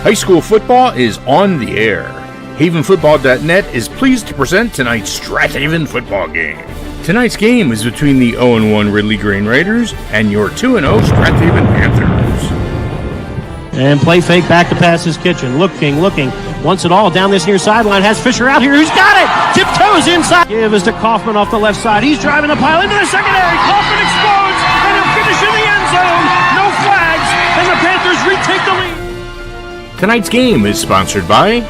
High school football is on the air. HavenFootball.net is pleased to present tonight's Strath Haven football game. Tonight's game is between the 0-1 Ridley Grain Raiders and your 2-0 Strath Haven Panthers. And play fake back to pass his kitchen. Looking. Wants it all down this near sideline. Has Fisher out here. Who's got it? Tiptoes inside. Give is to Kaufman off the left side. He's driving the pile into the secondary. Kaufman explodes. And he'll finish in the end zone. No flags. And the Panthers retake the lead. Tonight's game is sponsored by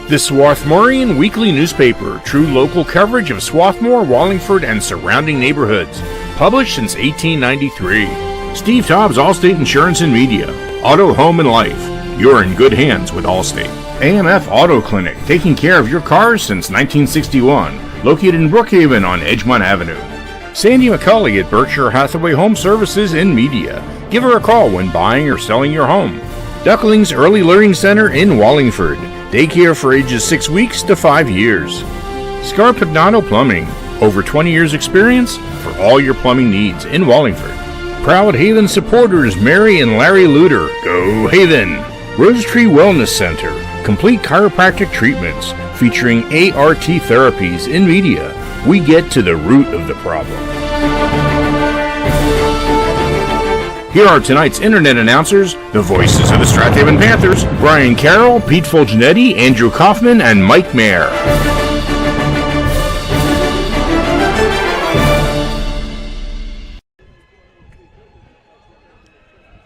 the Swarthmorean Weekly Newspaper, true local coverage of Swarthmore, Wallingford, and surrounding neighborhoods. Published since 1893. Steve Tobbs, Allstate Insurance and Media. Auto, Home, and Life. You're in good hands with Allstate. AMF Auto Clinic, taking care of your cars since 1961. Located in Brookhaven on Edgemont Avenue. Sandy McCulley at Berkshire Hathaway Home Services and Media. Give her a call when buying or selling your home. Ducklings Early Learning Center in Wallingford. Daycare for ages 6 weeks to 5 years. Scarpadano Plumbing. Over 20 years experience for all your plumbing needs in Wallingford. Proud Haven supporters Mary and Larry Luter. Go Haven! Rose Tree Wellness Center. Complete chiropractic treatments featuring ART therapies in Media. We get to the root of the problem. Here are tonight's internet announcers, the voices of the Strath Haven Panthers, Brian Carroll, Pete Fulgenetti, Andrew Kaufman, and Mike Mayer.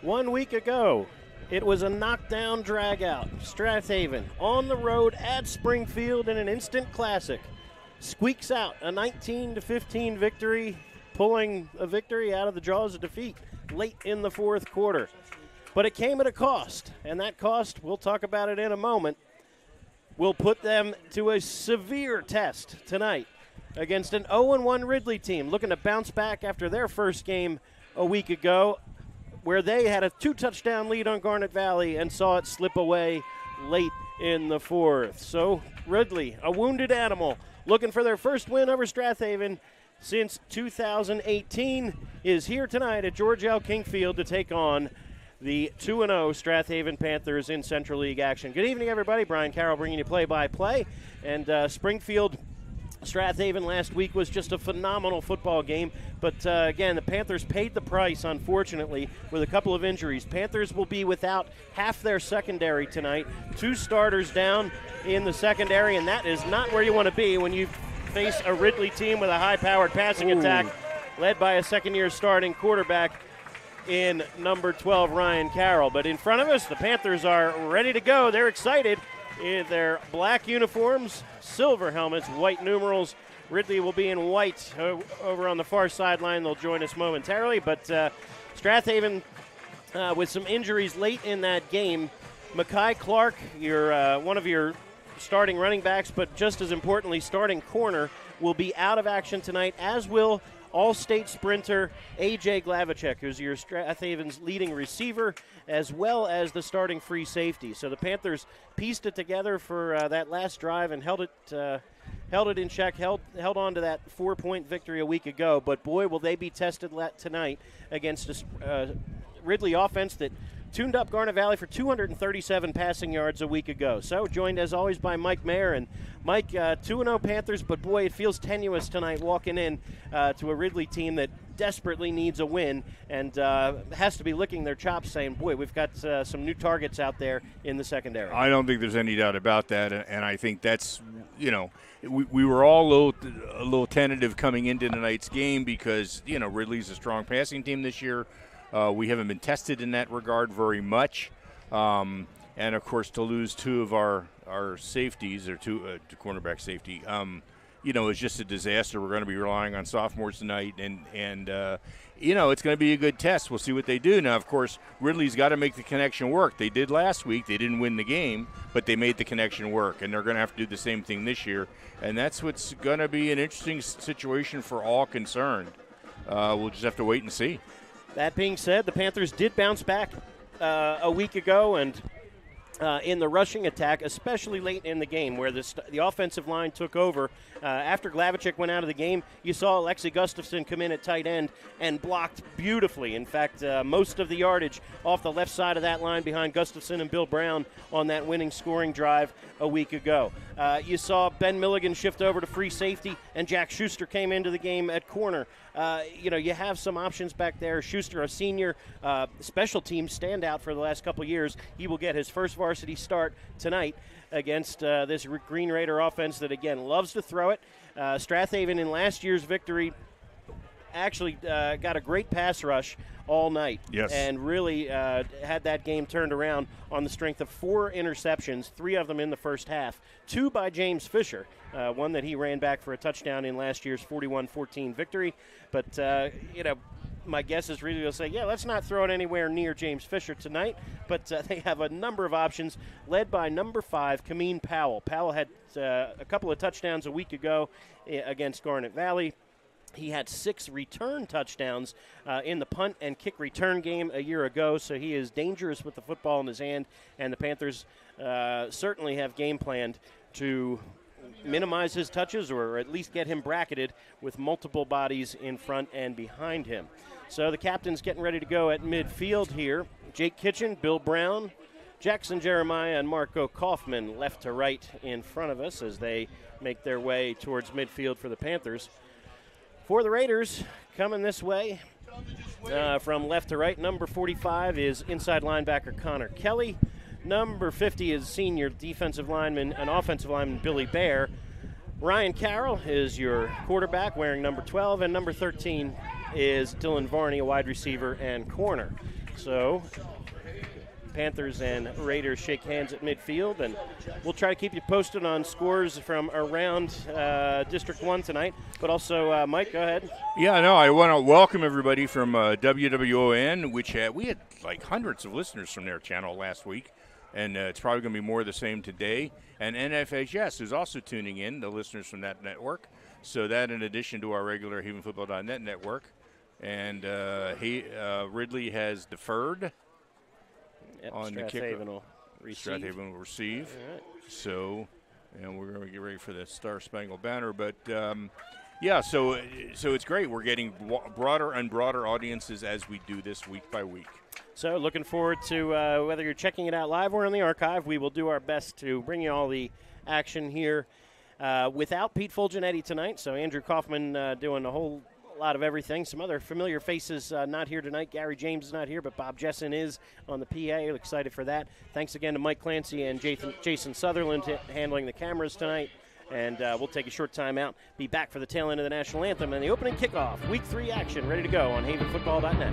One week ago, it was a knockdown dragout. Strath Haven on the road at Springfield in an instant classic. Squeaks out a 19-15 victory, pulling a victory out of the jaws of defeat late in the fourth quarter. But it came at a cost, and that cost, we'll talk about it in a moment, will put them to a severe test tonight against an 0-1 Ridley team looking to bounce back after their first game a week ago, where they had a 2-touchdown lead on Garnet Valley and saw it slip away late in the fourth. So Ridley, a wounded animal, looking for their first win over Strath Haven since 2018, is here tonight at George L. King Field to take on the 2-0 Strath Haven Panthers in Central League action. Good evening, everybody. Brian Carroll bringing you play-by-play. And Springfield Strath Haven last week was just a phenomenal football game. But, again, the Panthers paid the price, unfortunately, with a couple of injuries. Panthers will be without half their secondary tonight. 2 starters down in the secondary, and that is not where you want to be when you face a Ridley team with a high-powered passing attack led by a second-year starting quarterback in number 12, Ryan Carroll. But in front of us, the Panthers are ready to go. They're excited in their black uniforms, silver helmets, white numerals. Ridley will be in white over on the far sideline. They'll join us momentarily. But Strath Haven, with some injuries late in that game, Mackay Clark, one of your starting running backs, but just as importantly, starting corner, will be out of action tonight, as will All-State sprinter A.J. Glavacek, who's your Strath Haven's leading receiver, as well as the starting free safety. So the Panthers pieced it together for that last drive and held it in check, held on to that 4-point victory a week ago. But boy, will they be tested tonight against a Ridley offense that tuned up Garnet Valley for 237 passing yards a week ago. So joined as always by Mike Mayer. And Mike, 2-0 Panthers, but boy, it feels tenuous tonight walking in to a Ridley team that desperately needs a win and has to be licking their chops saying, boy, we've got some new targets out there in the secondary. I don't think there's any doubt about that, and I think that's, we were all a little tentative coming into tonight's game because, Ridley's a strong passing team this year. We haven't been tested in that regard very much. And, of course, to lose 2 of our safeties, or 2 cornerback safety, is just a disaster. We're going to be relying on sophomores tonight, and it's going to be a good test. We'll see what they do. Now, of course, Ridley's got to make the connection work. They did last week. They didn't win the game, but they made the connection work, and they're going to have to do the same thing this year. And that's what's going to be an interesting situation for all concerned. We'll just have to wait and see. That being said, the Panthers did bounce back a week ago and in the rushing attack, especially late in the game where the offensive line took over. After Glavicek went out of the game, you saw Alexi Gustafson come in at tight end and blocked beautifully. In fact, most of the yardage off the left side of that line behind Gustafson and Bill Brown on that winning scoring drive a week ago. You saw Ben Milligan shift over to free safety, and Jack Schuster came into the game at corner. You have some options back there. Schuster, a senior special teams standout for the last couple years. He will get his first varsity start tonight against this Green Raider offense that, again, loves to throw it. Strathaven in last year's victory actually got a great pass rush all night. Yes. And really had that game turned around on the strength of 4 interceptions, 3 of them in the first half, 2 by James Fisher, one that he ran back for a touchdown in last year's 41-14 victory. But, my guess is really they'll say, yeah, let's not throw it anywhere near James Fisher tonight. But they have a number of options, led by number 5, Kameen Powell. Powell had a couple of touchdowns a week ago against Garnet Valley. He had 6 return touchdowns in the punt and kick return game a year ago, so he is dangerous with the football in his hand, and the Panthers certainly have game planned to minimize his touches or at least get him bracketed with multiple bodies in front and behind him. So the captain's getting ready to go at midfield here. Jake Kitchen, Bill Brown, Jackson Jeremiah, and Marco Kaufman left to right in front of us as they make their way towards midfield for the Panthers. For the Raiders, coming this way from left to right, number 45 is inside linebacker Connor Kelly. Number 50 is senior defensive lineman and offensive lineman Billy Bear. Ryan Carroll is your quarterback wearing number 12, and number 13 is Dylan Varney, a wide receiver and corner. So Panthers and Raiders shake hands at midfield, and we'll try to keep you posted on scores from around District 1 tonight. But also, Mike, go ahead. Yeah, no, I want to welcome everybody from WWON, which we had like hundreds of listeners from their channel last week, and it's probably going to be more of the same today. And NFHS is also tuning in, the listeners from that network. So that in addition to our regular HavenFootball.net network. And Ridley has deferred. Yep, on the kick. Strathaven will receive. All right. So, and we're going to get ready for the Star Spangled Banner. But, so it's great. We're getting broader and broader audiences as we do this week by week. So looking forward to whether you're checking it out live or in the archive, we will do our best to bring you all the action here without Pete Fulgenetti tonight. So Andrew Kaufman doing a whole lot of everything. Some other familiar faces not here tonight. Gary James is not here, but Bob Jessen is on the PA. Excited for that. Thanks again to Mike Clancy and Jason Sutherland handling the cameras tonight. And we'll take a short time out. Be back for the tail end of the National Anthem and the opening kickoff. Week 3 action ready to go on HavenFootball.net.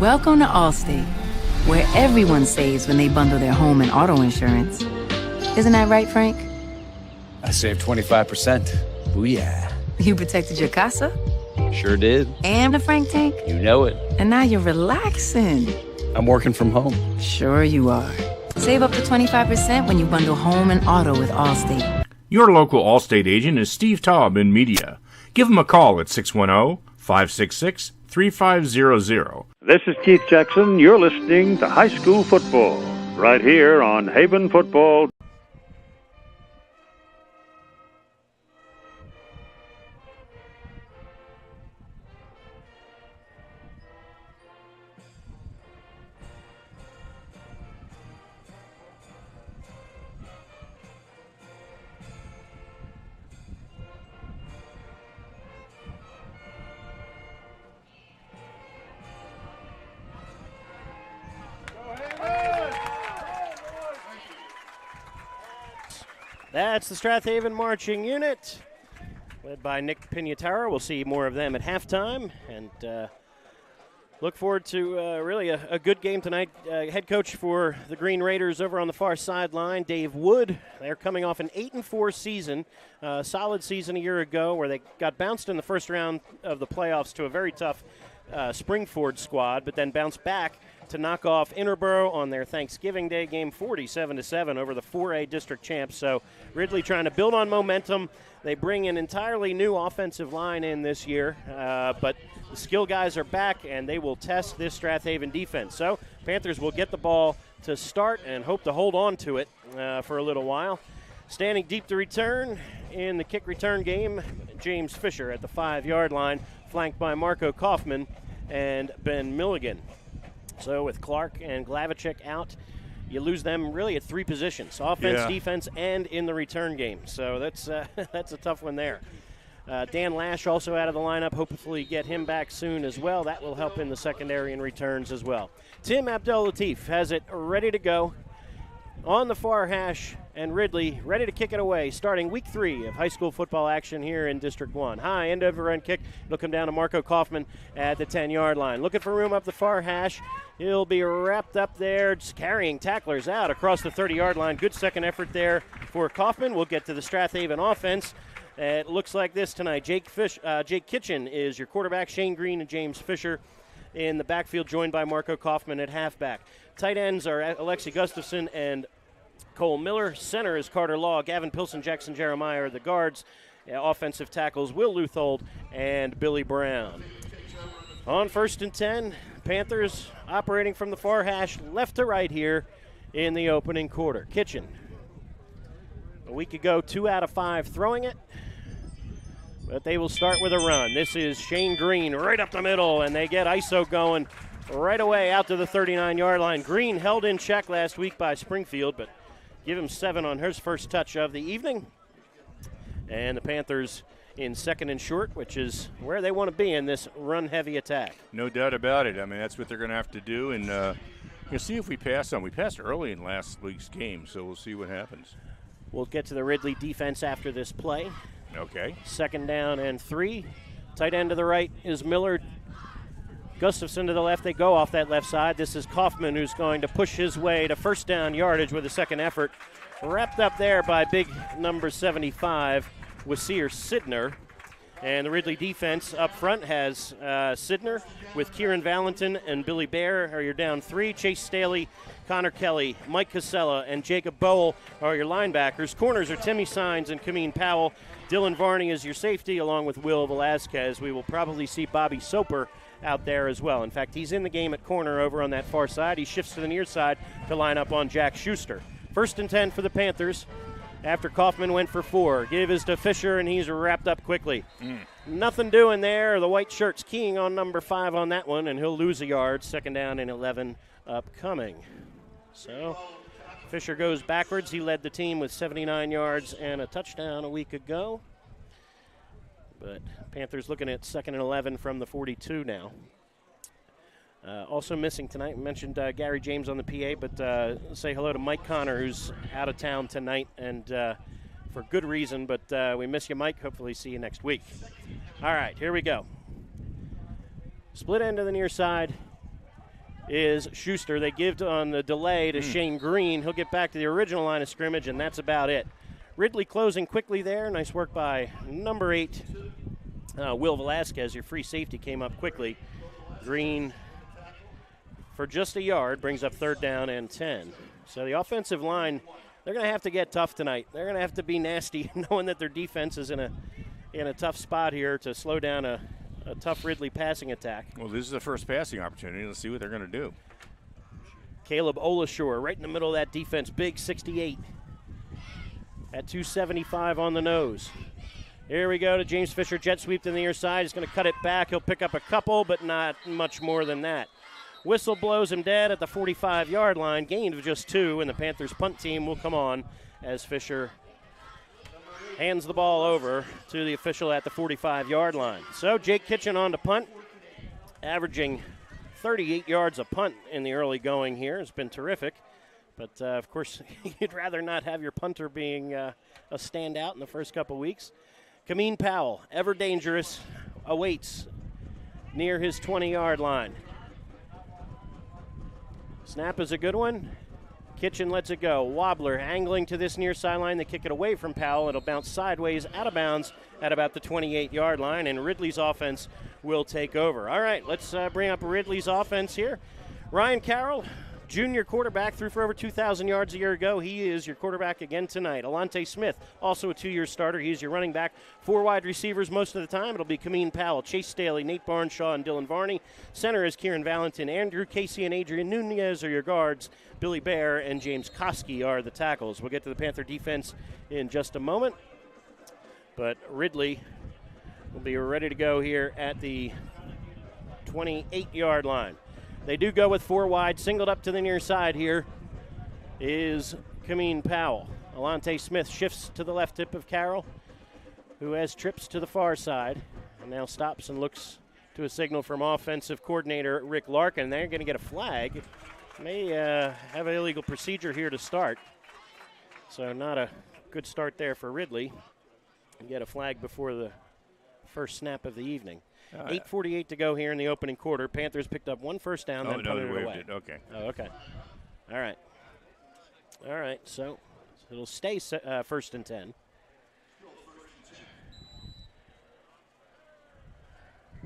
Welcome to Allstate, where everyone saves when they bundle their home and auto insurance. Isn't that right, Frank? I saved 25%. Booyah. You protected your casa? Sure did. And the Frank tank? You know it. And now you're relaxing. I'm working from home. Sure you are. Save up to 25% when you bundle home and auto with Allstate. Your local Allstate agent is Steve Taub in media. Give him a call at 610-566-3500. This is Keith Jackson. You're listening to High School Football right here on Haven Football. That's the Strathaven Marching Unit, led by Nick Pignataro. We'll see more of them at halftime, and look forward to really a good game tonight. Head coach for the Green Raiders over on the far sideline, Dave Wood. They're coming off an 8-4 season, solid season a year ago where they got bounced in the first round of the playoffs to a very tough Springford squad, but then bounced back to knock off Interboro on their Thanksgiving Day game 47-7 over the 4A district champs. So Ridley trying to build on momentum. They bring an entirely new offensive line in this year, but the skill guys are back, and they will test this Strath Haven defense. So Panthers will get the ball to start and hope to hold on to it for a little while. Standing deep to return in the kick return game, James Fisher at the 5-yard line, flanked by Marco Kaufman and Ben Milligan. So with Clark and Glavicek out, you lose them really at 3 positions, offense, defense, and in the return game. So that's a tough one there. Dan Lash also out of the lineup. Hopefully get him back soon as well. That will help in the secondary and returns as well. Tim Abdel-Latif has it ready to go on the far hash, and Ridley ready to kick it away, starting week 3 of high school football action here in District 1. High end over end kick. It'll come down to Marco Kaufman at the 10-yard line. Looking for room up the far hash. He'll be wrapped up there, just carrying tacklers out across the 30-yard line. Good second effort there for Kaufman. We'll get to the Strath Haven offense. It looks like this tonight. Jake Kitchen is your quarterback. Shane Green and James Fisher in the backfield, joined by Marco Kaufman at halfback. Tight ends are Alexi Gustafson and Cole Miller. Center is Carter Law. Gavin Pilson, Jackson Jeremiah are the guards. Offensive tackles, Will Luthold and Billy Brown. On 1st and 10, Panthers operating from the far hash left to right here in the opening quarter. Kitchen. A week ago, 2 out of 5 throwing it, but they will start with a run. This is Shane Green right up the middle, and they get ISO going right away out to the 39-yard line. Green held in check last week by Springfield, but give him 7 on his first touch of the evening. And the Panthers in 2nd and short, which is where they want to be in this run-heavy attack. No doubt about it. I mean, that's what they're going to have to do, and you'll see if we pass on. We passed early in last week's game, so we'll see what happens. We'll get to the Ridley defense after this play. Okay. 2nd down and 3. Tight end to the right is Miller. Gustafson to the left. They go off that left side. This is Kaufman, who's going to push his way to first down yardage with a second effort. Wrapped up there by big number 75, Wasir Sidner. And the Ridley defense up front has Sidner with Kieran Valentin and Billy Bear are your down 3. Chase Staley, Connor Kelly, Mike Casella, and Jacob Bowl are your linebackers. Corners are Timmy Sines and Kameen Powell. Dylan Varney is your safety, along with Will Velasquez. We will probably see Bobby Soper out there as well. In fact, he's in the game at corner over on that far side. He shifts to the near side to line up on Jack Schuster. 1st and 10 for the Panthers. After Kaufman went for 4. Give is to Fisher, and he's wrapped up quickly. Nothing doing there. The white shirt's keying on number 5 on that one, and he'll lose a yard. 2nd down and 11 upcoming. So Fisher goes backwards. He led the team with 79 yards and a touchdown a week ago. But Panthers looking at 2nd and 11 from the 42 now. Also missing tonight, we mentioned Gary James on the PA, but say hello to Mike Connor, who's out of town tonight, and for good reason, but we miss you, Mike. Hopefully see you next week. All right, here we go. Split end to the near side is Schuster. They give on the delay to Shane Green. He'll get back to the original line of scrimmage, and that's about it. Ridley closing quickly there. Nice work by number 8, Will Velasquez. Your free safety came up quickly. Green for just a yard brings up 3rd down and 10. So the offensive line, they're going to have to get tough tonight. They're going to have to be nasty, knowing that their defense is in a tough spot here to slow down a tough Ridley passing attack. Well, this is the first passing opportunity. Let's see what they're going to do. Caleb Olashore right in the middle of that defense, big 68 at 275 on the nose. Here we go to James Fisher, jet sweep to the near side. He's going to cut it back. He'll pick up a couple, but not much more than that. Whistle blows him dead at the 45-yard line. Gain of just 2, and the Panthers punt team will come on as Fisher hands the ball over to the official at the 45-yard line. So Jake Kitchen on to punt, averaging 38 yards a punt in the early going here. It's been terrific. But, of course, you'd rather not have your punter being a standout in the first couple weeks. Kameen Powell, ever dangerous, awaits near his 20-yard line. Snap is a good one. Kitchen lets it go. Wobbler angling to this near sideline. They kick it away from Powell. It'll bounce sideways out of bounds at about the 28-yard line, and Ridley's offense will take over. All right, let's bring up Ridley's offense here. Ryan Carroll, junior quarterback, threw for over 2,000 yards a year ago. He is your quarterback again tonight. Alante Smith, also a 2-year starter. He's your running back. 4 wide receivers most of the time. It'll be Kameen Powell, Chase Staley, Nate Barnshaw, and Dylan Varney. Center is Kieran Valentin. Andrew Casey and Adrian Nunez are your guards. Billy Bear and James Koski are the tackles. We'll get to the Panther defense in just a moment. But Ridley will be ready to go here at the 28-yard line. They do go with 4 wide. Singled up to the near side here is Kameen Powell. Alante Smith shifts to the left hip of Carroll, who has trips to the far side and now stops and looks to a signal from offensive coordinator Rick Larkin. They're going to get a flag. May have an illegal procedure here to start. So not a good start there for Ridley. Get a flag before the first snap of the evening. 8:48 to go here in the opening quarter. Panthers picked up 1 first down, then punted it away. Okay. Oh, okay. All right. All right, so it'll stay first and 10.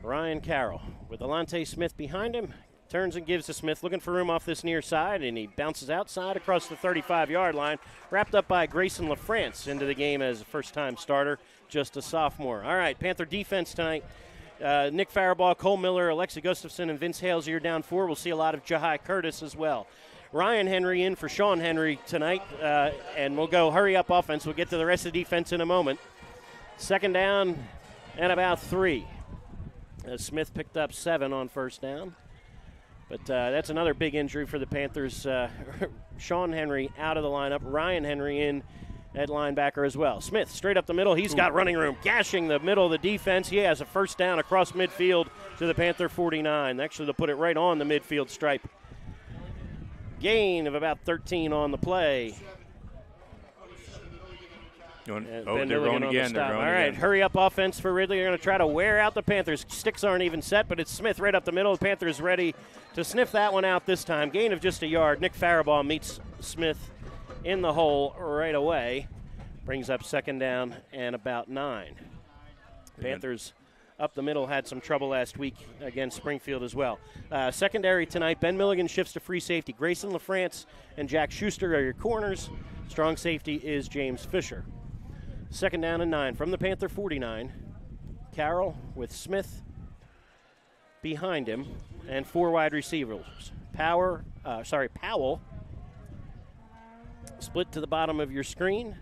Ryan Carroll with Alante Smith behind him. Turns and gives to Smith, looking for room off this near side, and he bounces outside across the 35-yard line, wrapped up by Grayson LaFrance into the game as a first-time starter, just a sophomore. All right, Panther defense tonight. Nick Faribaugh, Cole Miller, Alexi Gustafson, and Vince Hales are down 4. We'll see a lot of Jahai Curtis as well. Ryan Henry in for Sean Henry tonight, and we'll go hurry-up offense. We'll get to the rest of the defense in a moment. Second down and about 3. Smith picked up 7 on first down. But that's another big injury for the Panthers. Sean Henry out of the lineup. Ryan Henry in at linebacker as well. Smith straight up the middle. He's got running room, gashing the middle of the defense. He has a first down across midfield to the Panther 49. Actually, they'll put it right on the midfield stripe. Gain of about 13 on the play. They're going again. All right, hurry up offense for Ridley. They're going to try to wear out the Panthers. Sticks aren't even set, but it's Smith right up the middle. The Panthers ready to sniff that one out this time. Gain of just a yard. Nick Faribaugh meets Smith in the hole right away. Brings up second down and about 9. Panthers up the middle had some trouble last week against Springfield as well. Secondary tonight, Ben Milligan shifts to free safety. Grayson LaFrance and Jack Schuster are your corners. Strong safety is James Fisher. Second down and 9 from the Panther 49. Carroll with Smith behind him and 4 wide receivers. Powell split to the bottom of your screen.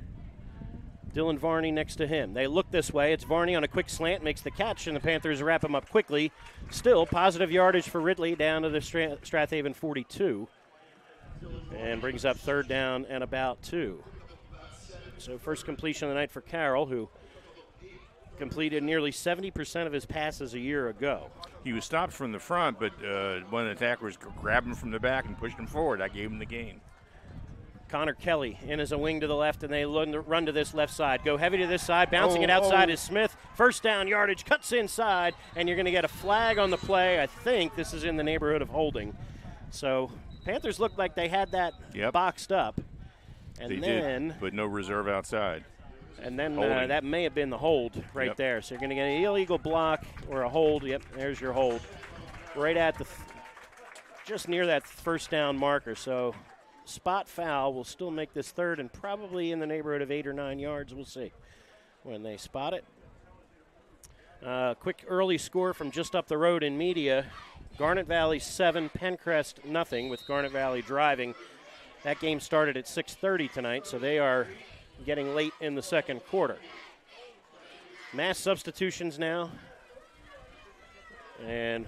Dylan Varney next to him. They look this way. It's Varney on a quick slant, makes the catch, and the Panthers wrap him up quickly. Still positive yardage for Ridley down to the Strathaven 42 and brings up third down and about 2. So first completion of the night for Carroll, who completed nearly 70% of his passes a year ago. He was stopped from the front, but one of the tacklers grabbed him from the back and pushed him forward. I gave him the gain. Connor Kelly in as a wing to the left, and they run to this left side. Go heavy to this side. Bouncing it outside is Smith. First down yardage, cuts inside, and you're going to get a flag on the play. I think this is in the neighborhood of holding. So Panthers looked like they had that boxed up. And they then, did, but no reserve outside. And then that may have been the hold right there. So you're going to get an illegal block or a hold. Yep, there's your hold. Right at the just near that first down marker. So spot foul will still make this third and probably in the neighborhood of 8 or 9 yards. We'll see when they spot it. Quick early score from just up the road in Media. Garnet Valley 7, Pencrest nothing, with Garnet Valley driving. That game started at 6:30 tonight, so they are getting late in the second quarter. Mass substitutions now. And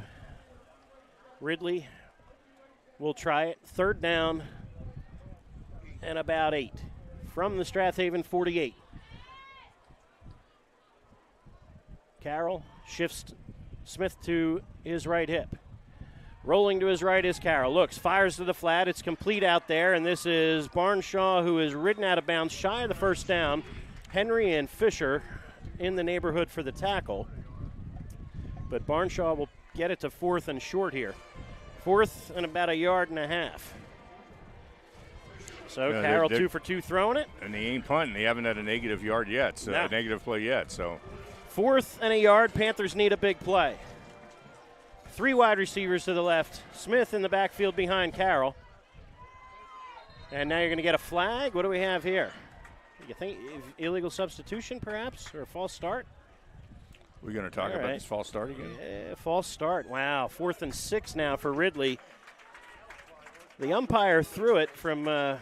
Ridley will try it. Third down and about 8 from the Strathaven 48. Carroll shifts Smith to his right hip. Rolling to his right is Carroll. Looks, fires to the flat. It's complete out there, and this is Barnshaw, who is ridden out of bounds shy of the first down. Henry and Fisher in the neighborhood for the tackle. But Barnshaw will get it to 4th and short here. 4th and about 1.5 yards. So Carroll 2 for 2 throwing it. And they ain't punting. They haven't had a negative yard yet, so No. a negative play yet. So 4th and 1 yard. Panthers need a big play. 3 wide receivers to the left. Smith in the backfield behind Carroll. And now you're going to get a flag. What do we have here? You think illegal substitution, perhaps, or a false start? We're going to talk about this false start again? False start. Wow, 4th and 6 now for Ridley. The umpire threw it from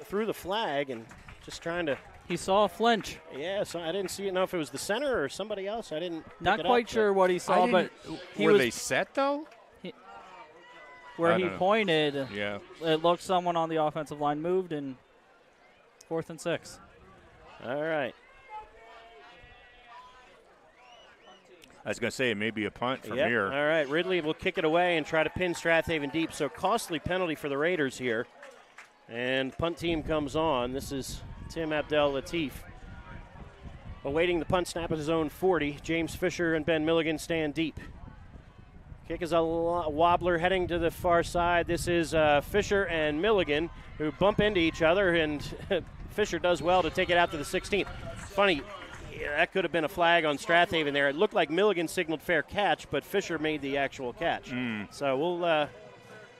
through the flag and just trying to. He saw a flinch. Yeah, so I didn't see it. Know if it was the center or somebody else. I didn't. Not quite sure what he saw, but were they set though? Where he pointed, yeah, it looked someone on the offensive line moved, and 4th and 6. All right. I was going to say it may be a punt from Yep. here. All right, Ridley will kick it away and try to pin Strathaven deep. So costly penalty for the Raiders here. And punt team comes on. This is Tim Abdel-Latif. Awaiting the punt snap at his own 40. James Fisher and Ben Milligan stand deep. Kick is a wobbler heading to the far side. This is Fisher and Milligan who bump into each other, and Fisher does well to take it out to the 16th. Funny, that could have been a flag on Strathaven there. It looked like Milligan signaled fair catch, but Fisher made the actual catch. So we'll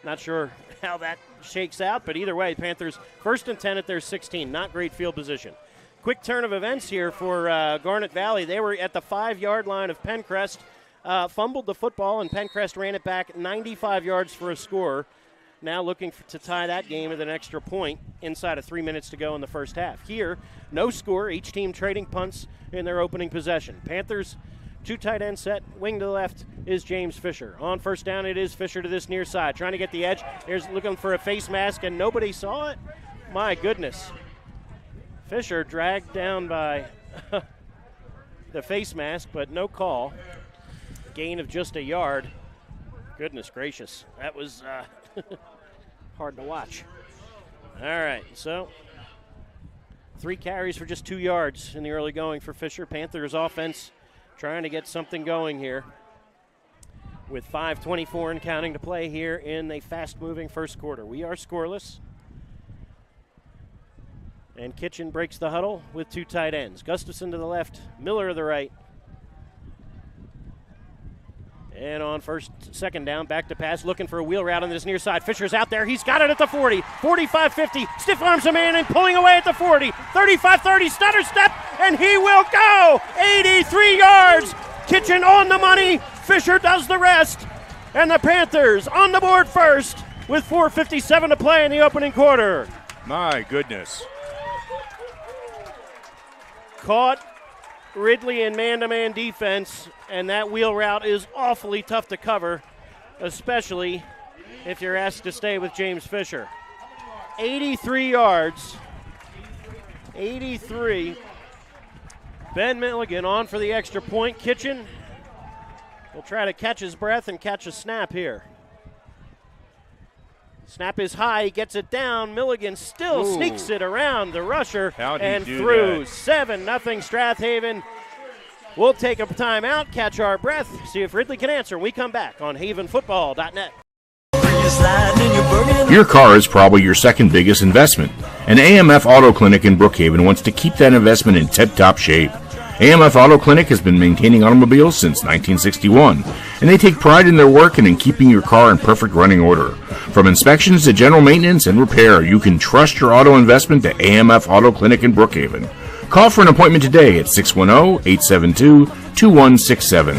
not sure how that shakes out, but either way, Panthers 1st and 10 at their 16. Not great field position. Quick turn of events here for Garnet Valley. They were at the 5-yard line of Pencrest. Fumbled the football, and Pencrest ran it back 95 yards for a score. Now looking to tie that game with an extra point inside of 3 minutes to go in the first half. Here, no score, each team trading punts in their opening possession. Panthers, 2 tight end set, wing to the left is James Fisher. On first down, it is Fisher to this near side, trying to get the edge. Here's looking for a face mask, and nobody saw it. My goodness. Fisher dragged down by the face mask, but no call. Gain of just a yard. Goodness gracious. That was hard to watch. All right, so 3 carries for just 2 yards in the early going for Fisher. Panthers offense trying to get something going here with 5:24 and counting to play here in a fast-moving first quarter. We are scoreless. And Kitchen breaks the huddle with 2 tight ends. Gustafson to the left, Miller to the right. And on second down, back to pass, looking for a wheel route on this near side. Fisher's out there. He's got it at the 40, 45-50. Stiff arms a man and pulling away at the 40. 35-30, stutter step, and he will go. 83 yards. Kitchen on the money. Fisher does the rest. And the Panthers on the board first with 4:57 to play in the opening quarter. My goodness. Caught Ridley in man-to-man defense, and that wheel route is awfully tough to cover, especially if you're asked to stay with James Fisher. 83 yards. 83. Ben Milligan on for the extra point. Kitchen will try to catch his breath and catch a snap here. Snap is high, he gets it down. Milligan still sneaks it around the rusher and through. 7-0 Strathaven. We'll take a timeout, catch our breath, see if Ridley can answer when we come back on havenfootball.net. Your car is probably your second biggest investment, and AMF Auto Clinic in Brookhaven wants to keep that investment in tip-top shape. AMF Auto Clinic has been maintaining automobiles since 1961, and they take pride in their work and in keeping your car in perfect running order. From inspections to general maintenance and repair, you can trust your auto investment to AMF Auto Clinic in Brookhaven. Call for an appointment today at 610-872-2167.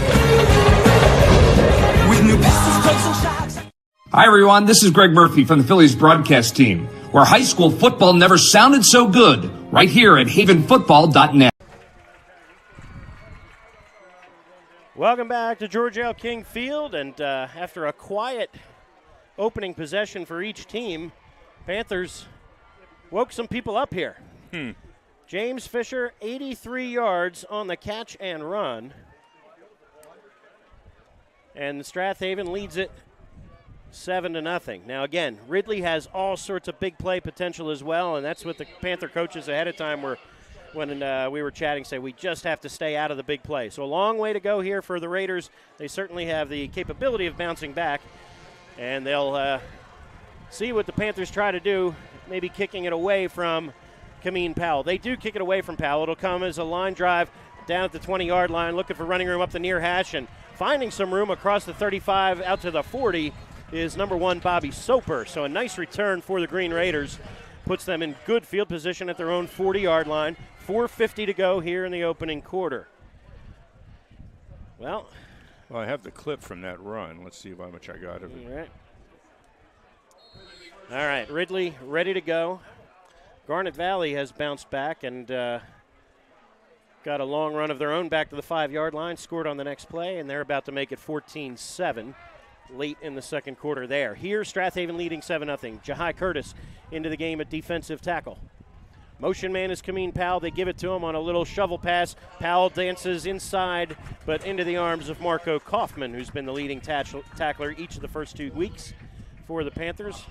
Hi, everyone. This is Greg Murphy from the Phillies broadcast team, where high school football never sounded so good, right here at havenfootball.net. Welcome back to George L. King Field, and after a quiet opening possession for each team, Panthers woke some people up here. James Fisher, 83 yards on the catch and run. And Strathaven leads it 7-0. Now, again, Ridley has all sorts of big play potential as well, and that's what the Panther coaches ahead of time were when we were chatting, say we just have to stay out of the big play. So a long way to go here for the Raiders. They certainly have the capability of bouncing back, and they'll see what the Panthers try to do, maybe kicking it away from Kameen Powell. They do kick it away from Powell. It'll come as a line drive down at the 20-yard line, looking for running room up the near hash, and Finding some room across the 35 out to the 40 is number 1, Bobby Soper. So a nice return for the Green Raiders. Puts them in good field position at their own 40-yard line. 4:50 to go here in the opening quarter. Well, I have the clip from that run. Let's see how much I got of it. All right, Ridley ready to go. Garnet Valley has bounced back and got a long run of their own back to the 5-yard line, scored on the next play, and they're about to make it 14-7 late in the second quarter there. Here, Strath Haven leading 7-0. Jahai Curtis into the game at defensive tackle. Motion man is Kameen Powell. They give it to him on a little shovel pass. Powell dances inside, but into the arms of Marco Kaufman, who's been the leading tackler each of the first 2 weeks for the Panthers.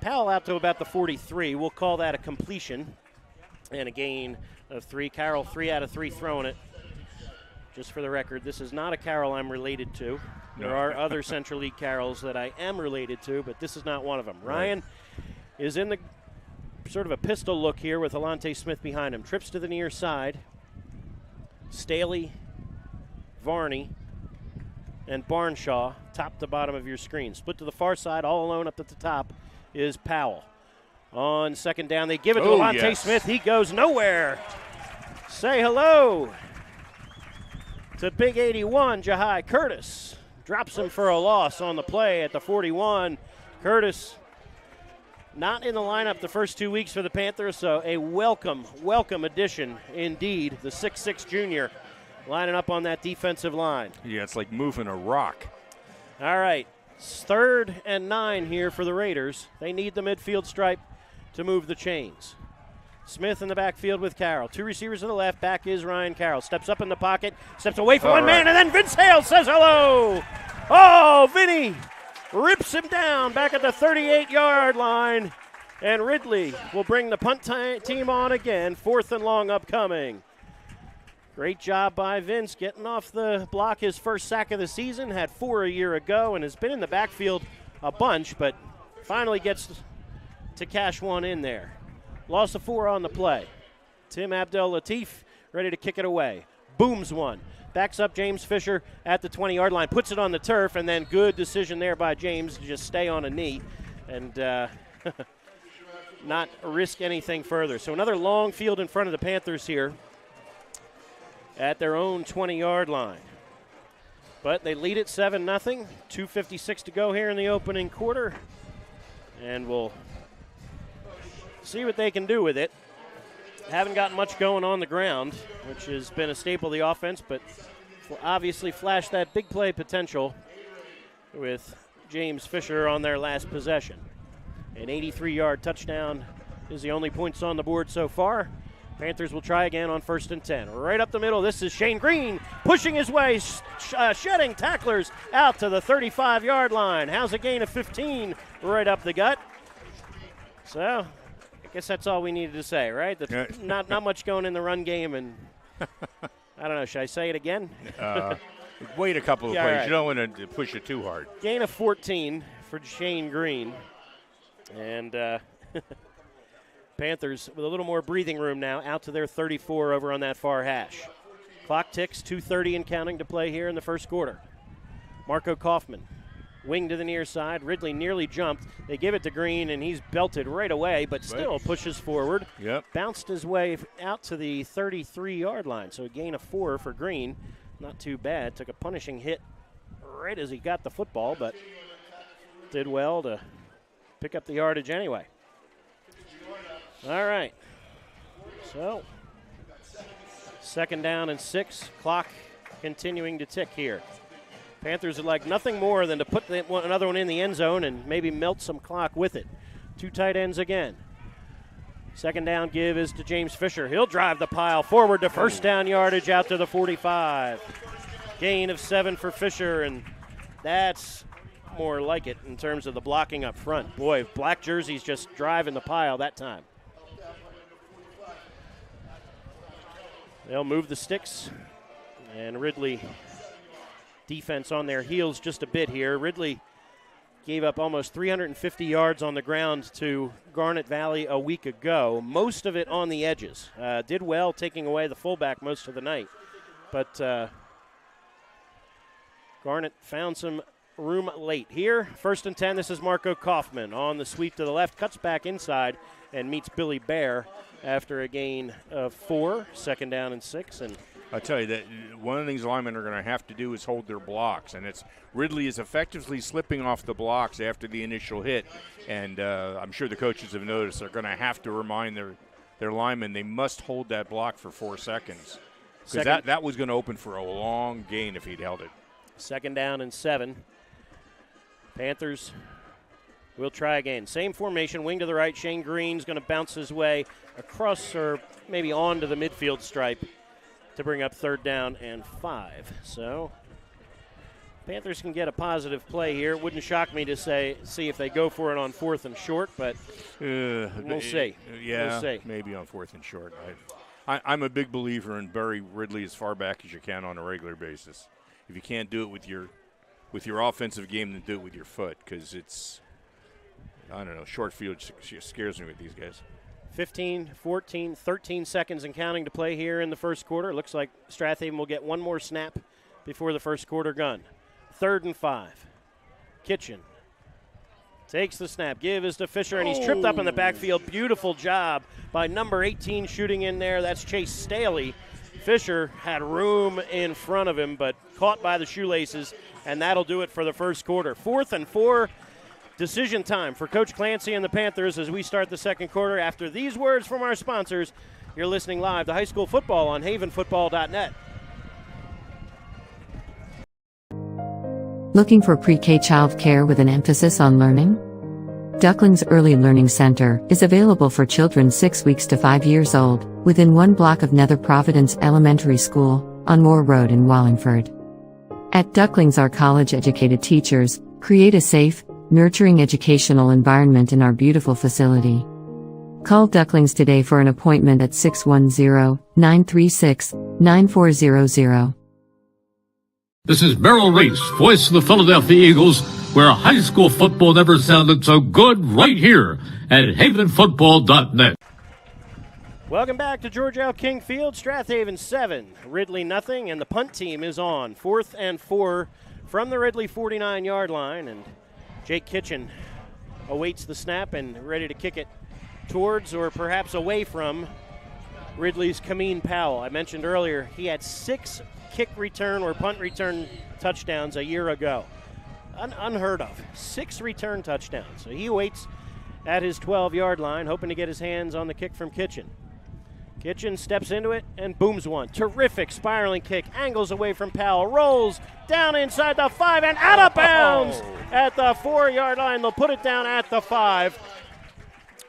Powell out to about the 43. We'll call that a completion and a gain of 3. Carroll 3 out of 3 throwing it. Just for the record, this is not a Carroll I'm related to. There are other Central League Carrolls that I am related to, but this is not one of them. Ryan is in the sort of a pistol look here with Alante Smith behind him. Trips to the near side. Staley, Varney, and Barnshaw, top to bottom of your screen. Split to the far side, all alone up at the top is Powell. On second down, they give it to Alante Smith. He goes nowhere. Say hello to Big 81, Jahai Curtis. Drops him for a loss on the play at the 41. Curtis not in the lineup the first 2 weeks for the Panthers, so a welcome addition indeed. The 6'6 junior lining up on that defensive line. Yeah, it's like moving a rock. All right, 3rd and 9 here for the Raiders. They need the midfield stripe to move the chains. Smith in the backfield with Carroll. 2 receivers to the left. Back is Ryan Carroll. Steps up in the pocket. Steps away from one man, and then Vince Hale says hello. Oh, Vinny rips him down back at the 38-yard line. And Ridley will bring the punt team on again. 4th and long upcoming. Great job by Vince getting off the block. His first sack of the season. Had 4 a year ago and has been in the backfield a bunch, but finally gets to cash one in there. Loss of 4 on the play. Tim Abdel-Latif ready to kick it away. Booms one. Backs up James Fisher at the 20-yard line. Puts it on the turf, and then good decision there by James to just stay on a knee and not risk anything further. So another long field in front of the Panthers here at their own 20-yard line. But they lead it 7-0. 2:56 to go here in the opening quarter. And we'll see what they can do with it. Haven't gotten much going on the ground, which has been a staple of the offense, but obviously flashed that big play potential with James Fisher on their last possession. An 83-yard touchdown is the only points on the board so far. Panthers will try again on 1st and 10. Right up the middle, this is Shane Green pushing his way, shedding tacklers out to the 35-yard line. How's a gain of 15 right up the gut? So I guess that's all we needed to say, right? Not much going in the run game, and I don't know. Should I say it again? Wait a couple of plays. Right. You don't want to push it too hard. Gain of 14 for Shane Green. And Panthers with a little more breathing room now, out to their 34 over on that far hash. Clock ticks, 2:30 and counting to play here in the first quarter. Marco Kaufman, wing to the near side. Ridley nearly jumped. They give it to Green, and he's belted right away, but still pushes forward. Yep. Bounced his way out to the 33-yard line, so a gain of 4 for Green. Not too bad. Took a punishing hit right as he got the football, but did well to pick up the yardage anyway. All right. So, 2nd down and 6. Clock continuing to tick here. Panthers would like nothing more than to put another one in the end zone and maybe melt some clock with it. 2 tight ends again. 2nd down give is to James Fisher. He'll drive the pile forward to 1st down yardage out to the 45. Gain of 7 for Fisher, and that's more like it in terms of the blocking up front. Boy, black jerseys just driving the pile that time. They'll move the sticks, and Ridley defense on their heels just a bit here. Ridley gave up almost 350 yards on the ground to Garnet Valley a week ago, most of it on the edges. Did well taking away the fullback most of the night, but Garnett found some room late. Here, 1st and 10, this is Marco Kaufman on the sweep to the left, cuts back inside and meets Billy Bear after a gain of 4, 2nd down and 6. And I tell you that one of the things linemen are going to have to do is hold their blocks, and it's Ridley is effectively slipping off the blocks after the initial hit, and I'm sure the coaches have noticed they're going to have to remind their linemen they must hold that block for 4 seconds, because that was going to open for a long gain if he'd held it. 2nd down and 7. Panthers will try again. Same formation, wing to the right. Shane Green's going to bounce his way across or maybe onto the midfield stripe to bring up 3rd down and 5. So Panthers can get a positive play here. It wouldn't shock me to see if they go for it on 4th and short, but we'll see. Yeah, we'll see. Maybe on 4th and short. I'm a big believer in bury Ridley as far back as you can on a regular basis. If you can't do it with your offensive game, then do it with your foot, because it's, I don't know, short field scares me with these guys. 15, 14, 13 seconds and counting to play here in the first quarter. Looks like Strath will get one more snap before the first quarter gun. 3rd and 5. Kitchen takes the snap. Give is to Fisher, and he's tripped up in the backfield. Beautiful job by number 18 shooting in there. That's Chase Staley. Fisher had room in front of him, but caught by the shoelaces, and that'll do it for the first quarter. 4th and 4. Decision time for Coach Clancy and the Panthers as we start the second quarter. After these words from our sponsors, you're listening live to High School Football on havenfootball.net. Looking for pre-K child care with an emphasis on learning? Ducklings Early Learning Center is available for children 6 weeks to 5 years old, within 1 block of Nether Providence Elementary School, on Moore Road in Wallingford. At Ducklings, our college-educated teachers create a safe, nurturing educational environment in our beautiful facility. Call Ducklings today for an appointment at 610-936-9400. This is Merrill Reese, voice of the Philadelphia Eagles, where high school football never sounded so good, right here at havenfootball.net. Welcome back to George L. King Field. Strathaven 7, Ridley nothing, and the punt team is on. 4th and 4 from the Ridley 49-yard line, and Jake Kitchen awaits the snap and ready to kick it towards or perhaps away from Ridley's Kameen Powell. I mentioned earlier he had 6 kick return or punt return touchdowns a year ago. Unheard of. 6 return touchdowns. So he awaits at his 12-yard line, hoping to get his hands on the kick from Kitchen. Kitchen steps into it and booms one. Terrific spiraling kick. Angles away from Powell. Rolls down inside the 5 and out of bounds at the 4-yard line. They'll put it down at the 5.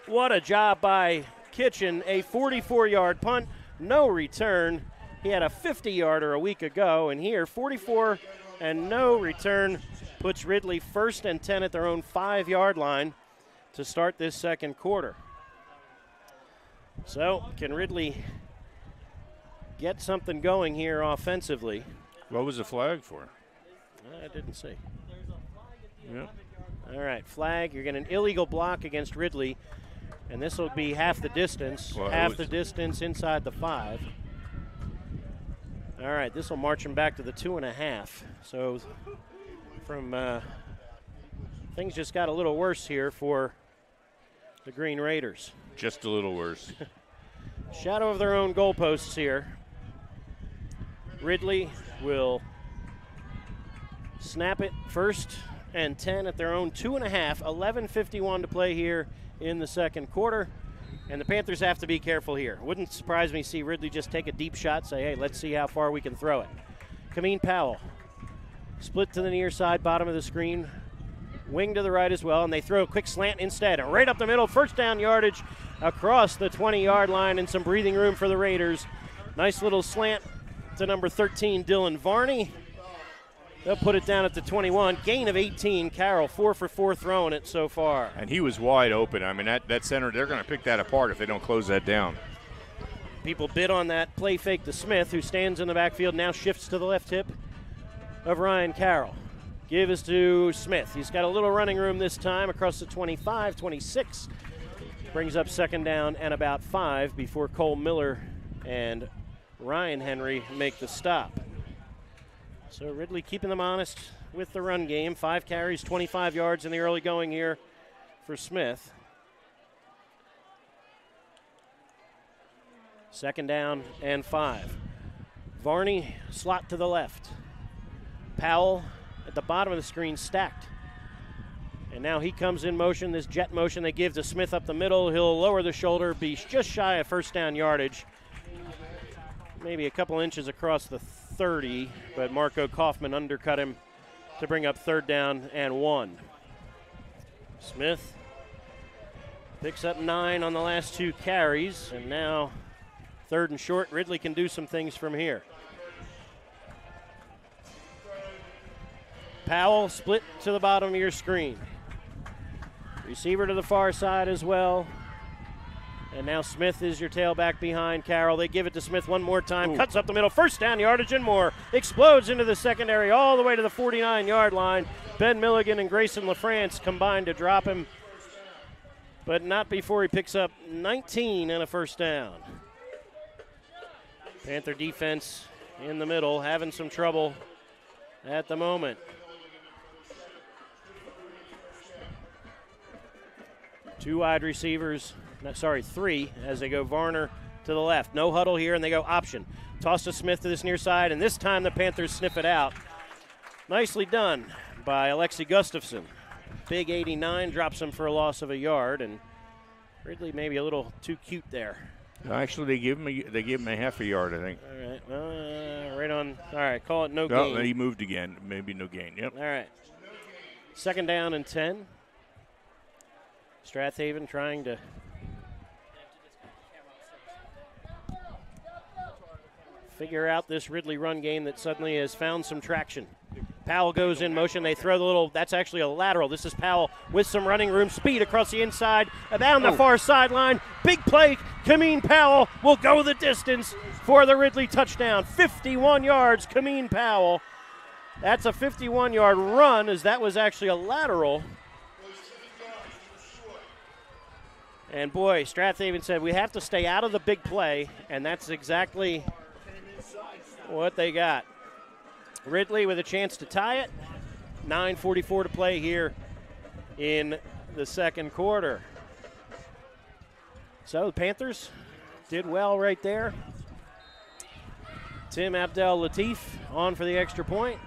What a job by Kitchen. A 44-yard punt. No return. He had a 50-yarder a week ago, and here 44 and no return puts Ridley 1st and 10 at their own 5-yard line to start this second quarter. So, can Ridley get something going here offensively? What was the flag for? I didn't see. Yep. All right, flag. You're getting an illegal block against Ridley, and this will be half the distance. Well, half the distance inside the 5. All right, this will march him back to the 2.5. So, from things just got a little worse here for the Green Raiders. Just a little worse. Shadow of their own goalposts here. Ridley will snap it 1st and 10 at their own 2.5. 11:51 to play here in the second quarter. And the Panthers have to be careful here. Wouldn't surprise me to see Ridley just take a deep shot, say, hey, let's see how far we can throw it. Kameen Powell, split to the near side, bottom of the screen. Wing to the right as well, and they throw a quick slant instead. And right up the middle, 1st down yardage across the 20-yard line and some breathing room for the Raiders. Nice little slant to number 13, Dylan Varney. They'll put it down at the 21. Gain of 18. Carroll, 4 for 4 throwing it so far. And he was wide open. I mean, that center, they're going to pick that apart if they don't close that down. People bid on that play fake to Smith, who stands in the backfield, now shifts to the left hip of Ryan Carroll. Give is to Smith. He's got a little running room this time across the 25, 26. Brings up 2nd down and about 5 before Cole Miller and Ryan Henry make the stop. So Ridley keeping them honest with the run game. 5 carries, 25 yards in the early going here for Smith. 2nd down and 5. Varney slot to the left. Powell at the bottom of the screen stacked. And now he comes in motion, this jet motion they give to Smith up the middle. He'll lower the shoulder, be just shy of 1st down yardage. Maybe a couple inches across the 30, but Marco Kaufman undercut him to bring up 3rd down and 1. Smith picks up 9 on the last 2 carries, and now 3rd and short. Ridley can do some things from here. Powell split to the bottom of your screen. Receiver to the far side as well. And now Smith is your tailback behind Carroll. They give it to Smith one more time. Cuts up the middle. 1st down yardage and more. Explodes into the secondary all the way to the 49-yard line. Ben Milligan and Grayson LaFrance combined to drop him. But not before he picks up 19 and a 1st down. Panther defense in the middle having some trouble at the moment. 2 wide receivers, 3, as they go Varner to the left. No huddle here, and they go option. Toss to Smith to this near side, and this time the Panthers sniff it out. Nicely done by Alexi Gustafson. Big 89 drops him for a loss of a yard, and Ridley maybe a little too cute there. Actually, they give him a half a yard, I think. All right, right on. All right, call it no gain. gain. He moved again, maybe no gain. Yep. All right, 2nd down and 10. Strathaven trying to figure out this Ridley run game that suddenly has found some traction. Powell goes in motion. They throw the little, that's actually a lateral. This is Powell with some running room, speed across the inside, down the far sideline. Big play. Kameen Powell will go the distance for the Ridley touchdown. 51 yards, Kameen Powell. That's a 51-yard run, as that was actually a lateral. And boy, Strathaven said we have to stay out of the big play, and that's exactly what they got. Ridley with a chance to tie it. 9:44 to play here in the 2nd quarter. So the Panthers did well right there. Tim Abdel Latif on for the extra point.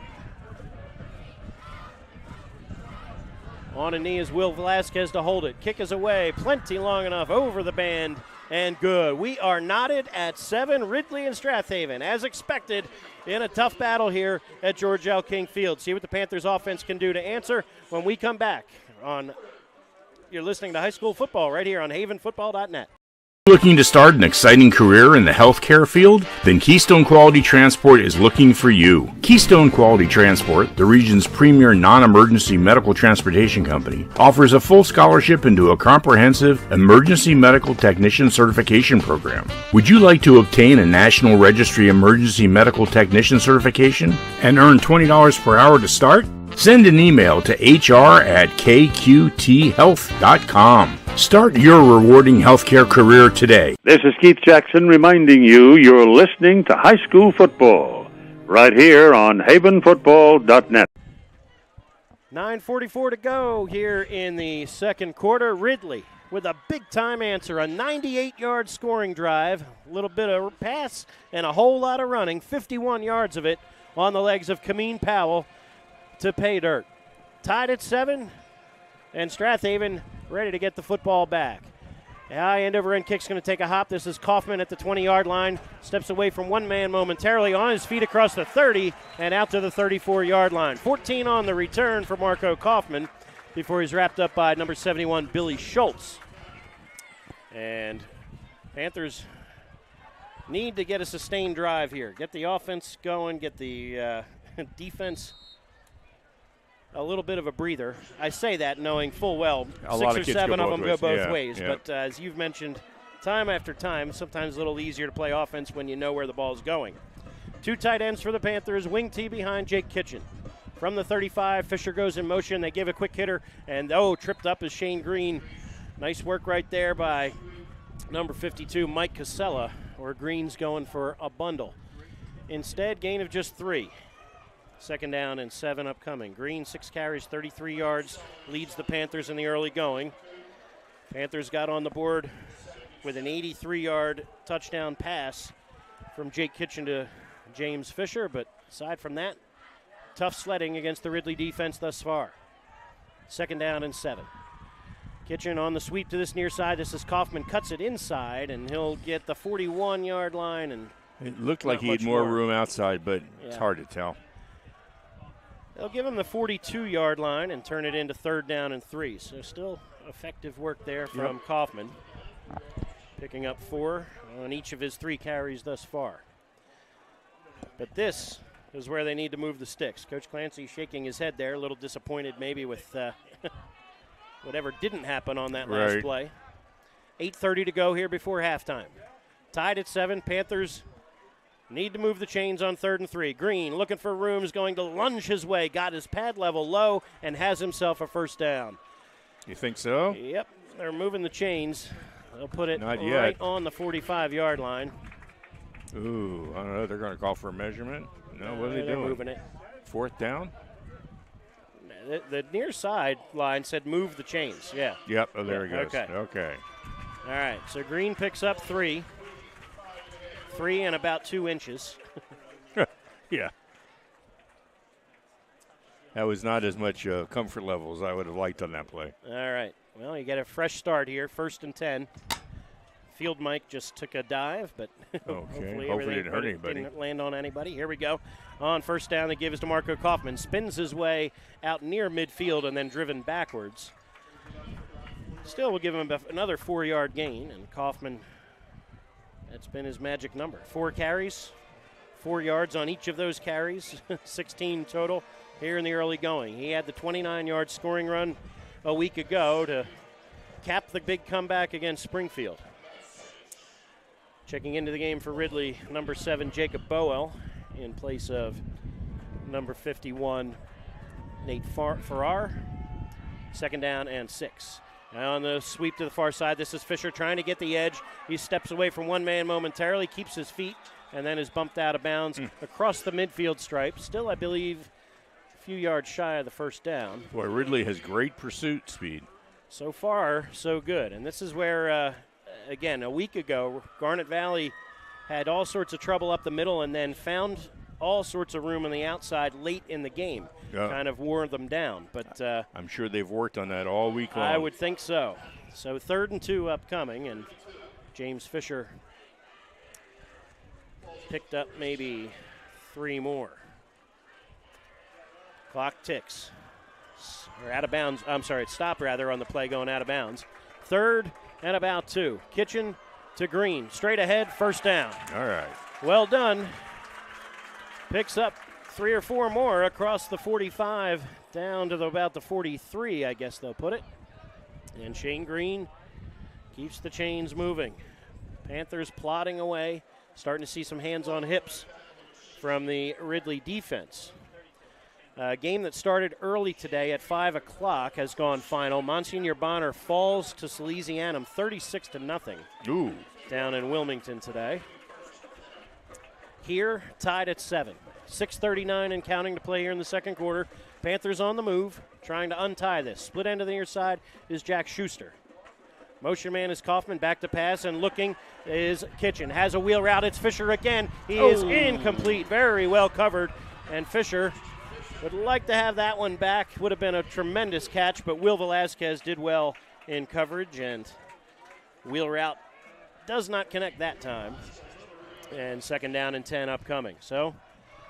On a knee is Will Velasquez to hold it. Kick is away, plenty long enough, over the band, and good. We are knotted at 7, Ridley and Strathaven, as expected, in a tough battle here at George L. King Field. See what the Panthers offense can do to answer when we come back. You're listening to High School Football right here on havenfootball.net. Looking to start an exciting career in the healthcare field? Then Keystone Quality Transport is looking for you. Keystone Quality Transport, the region's premier non-emergency medical transportation company, offers a full scholarship into a comprehensive emergency medical technician certification program. Would you like to obtain a National Registry Emergency Medical Technician certification and earn $20 per hour to start? Send an email to hr@kqthealth.com. Start your rewarding healthcare career today. This is Keith Jackson reminding you you're listening to High School Football right here on havenfootball.net. 9:44 to go here in the 2nd quarter. Ridley with a big-time answer, a 98-yard scoring drive, a little bit of pass and a whole lot of running, 51 yards of it on the legs of Kameen Powell to pay dirt. Tied at 7, and Strathaven ready to get the football back. The high end-over-end kick's going to take a hop. This is Kaufman at the 20-yard line. Steps away from one man momentarily, on his feet across the 30 and out to the 34-yard line. 14 on the return for Marco Kaufman before he's wrapped up by number 71, Billy Schultz. And Panthers need to get a sustained drive here. Get the offense going, get the defense a little bit of a breather. I say that knowing full well 6 or 7 of them go both ways. Yeah. But as you've mentioned time after time, sometimes a little easier to play offense when you know where the ball's going. 2 tight ends for the Panthers. Wing T behind Jake Kitchen. From the 35, Fisher goes in motion. They give a quick hitter, and tripped up is Shane Green. Nice work right there by number 52, Mike Casella, or Green's going for a bundle. Instead, gain of just 3. Second down and 7 upcoming. Green, 6 carries, 33 yards, leads the Panthers in the early going. Panthers got on the board with an 83-yard touchdown pass from Jake Kitchen to James Fisher, but aside from that, tough sledding against the Ridley defense thus far. Second down and 7. Kitchen on the sweep to this near side. This is Kaufman, cuts it inside, and he'll get the 41-yard line. And it looked like he had more room outside, but it's hard to tell. They'll give him the 42-yard line and turn it into 3rd down and 3. So still effective work there from Kaufman, picking up 4 on each of his 3 carries thus far. But this is where they need to move the sticks. Coach Clancy shaking his head there, a little disappointed maybe with whatever didn't happen on that last play. 8:30 to go here before halftime. Tied at 7. Panthers need to move the chains on 3rd and 3. Green looking for room, is going to lunge his way, got his pad level low, and has himself a first down. You think so? Yep, they're moving the chains. They'll put it Not right yet. on the 45-yard line. Ooh, I don't know. They're going to call for a measurement. No, what are they They're doing? moving it. 4th down? The near side line said move the chains. Yeah. Yep. Oh, there he goes. Okay. All right. So Green picks up 3. 3 and about 2 inches. Yeah. That was not as much comfort level as I would have liked on that play. All right. Well, you get a fresh start here. 1st and 10. Field Mike just took a dive, but hopefully it didn't hurt anybody. Didn't land on anybody. Here we go. On 1st down, they give us to Marco Kaufman. Spins his way out near midfield and then driven backwards. Still, we'll give him another 4-yard gain, and Kaufman, that's been his magic number. 4 carries, 4 yards on each of those carries, 16 total here in the early going. He had the 29-yard scoring run a week ago to cap the big comeback against Springfield. Checking into the game for Ridley, number 7, Jacob Bowell, in place of number 51, Nate Farrar. 2nd down and 6. Now on the sweep to the far side, this is Fisher trying to get the edge. He steps away from one man momentarily, keeps his feet, and then is bumped out of bounds across the midfield stripe. Still, I believe, a few yards shy of the 1st down. Boy, Ridley has great pursuit speed. So far, so good. And this is where, again, a week ago, Garnet Valley had all sorts of trouble up the middle and then found all sorts of room on the outside late in the game. Kind of wore them down. But I'm sure they've worked on that all week long. I would think so. So 3rd and 2 upcoming, and James Fisher picked up maybe 3 more. Clock ticks. Or out of bounds. I'm sorry, it stopped rather on the play going out of bounds. 3rd and about 2. Kitchen to Green. Straight ahead, 1st down. All right. Well done. Picks up 3 or 4 more across the 45 down to about the 43, I guess they'll put it. And Shane Green keeps the chains moving. Panthers plodding away, starting to see some hands on hips from the Ridley defense. A game that started early today at 5 o'clock has gone final. Monsignor Bonner falls to Salesianum 36-0. Ooh. Down in Wilmington today. Here, tied at 7. 6:39 and counting to play here in the 2nd quarter. Panthers on the move, trying to untie this. Split end to the near side is Jack Schuster. Motion man is Kaufman, back to pass, and looking is Kitchen. Has a wheel route, it's Fisher again. He is incomplete, very well covered, and Fisher would like to have that one back. Would have been a tremendous catch, but Will Velasquez did well in coverage, and wheel route does not connect that time. And 2nd down and 10 upcoming. So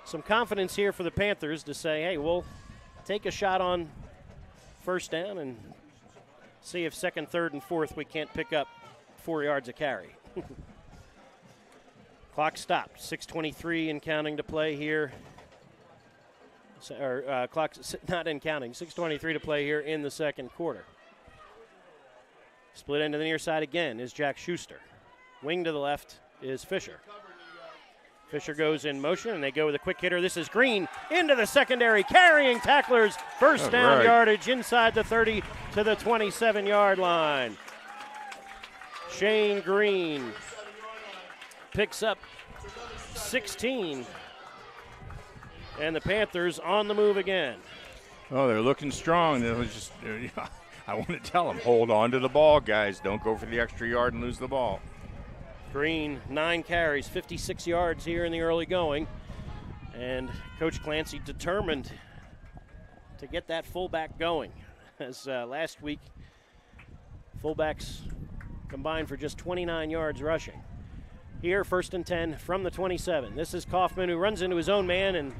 some confidence here for the Panthers to say, hey, we'll take a shot on 1st down and see if 2nd, 3rd, and 4th we can't pick up 4 yards a carry. Clock stopped. 6:23 and counting to play here. Clock not in counting. 6:23 to play here in the 2nd quarter. Split end to the near side again is Jack Schuster. Wing to the left is Fisher. Fisher goes in motion, and they go with a quick hitter. This is Green into the secondary, carrying tacklers. 1st down yardage inside the 30 to the 27-yard line. Shane Green picks up 16. And the Panthers on the move again. Oh, they're looking strong. It was just, I want to tell them, hold on to the ball, guys. Don't go for the extra yard and lose the ball. Green, 9 carries, 56 yards here in the early going. And Coach Clancy determined to get that fullback going. As last week, fullbacks combined for just 29 yards rushing. Here, 1st and 10 from the 27. This is Kaufman, who runs into his own man, and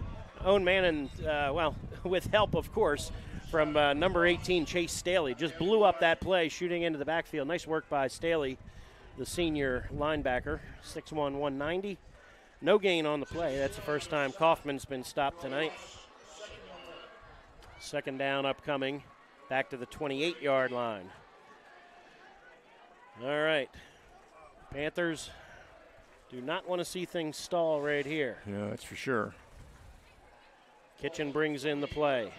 with help, of course, from number 18, Chase Staley. Just blew up that play, shooting into the backfield. Nice work by Staley, the senior linebacker, 6'1", 190. No gain on the play. That's the first time Kaufman's been stopped tonight. 2nd down upcoming, back to the 28-yard line. All right, Panthers do not want to see things stall right here. Yeah, that's for sure. Kitchen brings in the play.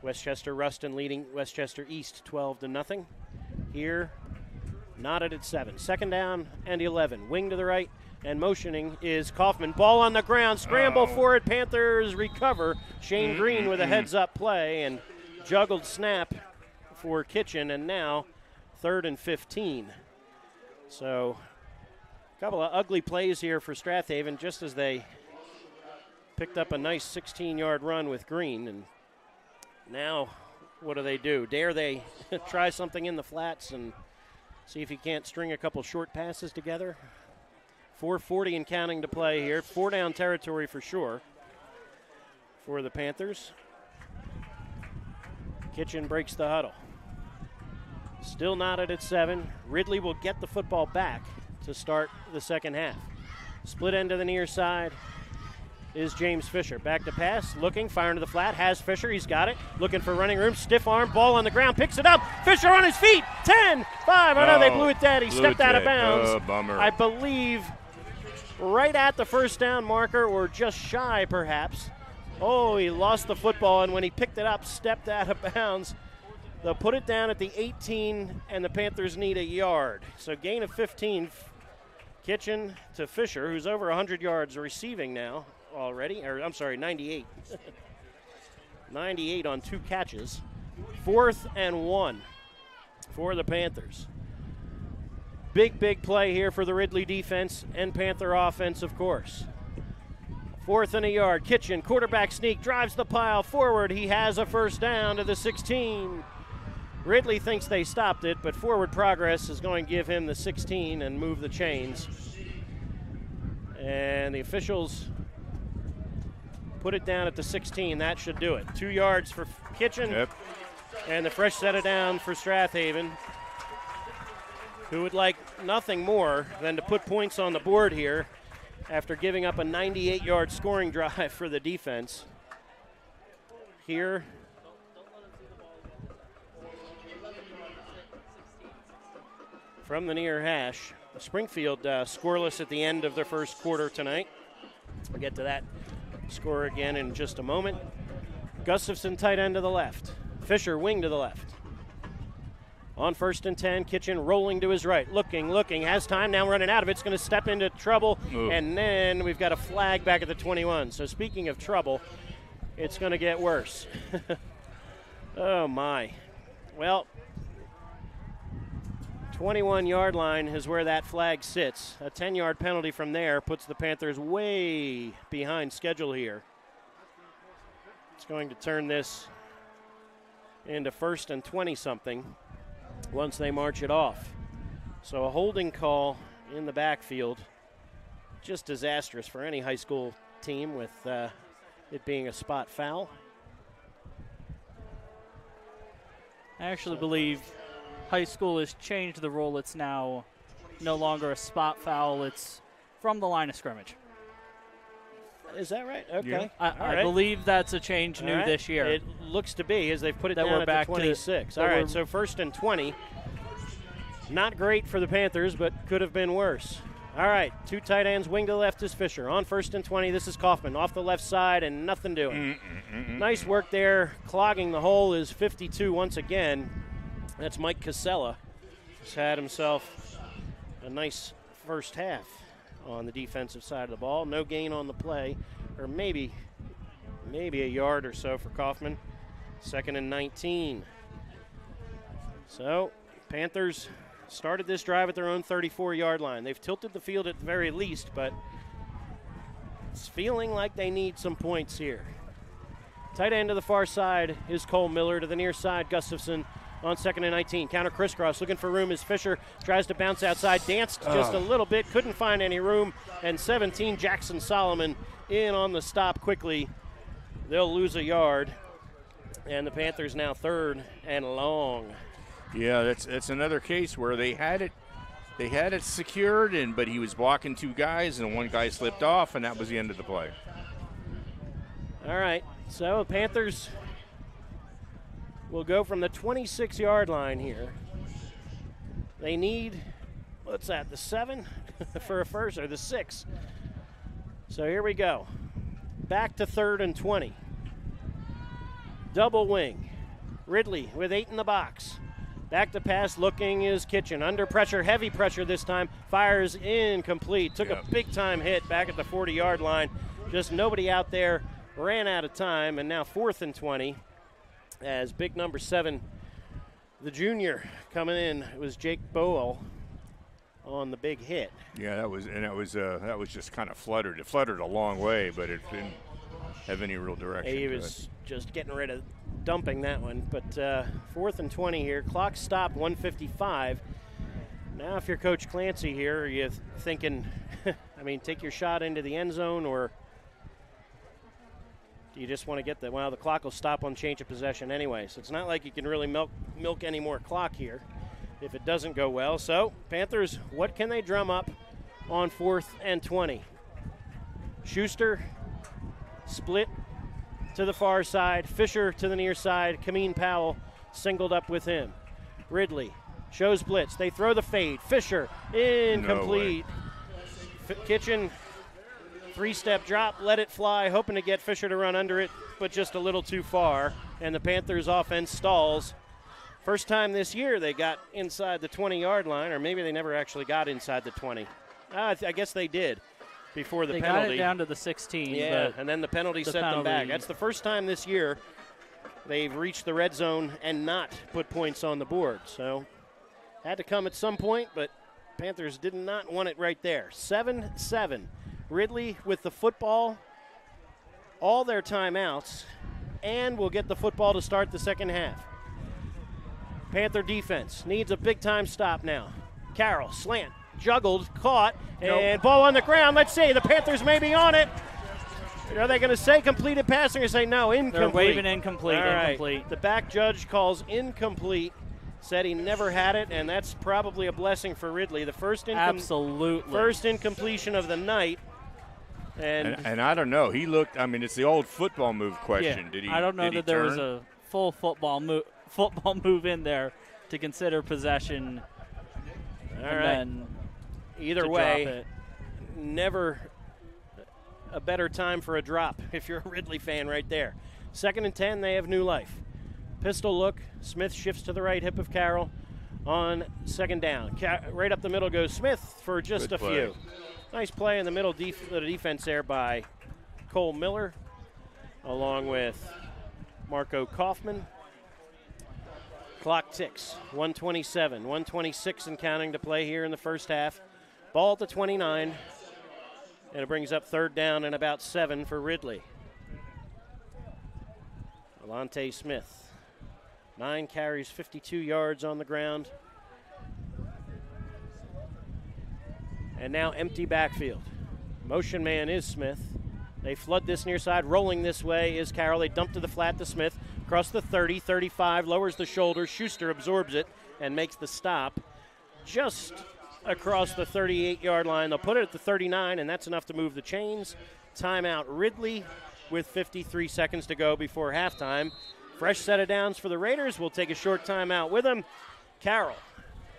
Westchester Ruston leading Westchester East 12-0. Here, knotted at 7. 2nd down and 11. Wing to the right, and motioning is Kaufman. Ball on the ground, scramble for it. Panthers recover. Shane Green with a heads-up play and juggled snap for Kitchen, and now 3rd and 15. So a couple of ugly plays here for Strath Haven, just as they picked up a nice 16-yard run with Green. And now what do? Dare they try something in the flats and see if he can't string a couple short passes together? 4:40 and counting to play here. 4-down territory for sure for the Panthers. Kitchen breaks the huddle. Still knotted at 7. Ridley will get the football back to start the second half. Split end to the near side is James Fisher. Back to pass, looking, firing to the flat, has Fisher, he's got it, looking for running room, stiff arm, ball on the ground, picks it up, Fisher on his feet, 10, 5, oh no, they blew it dead, he stepped out of bounds. Bummer. I believe right at the first down marker, or just shy perhaps. Oh, he lost the football, and when he picked it up, stepped out of bounds. They'll put it down at the 18, and the Panthers need a yard. So gain of 15. Kitchen to Fisher, who's over 100 yards receiving now already. Or I'm sorry, 98. 98 on 2 catches. 4th and 1 for the Panthers. Big play here for the Ridley defense and Panther offense, of course. 4th and a yard. Kitchen, quarterback sneak, drives the pile forward. He has a first down to the 16. Ridley thinks they stopped it, but forward progress is going to give him the 16 and move the chains. And the officials put it down at the 16. That should do it. 2 yards for Kitchen. Yep. And the fresh set it down for Strath Haven, who would like nothing more than to put points on the board here after giving up a 98-yard scoring drive for the defense. Here, from the near hash, Springfield scoreless at the end of their first quarter tonight. We'll get to that score again in just a moment. Gustafson tight end to the left. Fisher wing to the left. On 1st and 10, Kitchen rolling to his right. Looking, has time, now running out of it. It's going to step into trouble, and then we've got a flag back at the 21. So speaking of trouble, it's going to get worse. Oh, my. Well, 21-yard line is where that flag sits. A 10-yard penalty from there puts the Panthers way behind schedule here. It's going to turn this into 1st and 20-something once they march it off. So a holding call in the backfield, just disastrous for any high school team with it being a spot foul. I actually believe high school has changed the rule. It's now no longer a spot foul. It's from the line of scrimmage. Is that right? Okay. Yeah. I believe that's a change new this year. It looks to be, as they've put it That down we're at back the to- 26. that All right, we're- so 1st and 20. Not great for the Panthers, but could have been worse. All right, 2 tight ends, wing to the left is Fisher. On 1st and 20, this is Kaufman off the left side and nothing doing. Nice work there. Clogging the hole is 52 once again. That's Mike Casella. He's had himself a nice first half on the defensive side of the ball. No gain on the play, or maybe maybe a yard or so for Kaufman. 2nd and 19. So, Panthers started this drive at their own 34-yard line. They've tilted the field at the very least, but it's feeling like they need some points here. Tight end to the far side is Cole Miller. To the near side, Gustafson on 2nd and 19. Counter crisscross, looking for room as Fisher tries to bounce outside. Danced just a little bit, couldn't find any room. And 17, Jackson Solomon in on the stop quickly. They'll lose a yard. And the Panthers now 3rd and long. Yeah, that's another case where they had it secured, but he was blocking 2 guys, and one guy slipped off, and that was the end of the play. All right, so the Panthers will go from the 26-yard line here. They need, what's that, the 7 for a first, or the 6. So here we go. Back to 3rd and 20. Double wing. Ridley with 8 in the box. Back to pass, looking is Kitchen. Under pressure, heavy pressure this time. Fires incomplete. Took a big-time hit back at the 40-yard line. Just nobody out there. Ran out of time, and now 4th and 20 as big number 7, the junior, coming in. It was Jake Bowl on the big hit. Yeah, that was just kind of fluttered. It fluttered a long way, but it didn't have any real direction. He was just getting rid of dumping that one. But 4th and 20 here. Clock stopped, 1:55. Now if you're Coach Clancy here, are you thinking, take your shot into the end zone, or do you just want to get the clock will stop on change of possession anyway. So it's not like you can really milk any more clock here if it doesn't go well. So Panthers, what can they drum up on 4th and 20? Schuster split to the far side. Fisher to the near side. Kameen Powell singled up with him. Ridley shows blitz. They throw the fade. Fisher incomplete. Kitchen 3-step drop, let it fly, hoping to get Fisher to run under it, but just a little too far. And the Panthers offense stalls. First time this year they got inside the 20-yard line, or maybe they never actually got inside the 20. I guess they did before the penalty. They got it down to the 16. Yeah, and then the penalty set them back. That's the first time this year they've reached the red zone and not put points on the board. So had to come at some point, but Panthers did not want it right there. 7-7. Ridley with the football, all their timeouts, and will get the football to start the second half. Panther defense needs a big-time stop now. Carroll, slant, juggled, caught, and ball on the ground. Let's see, the Panthers may be on it. Are they going to say completed passing or say no, incomplete? They're waving incomplete, incomplete. The back judge calls incomplete. Said he never had it, and that's probably a blessing for Ridley. The first incompletion of the night. And I don't know. He looked. It's the old football move question. Yeah, Did he? I don't know that there was a full football move in there to consider possession. All right. Either way, never a better time for a drop if you're a Ridley fan right there. 2nd and 10. They have new life. Pistol look. Smith shifts to the right hip of Carroll on 2nd down. Right up the middle goes Smith for just a few. Nice play in the middle the defense there by Cole Miller, along with Marco Kaufman. Clock ticks. 1:27, 1:26 and counting to play here in the first half. Ball at the 29, and it brings up 3rd down and about 7 for Ridley. Alante Smith, 9 carries, 52 yards on the ground. And now empty backfield. Motion man is Smith. They flood this near side. Rolling this way is Carroll. They dump to the flat to Smith. Across the 30, 35, lowers the shoulder. Schuster absorbs it and makes the stop just across the 38-yard line. They'll put it at the 39, and that's enough to move the chains. Timeout Ridley with 53 seconds to go before halftime. Fresh set of downs for the Raiders. We'll take a short timeout with them. Carroll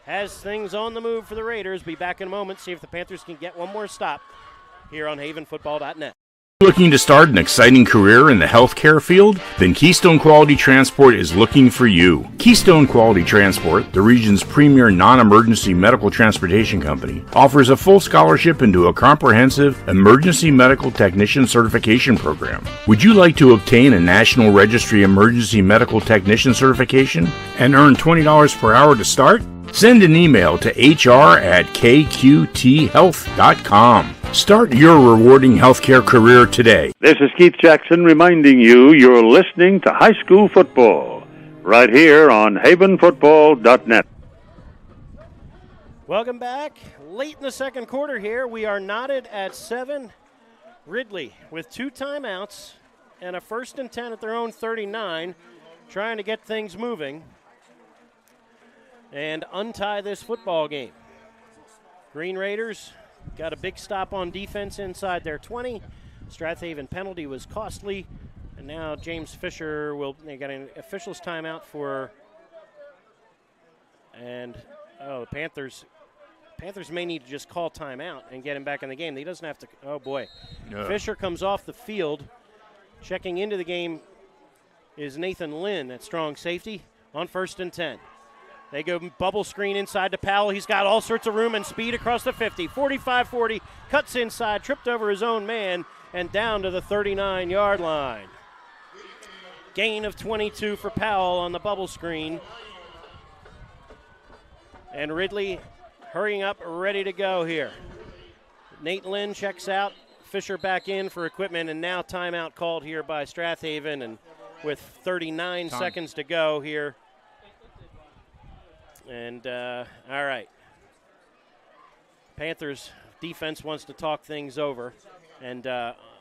has things on the move for the Raiders. Be back in a moment, see if the Panthers can get one more stop here on havenfootball.net. Looking to start an exciting career in the healthcare field? Then Keystone Quality Transport is looking for you. Keystone Quality Transport, the region's premier non-emergency medical transportation company, offers a full scholarship into a comprehensive emergency medical technician certification program. Would you like to obtain a National Registry Emergency Medical Technician certification and earn $20 per hour to start? Send an email to hr@kqthealth.com. Start your rewarding healthcare career today. This is Keith Jackson reminding you you're listening to high school football right here on havenfootball.net. Welcome back. Late in the second quarter here. We are knotted at 7. Ridley with 2 timeouts and a 1st and 10 at their own 39, trying to get things moving and untie this football game. Green Raiders got a big stop on defense inside their 20. Strath Haven penalty was costly. And now James Fisher they got an official's timeout for, and the Panthers may need to just call timeout and get him back in the game. He doesn't have to, oh boy. No. Fisher comes off the field. Checking into the game is Nathan Lynn at strong safety on 1st and 10. They go bubble screen inside to Powell. He's got all sorts of room and speed across the 50. 45-40, cuts inside, tripped over his own man, and down to the 39-yard line. Gain of 22 for Powell on the bubble screen. And Ridley hurrying up, ready to go here. Nate Lynn checks out. Fisher back in for equipment, and now timeout called here by Strath Haven. And with 39 seconds to go here. And, all right. Panthers defense wants to talk things over, and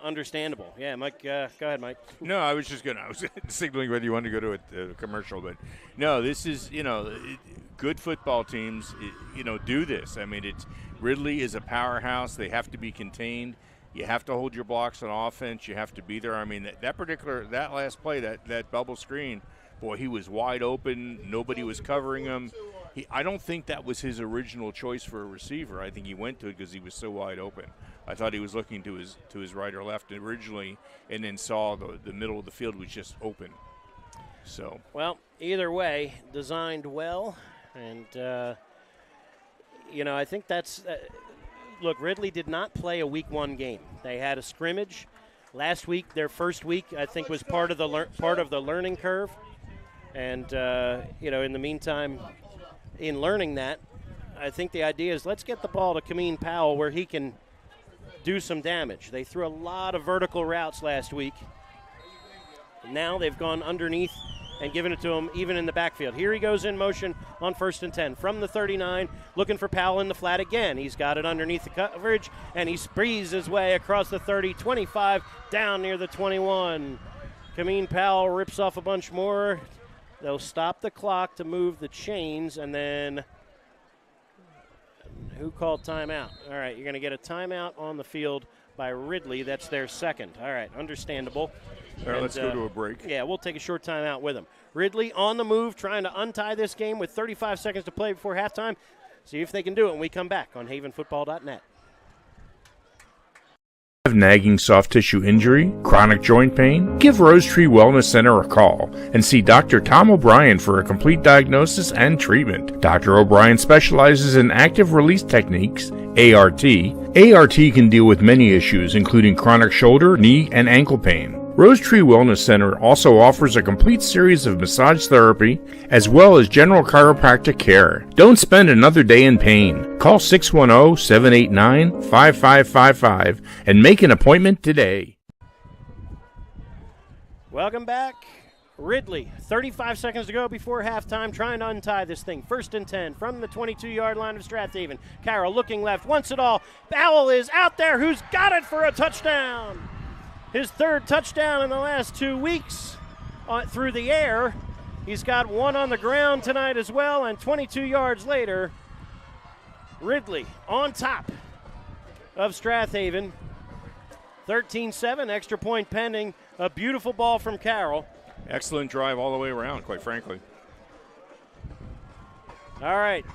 understandable. Yeah, Mike, go ahead, Mike. No, I was signaling whether you wanted to go to a commercial, but no, this is, good football teams, do this. I mean, Ridley is a powerhouse. They have to be contained. You have to hold your blocks on offense. You have to be there. I mean, that last play, that bubble screen, boy, he was wide open. Nobody was covering him. I don't think that was his original choice for a receiver. I think he went to it because he was so wide open. I thought he was looking to his right or left originally, and then saw the middle of the field was just open. So, well, either way, designed well, and I think that's look. Ridley did not play a Week 1 game. They had a scrimmage last week. Their first week, I think, was part of the learning curve, and in the meantime. In learning that, I think the idea is let's get the ball to Kameen Powell where he can do some damage. They threw a lot of vertical routes last week. Now they've gone underneath and given it to him even in the backfield. Here he goes in motion on 1st and 10 from the 39, looking for Powell in the flat again. He's got it underneath the coverage, and he sprees his way across the 30, 25, down near the 21. Kameen Powell rips off a bunch more. They'll stop the clock to move the chains, and then who called timeout? All right, you're going to get a timeout on the field by Ridley. That's their second. All right, understandable. All right, let's go to a break. Yeah, we'll take a short timeout with him. Ridley on the move, trying to untie this game with 35 seconds to play before halftime. See if they can do it when we come back on havenfootball.net. Have nagging soft tissue injury, chronic joint pain? Give Rose Tree Wellness Center a call and see Dr. Tom O'Brien for a complete diagnosis and treatment. Dr. O'Brien specializes in active release techniques, ART. ART can deal with many issues, including chronic shoulder, knee, and ankle pain. Rose Tree Wellness Center also offers a complete series of massage therapy as well as general chiropractic care. Don't spend another day in pain. Call 610-789-5555 and make an appointment today. Welcome back. Ridley, 35 seconds to go before halftime, trying to untie this thing. 1st and 10 from the 22-yard line of Strath Haven. Carroll looking left, wants it all. Powell is out there, who's got it for a touchdown. His 3rd touchdown in the last 2 weeks through the air. He's got one on the ground tonight as well, and 22 yards later, Ridley on top of Strath Haven. 13-7, extra point pending. A beautiful ball from Carroll. Excellent drive all the way around, quite frankly. All right.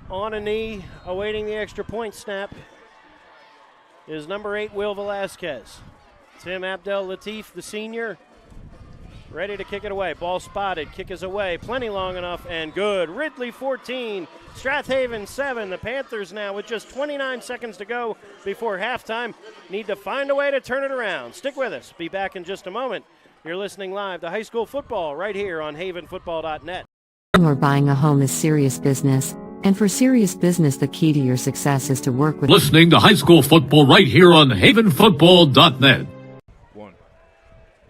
On a knee, awaiting the extra point snap, is number 8, Will Velasquez. Tim Abdel Latif, the senior, ready to kick it away. Ball spotted. Kick is away. Plenty long enough and good. Ridley 14, Strath Haven 7. The Panthers now with just 29 seconds to go before halftime need to find a way to turn it around. Stick with us. Be back in just a moment. You're listening live to high school football right here on havenfootball.net. Or buying a home is serious business. And for serious business, the key to your success is to work with. Listening to high school football right here on havenfootball.net.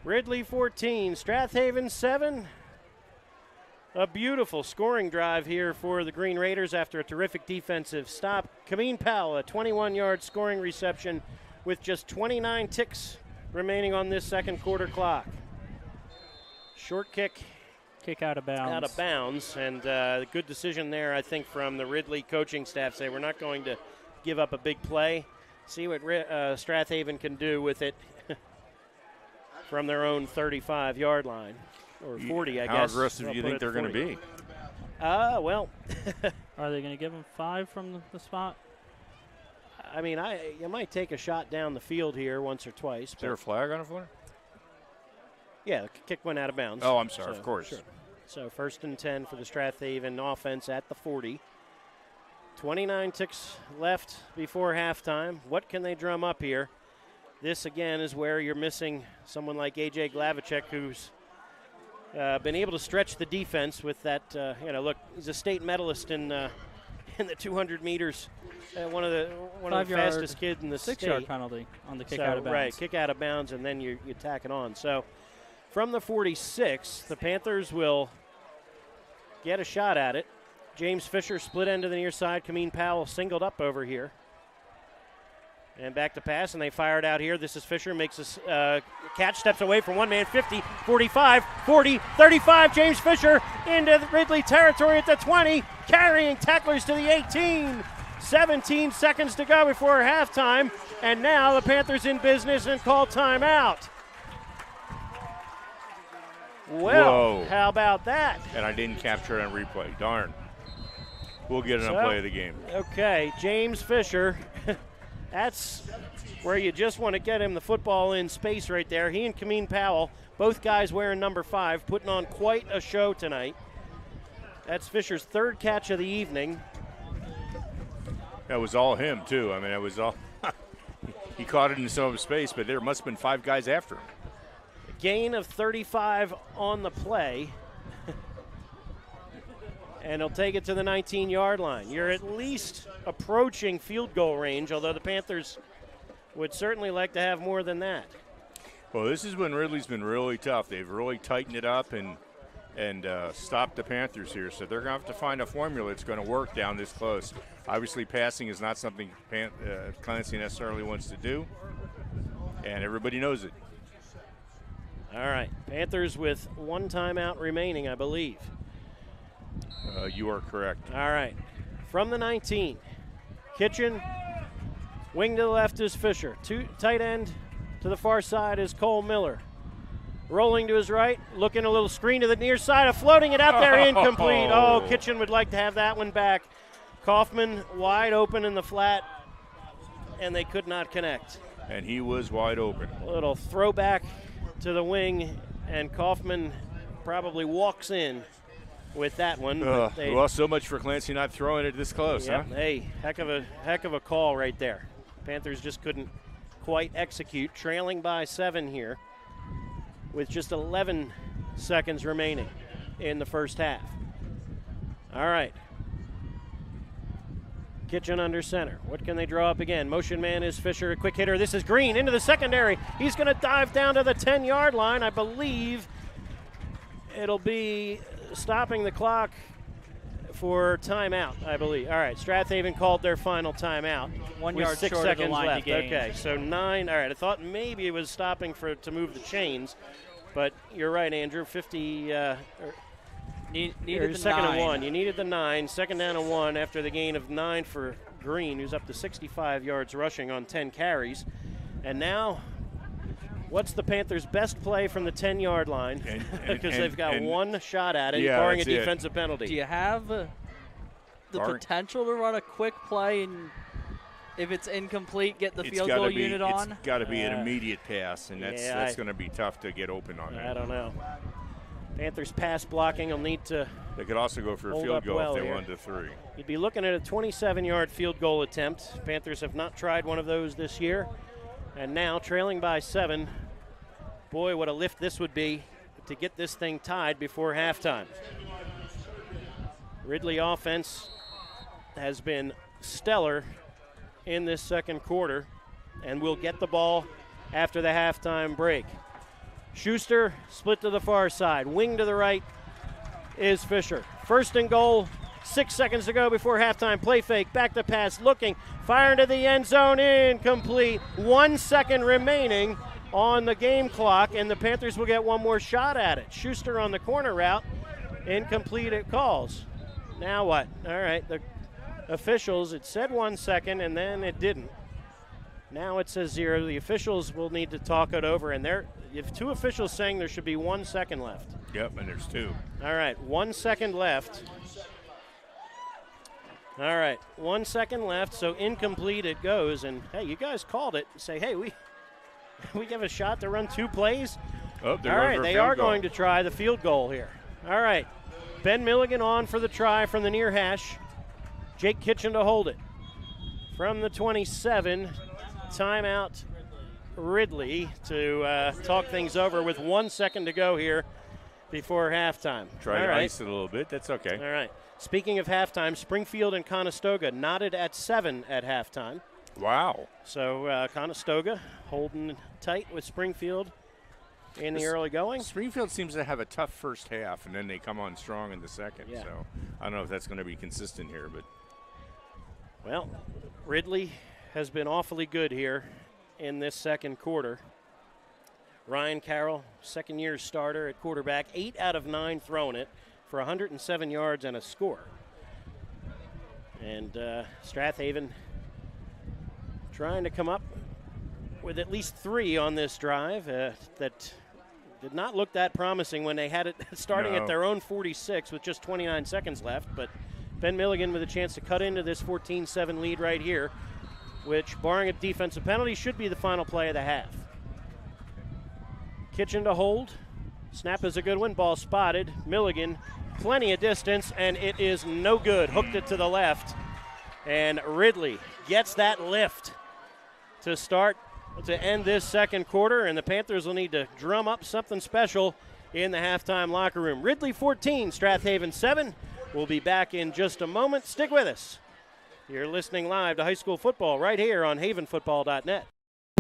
Ridley 14, Strath Haven 7. A beautiful scoring drive here for the Green Raiders after a terrific defensive stop. Kameen Powell, a 21-yard scoring reception with just 29 ticks remaining on this second quarter clock. Short kick. Kick out of bounds. Out of bounds, and good decision there, I think, from the Ridley coaching staff. Say we're not going to give up a big play. See what Strath Haven can do with it from their own 35-yard line, or 40, I guess. How aggressive do you think they're going to be? Well. Are they going to give them 5 from the spot? I mean, you might take a shot down the field here once or twice. Is there a flag on the floor? Yeah, the kick went out of bounds. Oh, I'm sorry, of course. Sure. So 1st and 10 for the Strath Haven offense at the 40. 29 ticks left before halftime. What can they drum up here? This, again, is where you're missing someone like A.J. Glavacek, who's been able to stretch the defense with that. Look, he's a state medalist in the 200 meters. One of the fastest kids in the state. 6-yard penalty on the kick out of bounds. Right, kick out of bounds, and then you tack it on. So from the 46, the Panthers will get a shot at it. James Fisher split end to the near side. Kameen Powell singled up over here. And back to pass, and they fire it out here. This is Fisher, makes a catch, steps away from one man, 50, 45, 40, 35. James Fisher into the Ridley territory at the 20, carrying tacklers to the 18. 17 seconds to go before halftime, and now the Panthers in business and call timeout. Well, Whoa. How about that? And I didn't capture it on replay. Darn. We'll get it on play of the game. Okay, James Fisher. That's where you just want to get him the football in space right there. He and Kameen Powell, both guys wearing number 5, putting on quite a show tonight. That's Fisher's 3rd catch of the evening. That was all him, too. I mean, it was all – he caught it in some of his space, but there must have been 5 guys after him. Gain of 35 on the play. And he'll take it to the 19-yard line. You're at least approaching field goal range, although the Panthers would certainly like to have more than that. Well, this is when Ridley's been really tough. They've really tightened it up and stopped the Panthers here. So they're going to have to find a formula that's going to work down this close. Obviously, passing is not something Clancy necessarily wants to do, and everybody knows it. All right, Panthers with 1 timeout remaining, I believe. You are correct. All right. From the 19, Kitchen. Wing to the left is Fisher. Tight end to the far side is Cole Miller. Rolling to his right, looking a little screen to the near side, floating it out there, incomplete. Oh, Kitchen would like to have that one back. Kaufman wide open in the flat, and they could not connect. And he was wide open. A little throwback to the wing, and Kaufman probably walks in with that one. Well, so much for Clancy not throwing it this close, yep, huh? Hey, heck of a call right there. Panthers just couldn't quite execute, trailing by 7 here with just 11 seconds remaining in the first half. All right. Kitchen under center. What can they draw up again? Motion man is Fisher, a quick hitter. This is Green into the secondary. He's going to dive down to the 10-yard line. I believe it'll be stopping the clock for timeout, I believe. All right, Strath Haven called their final timeout. 1 with yard 6 short of the seconds line left. to gain. Okay, so 9. All right, I thought maybe it was stopping to move the chains, but you're right, Andrew. 50. Needed the 2nd 9. and 1. You needed the 9. 2nd down and 1 after the gain of 9 for Green, who's up to 65 yards rushing on 10 carries. And now, what's the Panthers' best play from the 10-yard line? Because they've got one shot at it, barring a defensive penalty. Do you have the potential to run a quick play and If it's incomplete, get the It's field gotta goal be, unit on. It's got to be an immediate pass, and Yeah, that's going to be tough to get open on that. I don't know. Panthers pass blocking will need to They could also go for a hold field up goal well if they here. wanted to 3. You'd be looking at a 27-yard field goal attempt. Panthers have not tried one of those this year. And now, trailing by 7, boy, what a lift this would be to get this thing tied before halftime. Ridley offense has been stellar in this second quarter and will get the ball after the halftime break. Schuster split to the far side. Wing to the right is Fisher. First and goal, 6 seconds to go before halftime. Play fake, back to pass, looking, firing to the end zone, incomplete. 1 second remaining on the game clock, and the Panthers will get one more shot at it. Schuster on the corner route, incomplete it calls. Now what? All right, the officials, it said 1 second, and then it didn't. Now it says 0. The officials will need to talk it over, and if 2 officials saying there should be 1 second left. Yep, and there's 2. All right, 1 second left. All right, 1 second left, so incomplete it goes. And, hey, you guys called it. Say, hey, we give a shot to run 2 plays. Oh, All right, they are going to try the field goal here. All right, Ben Milligan on for the try from the near hash. Jake Kitchen to hold it. From the 27, timeout Ridley to talk things over with 1 second to go here before halftime. Try to ice it a little bit. That's okay. All right. Speaking of halftime, Springfield and Conestoga knotted at 7 at halftime. Wow. So Conestoga holding tight with Springfield in the early going. Springfield seems to have a tough first half, and then they come on strong in the second. Yeah. So I don't know if that's going to be consistent here, but. Well, Ridley has been awfully good here in this second quarter. Ryan Carroll, second-year starter at quarterback, 8 out of 9 throwing it for 107 yards and a score. And Strath trying to come up with at least 3 on this drive that did not look that promising when they had it starting at their own 46 with just 29 seconds left. But Ben Milligan with a chance to cut into this 14-7 lead right here, which, barring a defensive penalty, should be the final play of the half. Kitchen to hold. Snap is a good one. Ball spotted. Milligan, plenty of distance, and it is no good. Hooked it to the left. And Ridley gets that lift to end this second quarter, and the Panthers will need to drum up something special in the halftime locker room. Ridley 14, Strathaven 7. We'll be back in just a moment. Stick with us. You're listening live to high school football right here on havenfootball.net.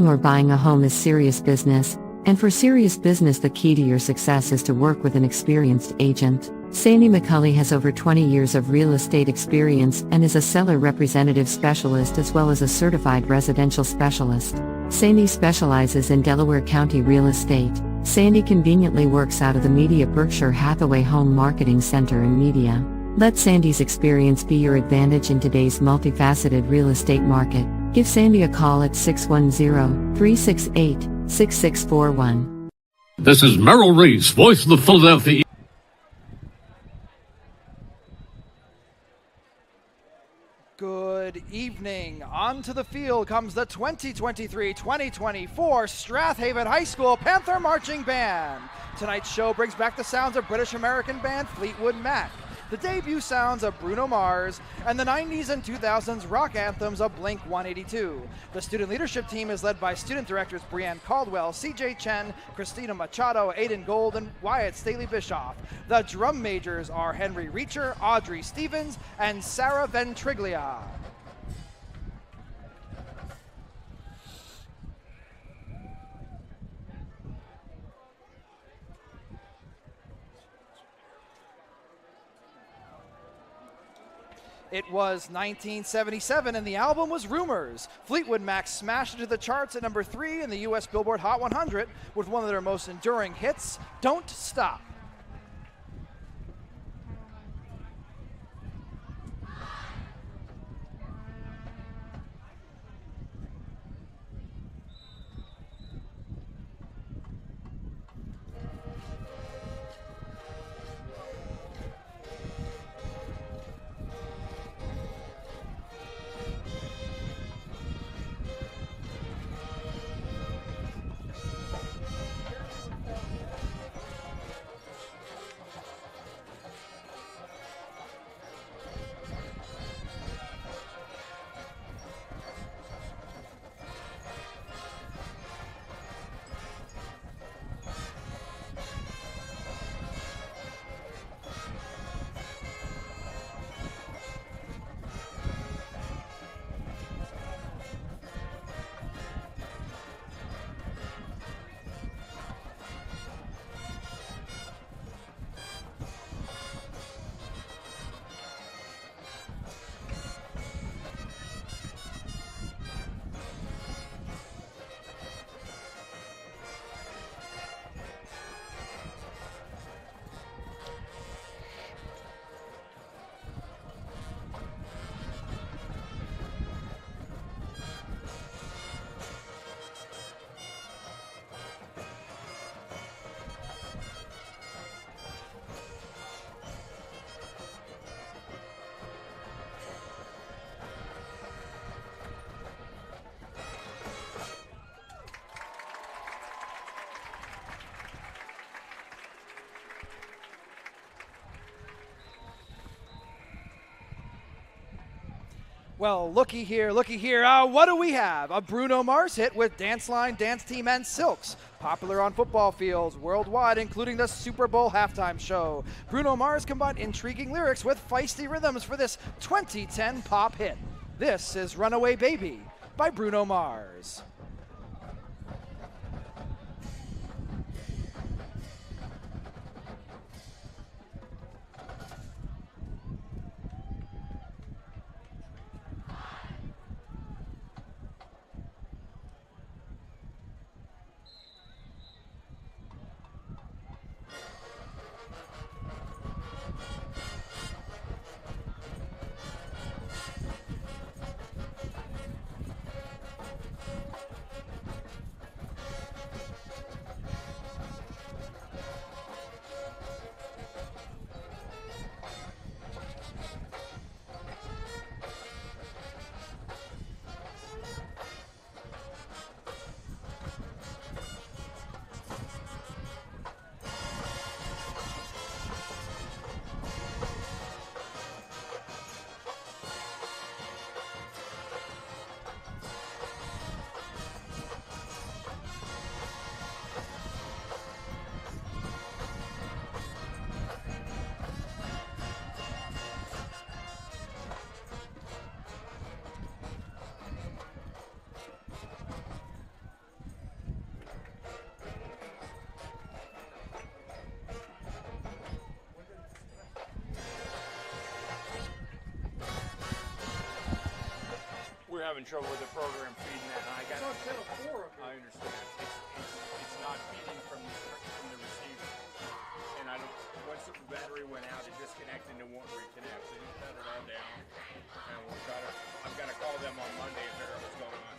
Or buying a home is serious business, and for serious business the key to your success is to work with an experienced agent. Sandy McCulley has over 20 years of real estate experience and is a seller representative specialist as well as a certified residential specialist. Sandy specializes in Delaware County real estate. Sandy conveniently works out of the Media Berkshire Hathaway Home Marketing Center in Media. Let Sandy's experience be your advantage in today's multifaceted real estate market. Give Sandy a call at 610-368-6641. This is Merrill Reese, voice of the Philadelphia. Good evening. Onto the field comes the 2023-2024 Strath Haven High School Panther Marching Band. Tonight's show brings back the sounds of British American band Fleetwood Mac, the debut sounds of Bruno Mars, and the 90s and 2000s rock anthems of Blink-182. The student leadership team is led by student directors Brianne Caldwell, CJ Chen, Christina Machado, Aiden Gold, and Wyatt Staley-Bischoff. The drum majors are Henry Reacher, Audrey Stevens, and Sarah Ventriglia. It was 1977 and the album was Rumors. Fleetwood Mac smashed into the charts at number 3 in the US Billboard Hot 100 with one of their most enduring hits, Don't Stop. Well, looky here, looky here. What do we have? A Bruno Mars hit with Dance Line, Dance Team, and Silks. Popular on football fields worldwide, including the Super Bowl halftime show. Bruno Mars combined intriguing lyrics with feisty rhythms for this 2010 pop hit. This is Runaway Baby by Bruno Mars. Having trouble with the program feeding that, and I got. It's on channel 4 up here. I understand. It's not feeding from the receiver, and I don't. Once the battery went out, it disconnected and it won't reconnect. So you shut it all down, and I've got to call them on Monday and figure out what's going on.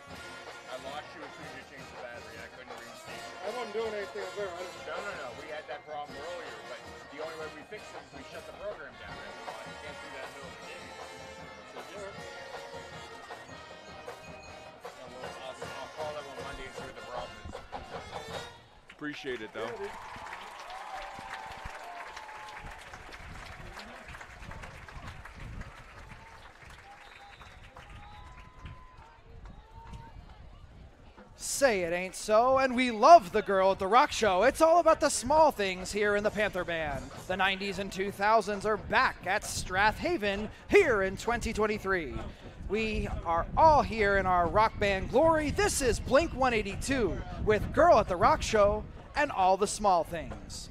I lost you as soon as you changed the battery. I couldn't receive it. I wasn't doing anything up there. No. We had that problem earlier, but the only way we fixed it is we shut the program down. You can't do that in the middle of the game. So just. I'll call them on Monday and see what the problem is. Appreciate it, though. Say it ain't so, and we love the girl at the rock show. It's all about the small things here in the Panther Band. The 90s and 2000s are back at Strath Haven here in 2023. We are all here in our rock band glory. This is Blink 182 with Girl at the Rock Show and All the Small Things.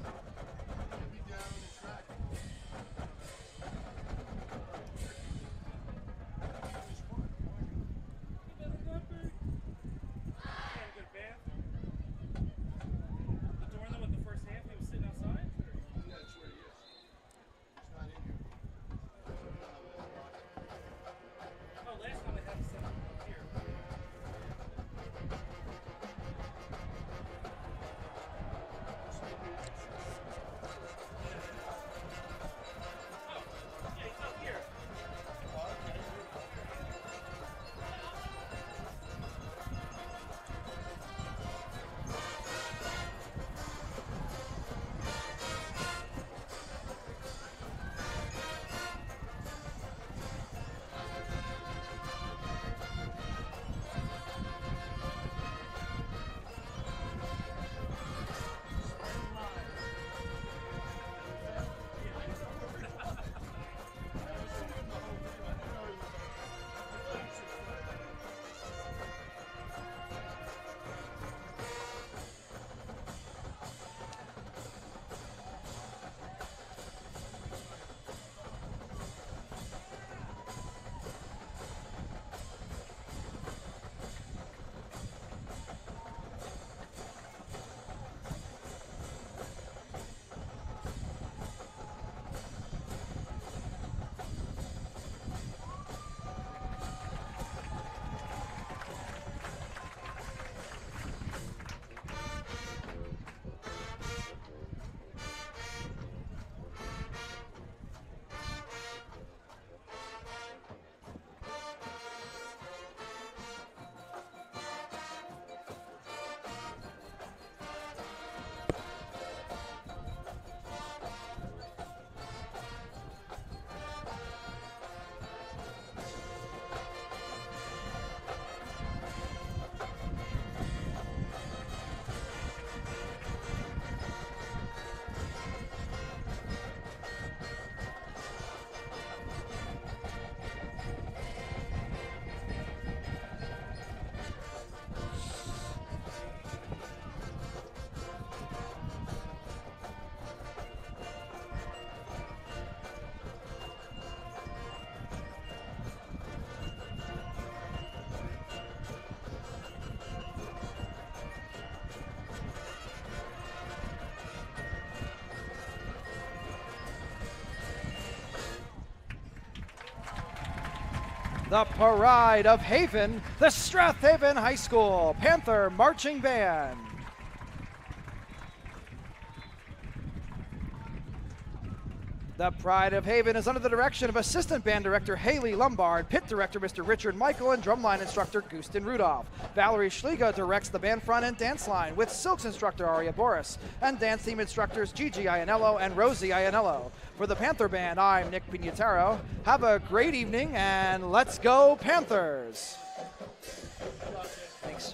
The pride of Haven, the Strath Haven High School Panther Marching Band. The Pride of Haven is under the direction of Assistant Band Director Haley Lombard, Pit Director Mr. Richard Michael, and Drumline Instructor Gustin Rudolph. Valerie Schliga directs the band front and dance line with Silks Instructor Aria Boris and dance team instructors Gigi Ianello and Rosie Ianello. For the Panther Band, I'm Nick Pinataro. Have a great evening and let's go Panthers! Thanks.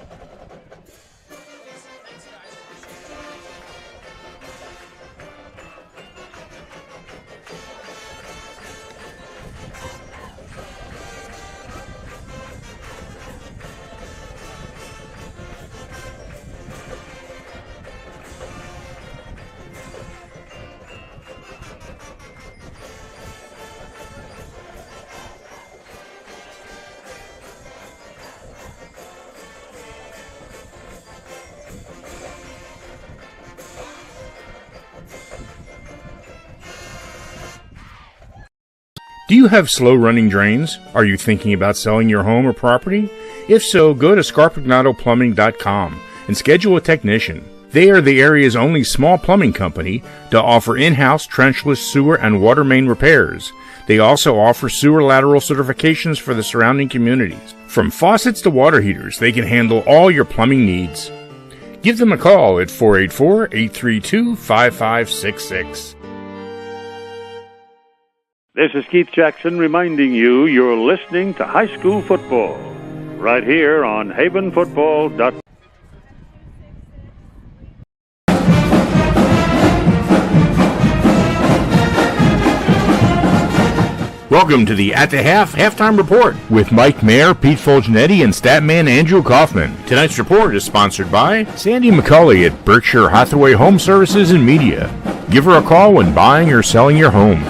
Do you have slow-running drains? Are you thinking about selling your home or property? If so, go to scarpignatoplumbing.com and schedule a technician. They are the area's only small plumbing company to offer in-house trenchless sewer and water main repairs. They also offer sewer lateral certifications for the surrounding communities. From faucets to water heaters, they can handle all your plumbing needs. Give them a call at 484-832-5566. This is Keith Jackson reminding you you're listening to high school football right here on havenfootball.com. Welcome to the At the Halftime Report with Mike Mayer, Pete Fulgenetti, and Statman Andrew Kaufman. Tonight's report is sponsored by Sandy McCulley at Berkshire Hathaway Home Services and Media. Give her a call when buying or selling your home.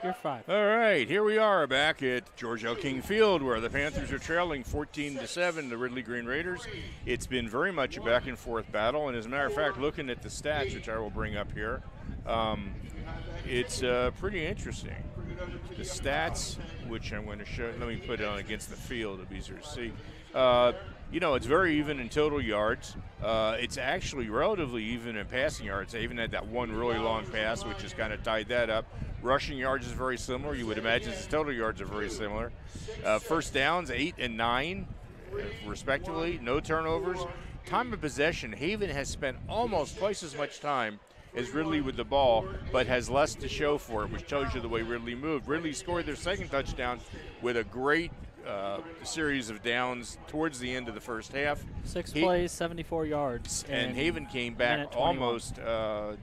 You're fine. All right, here we are back at George L. King Field where the Panthers are trailing 14-7 the Ridley Green Raiders. It's been very much a back-and-forth battle, and as a matter of fact, looking at the stats, which I will bring up here, it's pretty interesting. The stats, which I'm going to show, let me put it on against the field, it'll be easier to see. It's very even in total yards. It's actually relatively even in passing yards. They even had that one really long pass, which has kind of tied that up. Rushing yards is very similar. You would imagine his total yards are very similar. First downs, 8 and 9, respectively. No turnovers. Time of possession, Haven has spent almost twice as much time as Ridley with the ball, but has less to show for it, which tells you the way Ridley moved. Ridley scored their second touchdown with a great series of downs towards the end of the first half. 6 plays, 74 yards. And Haven came back almost to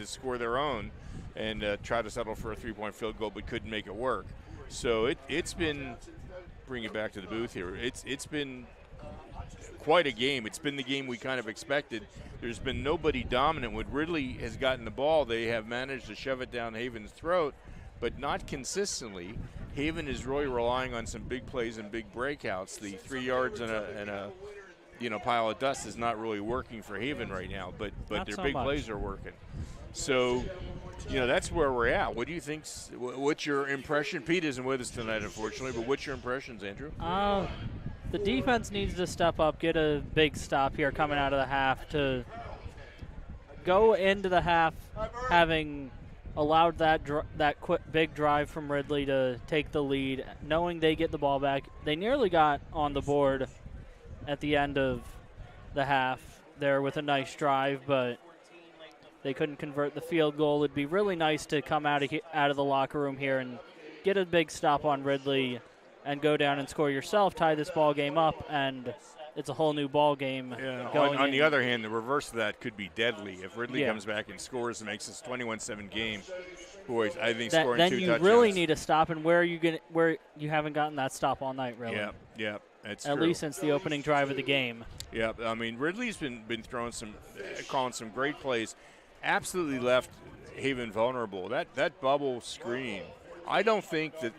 score their own and try to settle for a three-point field goal, but couldn't make it work. So it's been, bring it back to the booth here, it's been quite a game. It's been the game we kind of expected. There's been nobody dominant. When Ridley has gotten the ball, they have managed to shove it down Haven's throat, but not consistently. Haven is really relying on some big plays and big breakouts. The 3 yards and a pile of dust is not really working for Haven right now, but their big plays are working. So, that's where we're at. What do you think? What's your impression? Pete isn't with us tonight, unfortunately, but what's your impressions, Andrew? The defense needs to step up, get a big stop here coming out of the half to go into the half having allowed that big drive from Ridley to take the lead, knowing they get the ball back. They nearly got on the board at the end of the half there with a nice drive, but they couldn't convert the field goal. It'd be really nice to come out of the locker room here and get a big stop on Ridley and go down and score yourself, tie this ball game up, and it's a whole new ball game. Yeah. On the other hand, the reverse of that could be deadly. If Ridley comes back and scores and makes this 21-7 game, boys, I think scoring 2 touchdowns. Then you really need a stop, and where you haven't gotten that stop all night, really. Yeah, that's At true. least since the opening drive of the game. Yeah, I mean, Ridley's been calling some great plays. Absolutely left Haven vulnerable. That bubble screen, I don't think that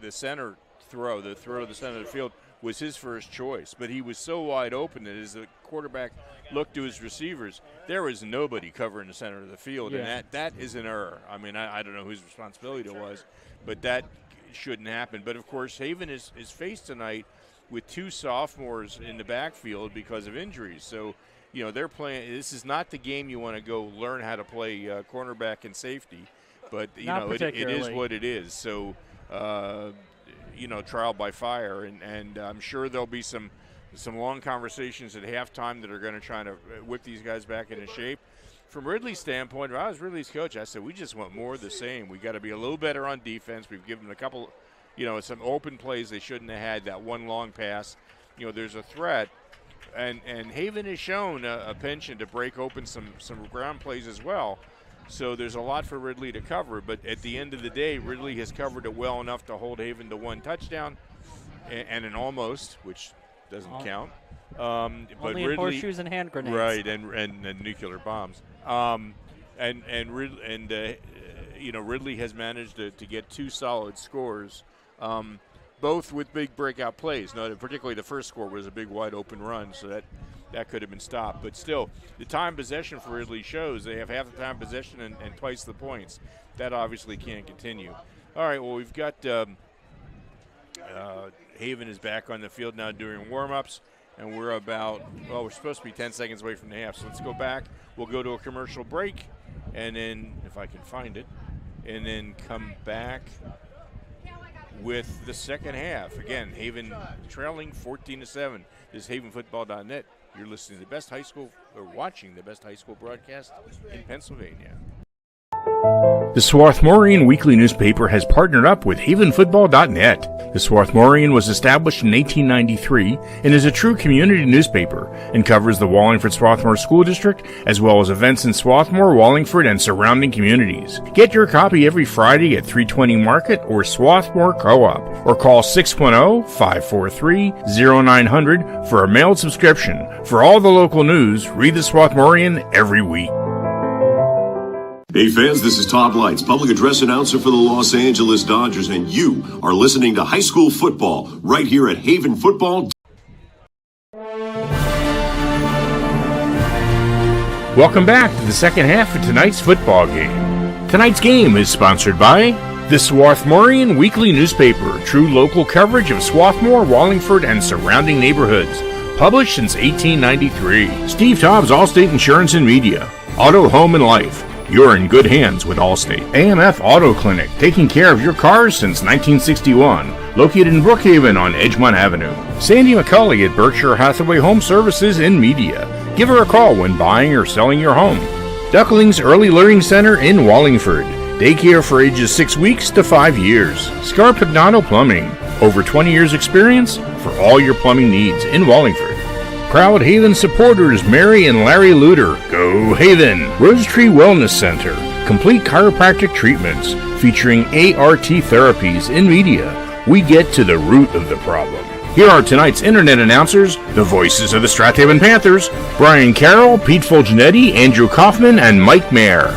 the center throw. The throw to the center of the field was his first choice, but he was so wide open that as the quarterback looked to his receivers, there was nobody covering the center of the field, and that is an error. I mean, I don't know whose responsibility it was, but that shouldn't happen. But, of course, Haven is faced tonight with 2 sophomores in the backfield because of injuries. So, you know, they're playing – this is not the game you want to go learn how to play cornerback and safety, but, you know, it is what it is. So, you know, trial by fire, and I'm sure there'll be some long conversations at halftime that are going to try to whip these guys back into shape. From Ridley's standpoint, if I was Ridley's coach, I said we just want more of the same. We got to be a little better on defense. We've given them a couple, you know, some open plays they shouldn't have had. That one long pass, you know, there's a threat, and Haven has shown a penchant to break open some ground plays as well. So there's a lot for Ridley to cover, but at the end of the day, Ridley has covered it well enough to hold Haven to 1 touchdown and an almost, which doesn't count. But only Ridley, in horseshoes and hand grenades. Right, and nuclear bombs. You know, Ridley has managed to get 2 solid scores, both with big breakout plays. Now, particularly the first score was a big wide open run, so that could have been stopped. But still, the time possession for Ridley shows they have half the time possession and twice the points. That obviously can't continue. All right, well, we've got Haven is back on the field now doing warm-ups, and we're we're supposed to be 10 seconds away from the half. So let's go back. We'll go to a commercial break, and then, if I can find it, and then come back with the second half. Again, Haven trailing 14-7. This is havenfootball.net. You're listening to the best high school, or watching the best high school broadcast in Pennsylvania. The Swarthmorean Weekly Newspaper has partnered up with havenfootball.net. The Swarthmorean was established in 1893 and is a true community newspaper and covers the Wallingford-Swarthmore School District as well as events in Swarthmore, Wallingford, and surrounding communities. Get your copy every Friday at 320 Market or Swarthmore Co-op, or call 610-543-0900 for a mailed subscription. For all the local news, read the Swarthmorean every week. Hey fans, this is Todd Lights, public address announcer for the Los Angeles Dodgers, and you are listening to high school football right here at Haven Football. Welcome back to the second half of tonight's football game. Tonight's game is sponsored by the Swarthmorean Weekly Newspaper, true local coverage of Swarthmore, Wallingford, and surrounding neighborhoods. Published since 1893. Steve Tobbs, Allstate Insurance and Media. Auto, Home, and Life. You're in good hands with Allstate. AMF Auto Clinic, taking care of your cars since 1961. Located in Brookhaven on Edgemont Avenue. Sandy McCulley at Berkshire Hathaway Home Services and Media. Give her a call when buying or selling your home. Ducklings Early Learning Center in Wallingford. Daycare for ages 6 weeks to 5 years. Scarpagnano Plumbing. Over 20 years experience for all your plumbing needs in Wallingford. Proud Haven supporters Mary and Larry Luter. Go Haven! Rose Tree Wellness Center. Complete chiropractic treatments featuring ART therapies in Media. We get to the root of the problem. Here are tonight's internet announcers, the voices of the Strath Haven Panthers, Brian Carroll, Pete Fulgenetti, Andrew Kaufman, and Mike Mayer.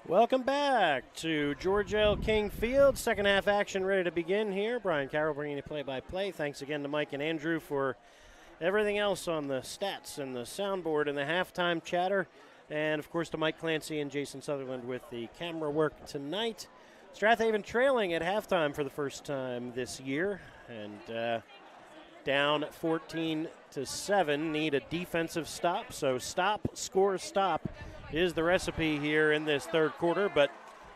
Welcome back to George L. King Field. Second half action ready to begin here. Brian Carroll bringing you play-by-play. Thanks again to Mike and Andrew for everything else on the stats and the soundboard and the halftime chatter. And, of course, to Mike Clancy and Jason Sutherland with the camera work tonight. Strath Haven trailing at halftime for the first time this year. And down 14-7. Need a defensive stop. So stop, score, stop is the recipe here in this third quarter, but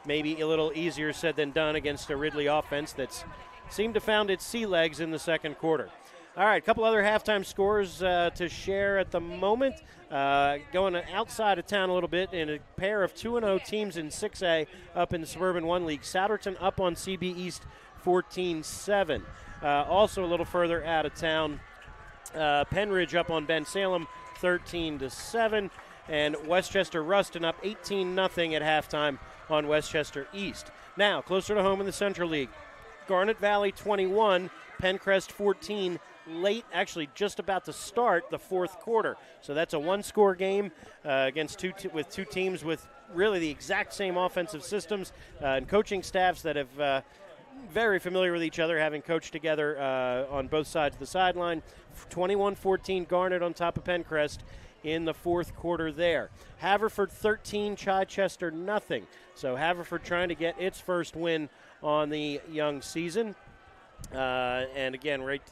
maybe a little easier said than done against a Ridley offense that's seemed to found its sea legs in the second quarter. All right, a couple other halftime scores to share at the moment. Going outside of town a little bit in a pair of 2-0 teams in 6A up in the Suburban 1 League. Souderton up on CB East 14-7. Also a little further out of town, Penridge up on Ben Salem 13-7. And Westchester Ruston up 18-0 at halftime on Westchester East. Now, closer to home in the Central League, Garnet Valley 21, Pencrest 14, late, actually just about to start the fourth quarter. So that's a one-score game against with two teams with really the exact same offensive systems and coaching staffs that have very familiar with each other, having coached together on both sides of the sideline. 21-14 Garnet on top of Pencrest in the fourth quarter there. Haverford 13, Chichester nothing. So Haverford trying to get its first win on the young season. And again, right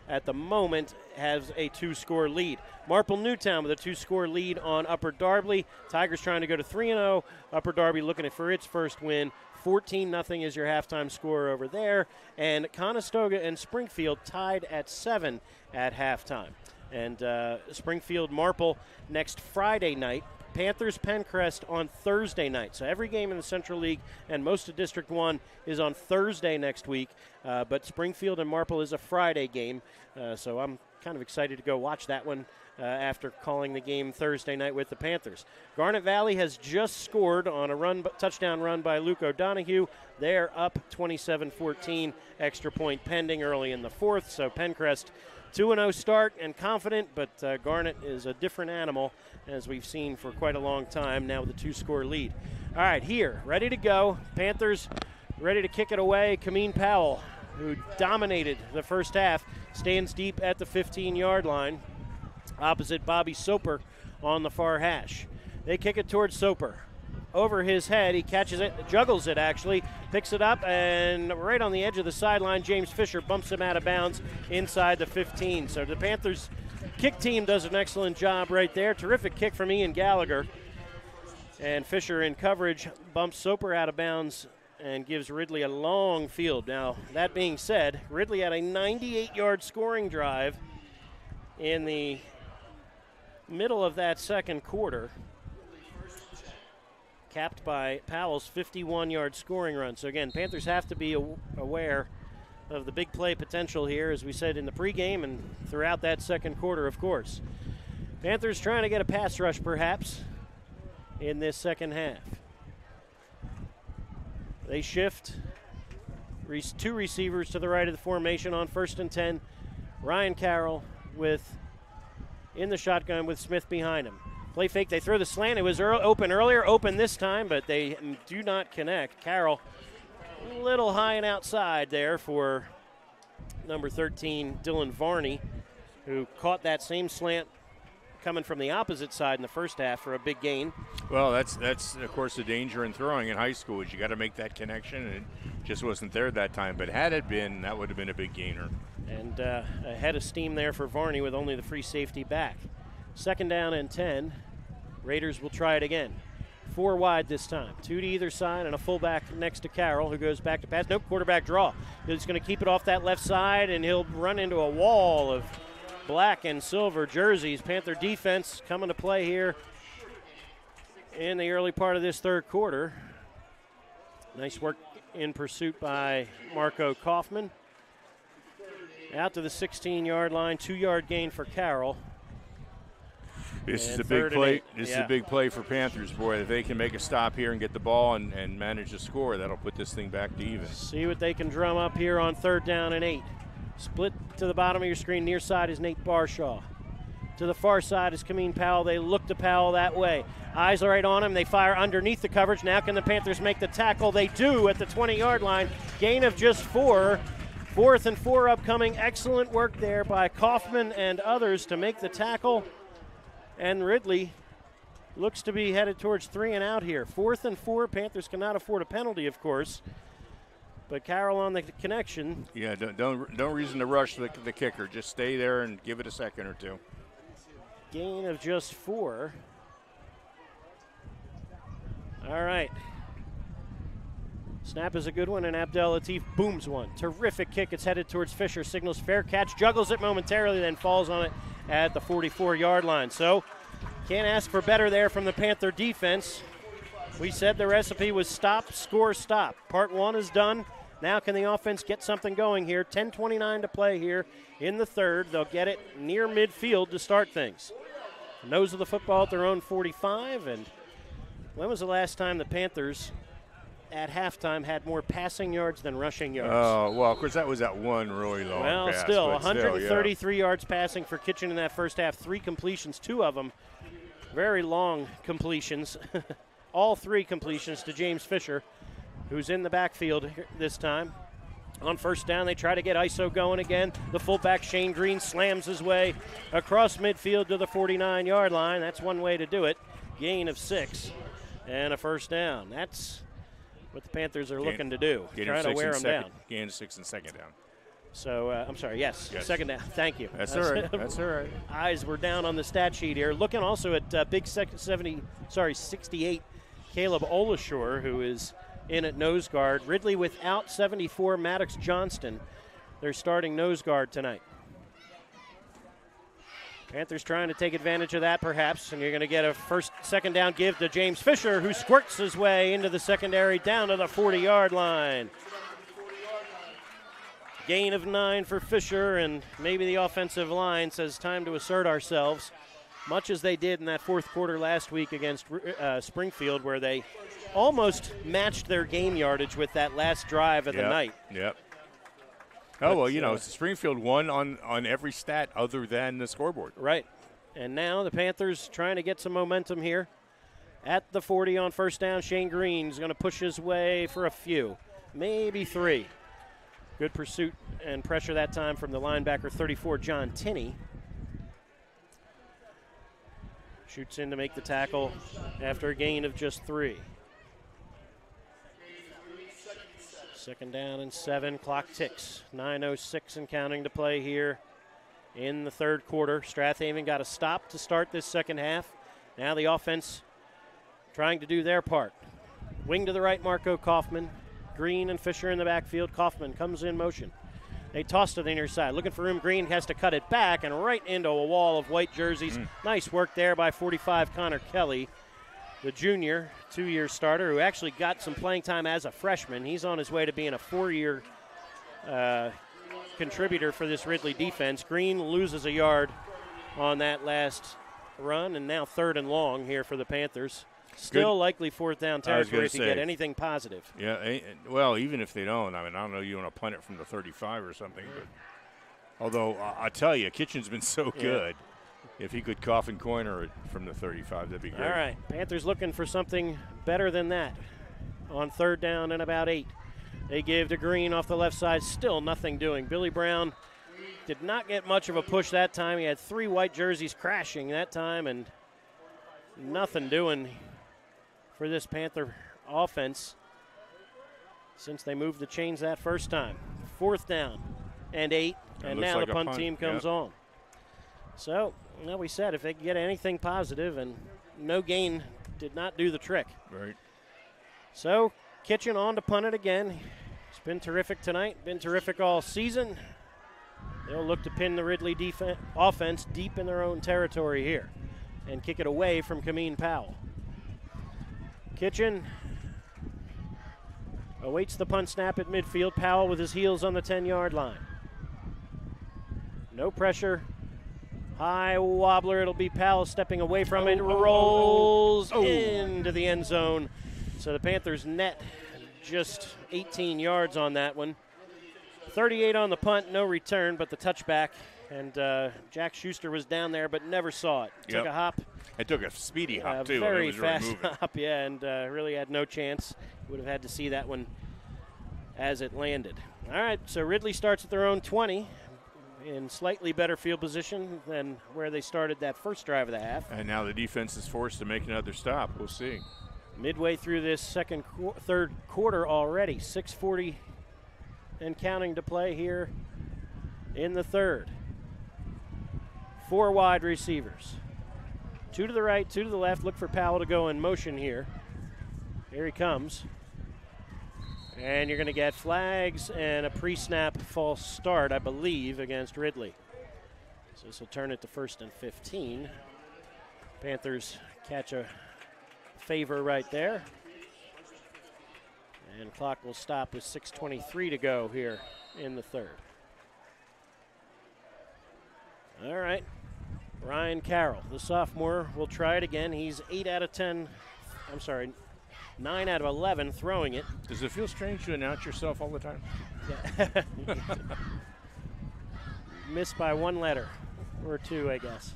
at the moment, has a 2-score lead. Marple Newtown with a 2-score lead on Upper Darby. Tigers trying to go to 3-0. Upper Darby looking for its first win. 14-0 is your halftime score over there. And Conestoga and Springfield tied at 7 at halftime. And Springfield Marple next Friday night. Panthers Pencrest on Thursday night. So every game in the Central League and most of District 1 is on Thursday next week. But Springfield and Marple is a Friday game. So I'm kind of excited to go watch that one after calling the game Thursday night with the Panthers. Garnet Valley has just scored on a touchdown run by Luke O'Donoghue. They're up 27-14, extra point pending early in the fourth. So Pencrest 2-0 start and confident, but Garnet is a different animal, as we've seen for quite a long time now with a 2-score lead. All right, here, ready to go. Panthers ready to kick it away. Kameen Powell, who dominated the first half, stands deep at the 15-yard line, opposite Bobby Soper on the far hash. They kick it towards Soper. Over his head, he catches it, juggles it actually, picks it up, and right on the edge of the sideline, James Fisher bumps him out of bounds inside the 15. So the Panthers kick team does an excellent job right there. Terrific kick from Ian Gallagher. And Fisher in coverage bumps Soper out of bounds and gives Ridley a long field. Now, that being said, Ridley had a 98-yard scoring drive in the middle of that second quarter, capped by Powell's 51-yard scoring run. So again, Panthers have to be aware of the big play potential here, as we said in the pregame and throughout that second quarter, of course. Panthers trying to get a pass rush, perhaps, in this second half. They shift two receivers to the right of the formation on 1st and 10. Ryan Carroll in the shotgun with Smith behind him. Play fake, they throw the slant. It was open earlier, open this time, but they do not connect. Carroll a little high and outside there for number 13, Dylan Varney, who caught that same slant coming from the opposite side in the first half for a big gain. Well, that's of course the danger in throwing in high school is you got to make that connection, and it just wasn't there that time. But had it been, that would have been a big gainer. And a head of steam there for Varney with only the free safety back. 2nd down and 10. Raiders will try it again. 4 wide this time. 2 to either side and a fullback next to Carroll, who goes back to pass. Nope, quarterback draw. He's going to keep it off that left side, and he'll run into a wall of black and silver jerseys. Panther defense coming to play here in the early part of this third quarter. Nice work in pursuit by Marco Kaufman. Out to the 16-yard line, 2-yard gain for Carroll. This is a big play. This is a big play for Panthers, boy. If they can make a stop here and get the ball and manage to score, that'll put this thing back to even. See what they can drum up here on 3rd down and 8. Split to the bottom of your screen. Near side is Nate Barshaw. To the far side is Kameen Powell. They look to Powell that way. Eyes are right on him. They fire underneath the coverage. Now can the Panthers make the tackle? They do at the 20-yard line. Gain of just 4. 4th and 4 upcoming. Excellent work there by Kaufman and others to make the tackle. And Ridley looks to be headed towards 3 and out here. 4th and 4. Panthers cannot afford a penalty, of course. But Carroll on the connection. Yeah, don't reason to rush the kicker. Just stay there and give it a second or two. Gain of just 4. All right. Snap is a good one, and Abdel Latif booms one. Terrific kick. It's headed towards Fisher. Signals fair catch. Juggles it momentarily, then falls on it at the 44-yard line. So can't ask for better there from the Panther defense. We said the recipe was stop, score, stop. Part 1 is done. Now can the offense get something going here? 10:29 to play here in the third. They'll get it near midfield to start things. Nose of the football at their own 45. And when was the last time the Panthers at halftime had more passing yards than rushing yards. Oh, well, of course, that was that one really long pass. Still, but 133 yards passing for Kitchen in that first half. 3 completions, 2 of them very long completions. All 3 completions to James Fisher, who's in the backfield this time. On first down, they try to get ISO going again. The fullback, Shane Green, slams his way across midfield to the 49-yard line. That's one way to do it. Gain of 6 and a first down. That's what the Panthers are looking to do, try to wear them down. Gain of 6 and second down. So, I'm sorry, yes, second down. Thank you. That's all right. That's all right. Eyes were down on the stat sheet here. Looking also at big 68, Caleb Olashore, who is in at nose guard. Ridley without 74, Maddox Johnston, their starting nose guard tonight. Panthers trying to take advantage of that, perhaps, and you're going to get a second down give to James Fisher, who squirts his way into the secondary down to the 40-yard line. Gain of 9 for Fisher, and maybe the offensive line says time to assert ourselves, much as they did in that fourth quarter last week against Springfield, where they almost matched their game yardage with that last drive of the night. Yep. Oh, well, Springfield won on every stat other than the scoreboard. Right. And now the Panthers trying to get some momentum here. At the 40 on first down, Shane Green's going to push his way for a few, maybe 3. Good pursuit and pressure that time from the linebacker, 34, John Tinney. Shoots in to make the tackle after a gain of just 3. Second down and 7, clock ticks. 9:06 and counting to play here in the third quarter. Strathaven got a stop to start this second half. Now the offense trying to do their part. Wing to the right, Marco Kaufman. Green and Fisher in the backfield. Kaufman comes in motion. They toss to the near side. Looking for room. Green has to cut it back and right into a wall of white jerseys. Nice work there by 45 Connor Kelly, the junior, 2-year starter, who actually got some playing time as a freshman. He's on his way to being a 4-year contributor for this Ridley defense. Green loses a yard on that last run, and now 3rd and long here for the Panthers. Still likely 4th down territory if you get anything positive. Yeah, well, even if they don't, I don't know, you want to punt it from the 35 or something. But although, I tell you, Kitchen's been so good. If he could cough and corner it from the 35, that'd be great. All right, Panthers looking for something better than that on 3rd down and about 8. They give to Green off the left side, still nothing doing. Billy Brown did not get much of a push that time. He had 3 white jerseys crashing that time and nothing doing for this Panther offense since they moved the chains that first time. 4th down and 8, and now the punt team comes on. So, we said if they could get anything positive, and no gain did not do the trick. Right. So, Kitchen on to punt it again. It's been terrific tonight, been terrific all season. They'll look to pin the Ridley offense deep in their own territory here and kick it away from Kameen Powell. Kitchen awaits the punt snap at midfield. Powell with his heels on the 10-yard line. No pressure. High wobbler. It'll be Powell stepping away from it. Rolls into the end zone. So the Panthers net just 18 yards on that one. 38 on the punt, no return, but the touchback. And Jack Schuster was down there but never saw it. Took a hop. It took a speedy hop, too. Very fast hop, and really had no chance. Would have had to see that one as it landed. All right, so Ridley starts at their own 20 in slightly better field position than where they started that first drive of the half. And now the defense is forced to make another stop. We'll see. Midway through this third quarter already. 6:40 and counting to play here in the third. 4 wide receivers. 2 to the right, 2 to the left. Look for Powell to go in motion here. Here he comes. And you're going to get flags and a pre-snap false start, I believe, against Ridley. So this will turn it to 1st and 15. Panthers catch a favor right there. And clock will stop with 6:23 to go here in the third. All right. Ryan Carroll, the sophomore, will try it again. He's 9 9 out of 11 throwing it. Does it feel strange to announce yourself all the time? Yeah. Missed by one letter or two, I guess.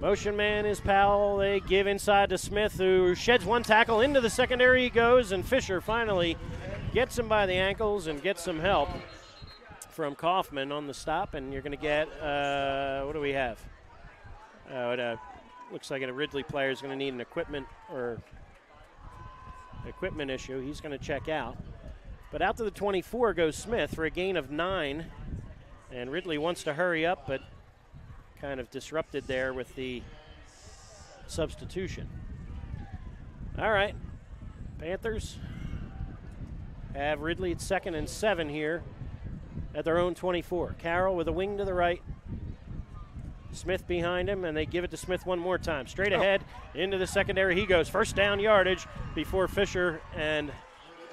Motion man is Powell. They give inside to Smith, who sheds one tackle. Into the secondary he goes, and Fisher finally gets him by the ankles and gets some help from Kaufman on the stop. And you're going to get, what do we have? Looks like a Ridley player is going to need an equipment issue. He's going to check out. But out to the 24 goes Smith for a gain of 9. And Ridley wants to hurry up, but kind of disrupted there with the substitution. All right. Panthers have Ridley at 2nd and 7 here at their own 24. Carroll with a wing to the right. Smith behind him, and they give it to Smith one more time. Straight ahead into the secondary he goes. First down yardage before Fisher and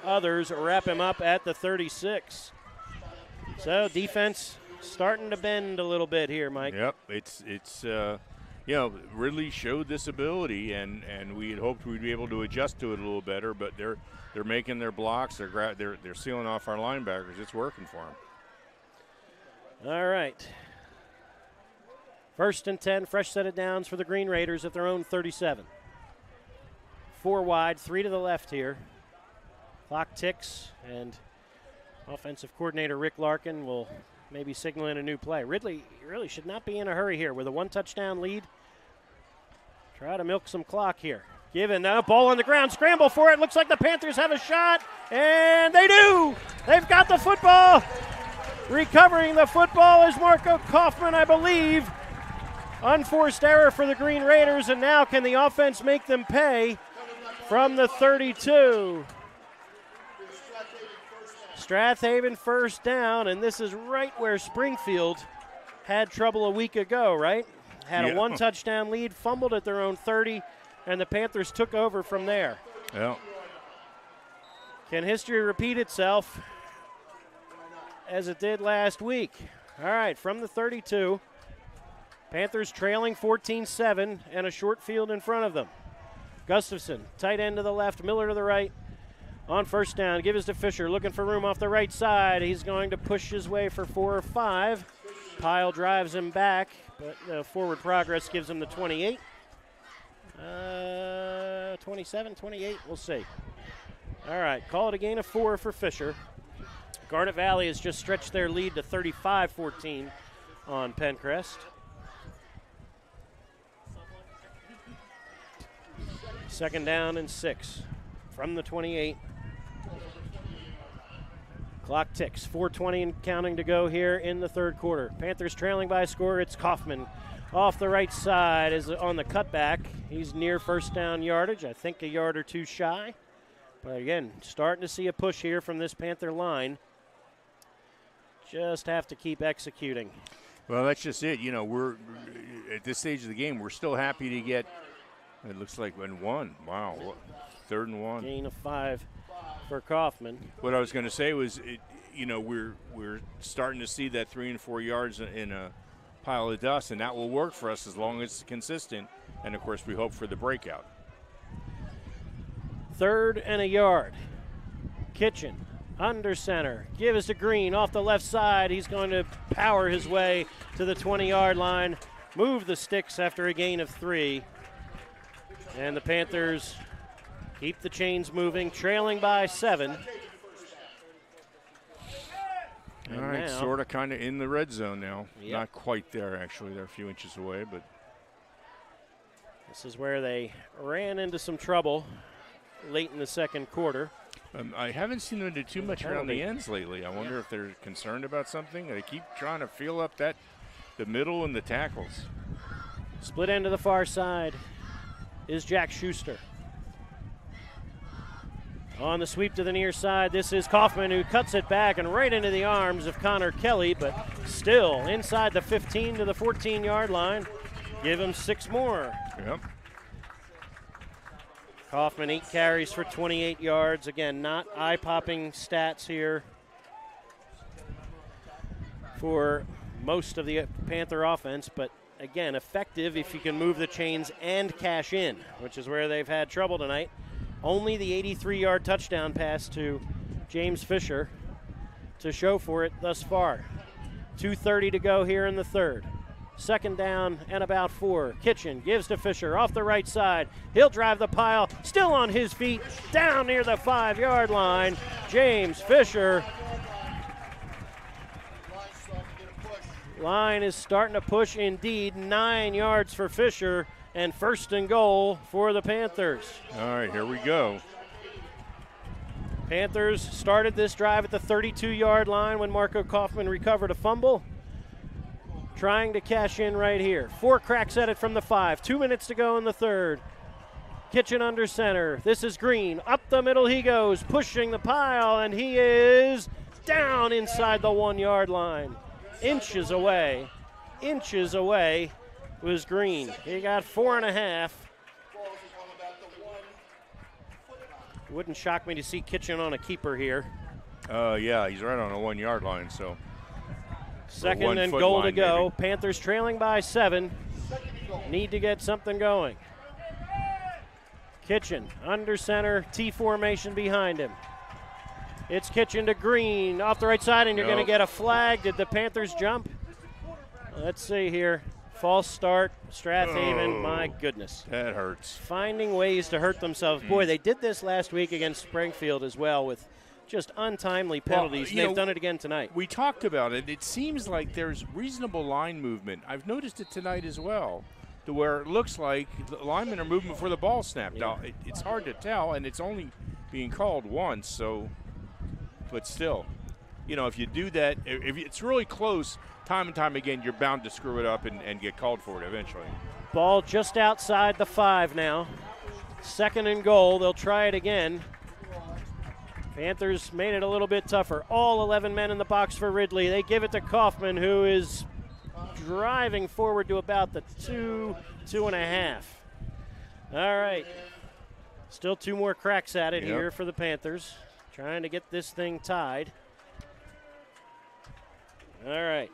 others wrap him up at the 36. So defense starting to bend a little bit here, Mike. Yep, it's Ridley showed this ability, and we had hoped we'd be able to adjust to it a little better, but they're making their blocks, they're sealing off our linebackers. It's working for them. All right. 1st and 10, fresh set of downs for the Green Raiders at their own 37. 4 wide, 3 to the left here. Clock ticks, and offensive coordinator Rick Larkin will maybe signal in a new play. Ridley really should not be in a hurry here with a 1-touchdown lead. Try to milk some clock here. Given a ball on the ground, scramble for it. Looks like the Panthers have a shot, and they do. They've got the football. Recovering the football is Marco Kaufman, I believe. Unforced error for the Green Raiders, and now can the offense make them pay from the 32? Strath Haven first down, and this is right where Springfield had trouble a week ago, right? Had a 1-touchdown lead, fumbled at their own 30, and the Panthers took over from there. Yeah. Can history repeat itself as it did last week? All right, from the 32, Panthers trailing 14-7 and a short field in front of them. Gustafson, tight end to the left, Miller to the right. On first down, give it to Fisher, looking for room off the right side. He's going to push his way for 4 or 5. Pyle drives him back, but forward progress gives him the 28. 27, 28, we'll see. All right, call it a gain of 4 for Fisher. Garnet Valley has just stretched their lead to 35-14 on Pencrest. 2nd down and 6 from the 28. Clock ticks, 4:20 and counting to go here in the 3rd quarter. Panthers trailing by a score. It's Kaufman off the right side is on the cutback. He's near first down yardage, I think a yard or two shy. But again, starting to see a push here from this Panther line. Just have to keep executing. Well, that's just it. You know, we're at this stage of the game, we're still happy to get, it looks like, in 1. Wow, 3rd and 1. Gain of 5 for Kaufman. What I was going to say was, we're starting to see that 3 and 4 yards in a pile of dust, and that will work for us as long as it's consistent. And, of course, we hope for the breakout. 3rd and a yard. Kitchen under center. Give us to Green off the left side. He's going to power his way to the 20-yard line. Move the sticks after a gain of 3. And the Panthers keep the chains moving, trailing by 7. All right, sort of kind of in the red zone now. Yep. Not quite there, actually. They're a few inches away, but this is where they ran into some trouble late in the 2nd quarter. I haven't seen them do too much around the ends lately. I wonder if they're concerned about something. They keep trying to feel up the middle and the tackles. Split end to the far side is Jack Schuster. On the sweep to the near side, this is Kaufman, who cuts it back and right into the arms of Connor Kelly, but still inside the 15 to the 14-yard line. Give him 6 more. Yep. Kaufman 8 carries for 28 yards. Again, not eye-popping stats here for most of the Panther offense, but again, effective if you can move the chains and cash in, which is where they've had trouble tonight. Only the 83-yard touchdown pass to James Fisher to show for it thus far. 2:30 to go here in the third. Second down and about 4. Kitchen gives to Fisher off the right side. He'll drive the pile, still on his feet, down near the 5-yard line. James Fisher. Line is starting to push indeed. 9 yards for Fisher, and first and goal for the Panthers. All right, here we go. Panthers started this drive at the 32-yard line when Marco Kaufman recovered a fumble. Trying to cash in right here. 4 cracks at it from the 5. 2 minutes to go in the third. Kitchen under center. This is Green. Up the middle he goes, pushing the pile, and he is down inside the 1-yard line. Inches away was Green. He got 4.5. Wouldn't shock me to see Kitchen on a keeper here. Yeah, he's right on the 1-yard line, so. Second and goal to go. Maybe. Panthers trailing by 7. Need to get something going. Kitchen under center, T formation behind him. It's Kitchen to Green off the right side, and you're going to get a flag. Did the Panthers jump? Let's see here. False start, Strath Haven. My goodness. That hurts. Finding ways to hurt themselves. Boy, they did this last week against Springfield as well with just untimely penalties. They've done it again tonight. We talked about it. It seems like there's reasonable line movement. I've noticed it tonight as well, to where it looks like the linemen are moving before the ball snapped. Now, it's hard to tell, and it's only being called once, so, but still. If you do that, if it's really close, time and time again, you're bound to screw it up and get called for it eventually. Ball just outside the 5 now. Second and goal. They'll try it again. Panthers made it a little bit tougher. All 11 men in the box for Ridley. They give it to Kaufman, who is driving forward to about the 2.5. All right. Still 2 more cracks at it here for the Panthers. Trying to get this thing tied. All right.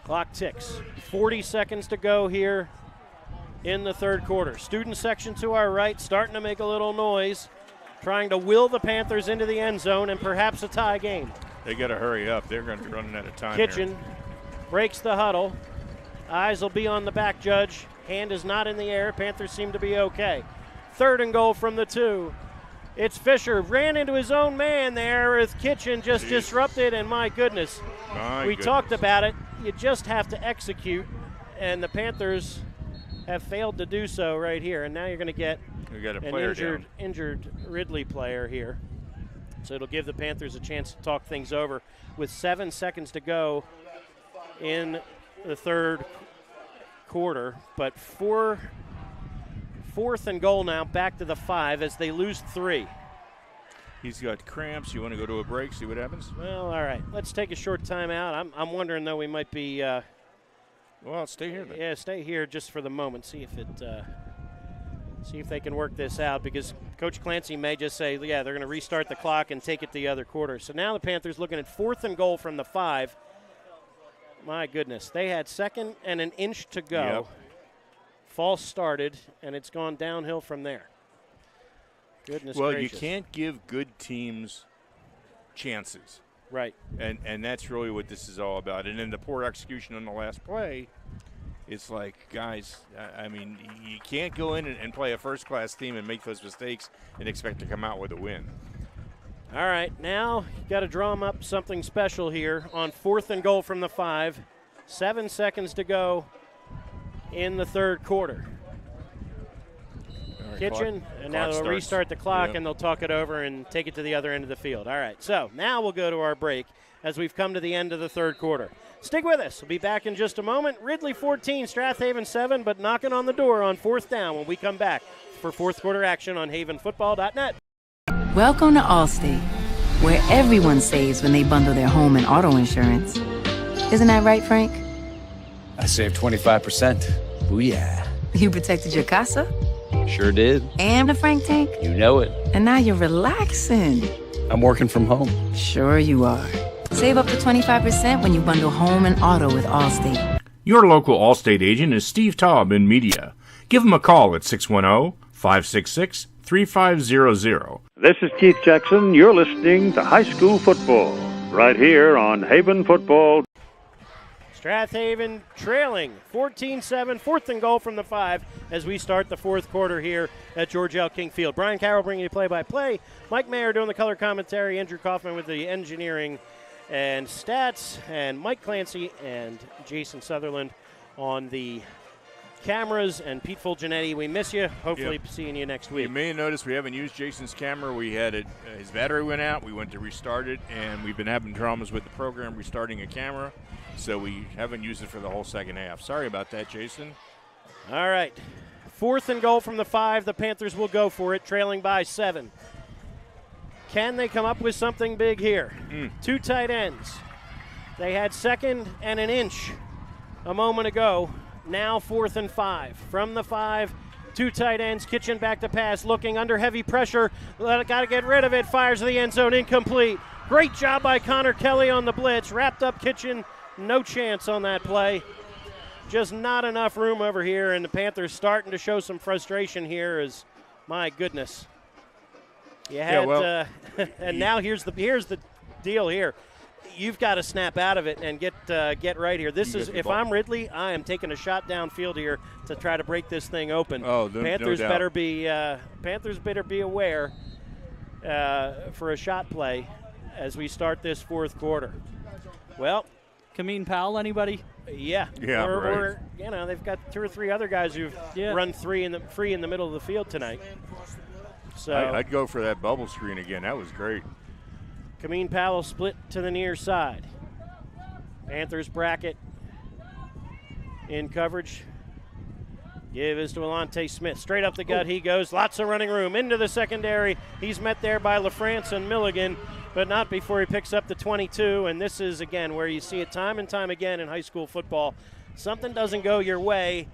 Clock ticks. 40 seconds to go here in the third quarter. Student section to our right starting to make a little noise, trying to will the Panthers into the end zone and perhaps a tie game. They got to hurry up. They're going to be running out of time. Kitchen breaks the huddle. Eyes will be on the back judge. Hand is not in the air. Panthers seem to be okay. Third and goal from the 2. It's Fisher. Ran into his own man there with Kitchen just disrupted, and my goodness. We talked about it. You just have to execute, and the Panthers have failed to do so right here. And now you're going to get an injured Ridley player here. So it'll give the Panthers a chance to talk things over with 7 seconds to go in the third quarter. But fourth and goal now, back to the 5 as they lose 3. He's got cramps. You want to go to a break, see what happens? Well, all right. Let's take a short timeout. I'm wondering, though, we might be well, stay here then. Yeah, stay here just for the moment. See if they can work this out, because Coach Clancy may just say, they're going to restart the clock and take it the other quarter. So now the Panthers looking at 4th and goal from the 5. My goodness. They had 2nd and an inch to go. Yep. False started, and it's gone downhill from there. Goodness gracious. Well, you can't give good teams chances. Right. And that's really what this is all about. And then the poor execution on the last play, it's like, guys, I mean, you can't go in and play a first-class team and make those mistakes and expect to come out with a win. All right, now you've got to drum up something special here on 4th and goal from the 5. 7 seconds to go in the third quarter. Kitchen, and now they'll restart the clock, and they'll talk it over and take it to the other end of the field. All right, so now we'll go to our break as we've come to the end of the third quarter. Stick with us. We'll be back in just a moment. Ridley 14, Strath Haven 7, but knocking on the door on 4th down when we come back for fourth quarter action on havenfootball.net. Welcome to Allstate, where everyone saves when they bundle their home and auto insurance. Isn't that right, Frank? I saved 25%. Booyah. You protected your casa? Sure did. And the Frank tank? You know it. And now you're relaxing. I'm working from home. Sure you are. Save up to 25% when you bundle home and auto with Allstate. Your local Allstate agent is Steve Taub in media. Give him a call at 610-566-3500. This is Keith Jackson. You're listening to High School Football right here on Haven Football. Strath Haven trailing 14-7, 4th and goal from the 5 as we start the 4th quarter here at George L. King Field. Brian Carroll bringing you play-by-play. Mike Mayer doing the color commentary. Andrew Kaufman with the engineering and stats. And Mike Clancy and Jason Sutherland on the cameras. And Pete Fulgenetti, we miss you. Hopefully seeing you next week. You may have noticed we haven't used Jason's camera. We had it, his battery went out. We went to restart it, and we've been having dramas with the program restarting a camera. So we haven't used it for the whole second half. Sorry about that, Jason. All right. 4th and goal from the 5. The Panthers will go for it, trailing by 7. Can they come up with something big here? 2 tight ends. They had 2nd and an inch a moment ago. Now 4th and 5. From the 5, 2 tight ends. Kitchen back to pass, looking under heavy pressure. Got to get rid of it. Fires to the end zone, incomplete. Great job by Connor Kelly on the blitz. Wrapped up Kitchen. No chance on that play. Just not enough room over here, and the Panthers starting to show some frustration here as, my goodness. You had, and now here's the deal here. You've got to snap out of it and get right here. This is, if I'm Ridley, I am taking a shot downfield here to try to break this thing open. Panthers better be aware for a shot play as we start this 4th quarter. Well, Kameen Powell, anybody? Yeah. Or they've got 2 or 3 other guys who've run free in the middle of the field tonight. So I'd go for that bubble screen again. That was great. Kameen Powell split to the near side. Panthers bracket in coverage. Give is to Alante Smith. Straight up the gut he goes. Lots of running room into the secondary. He's met there by LaFrance and Milligan, but not before he picks up the 22. And this is, again, where you see it time and time again in high school football. Something doesn't go your way,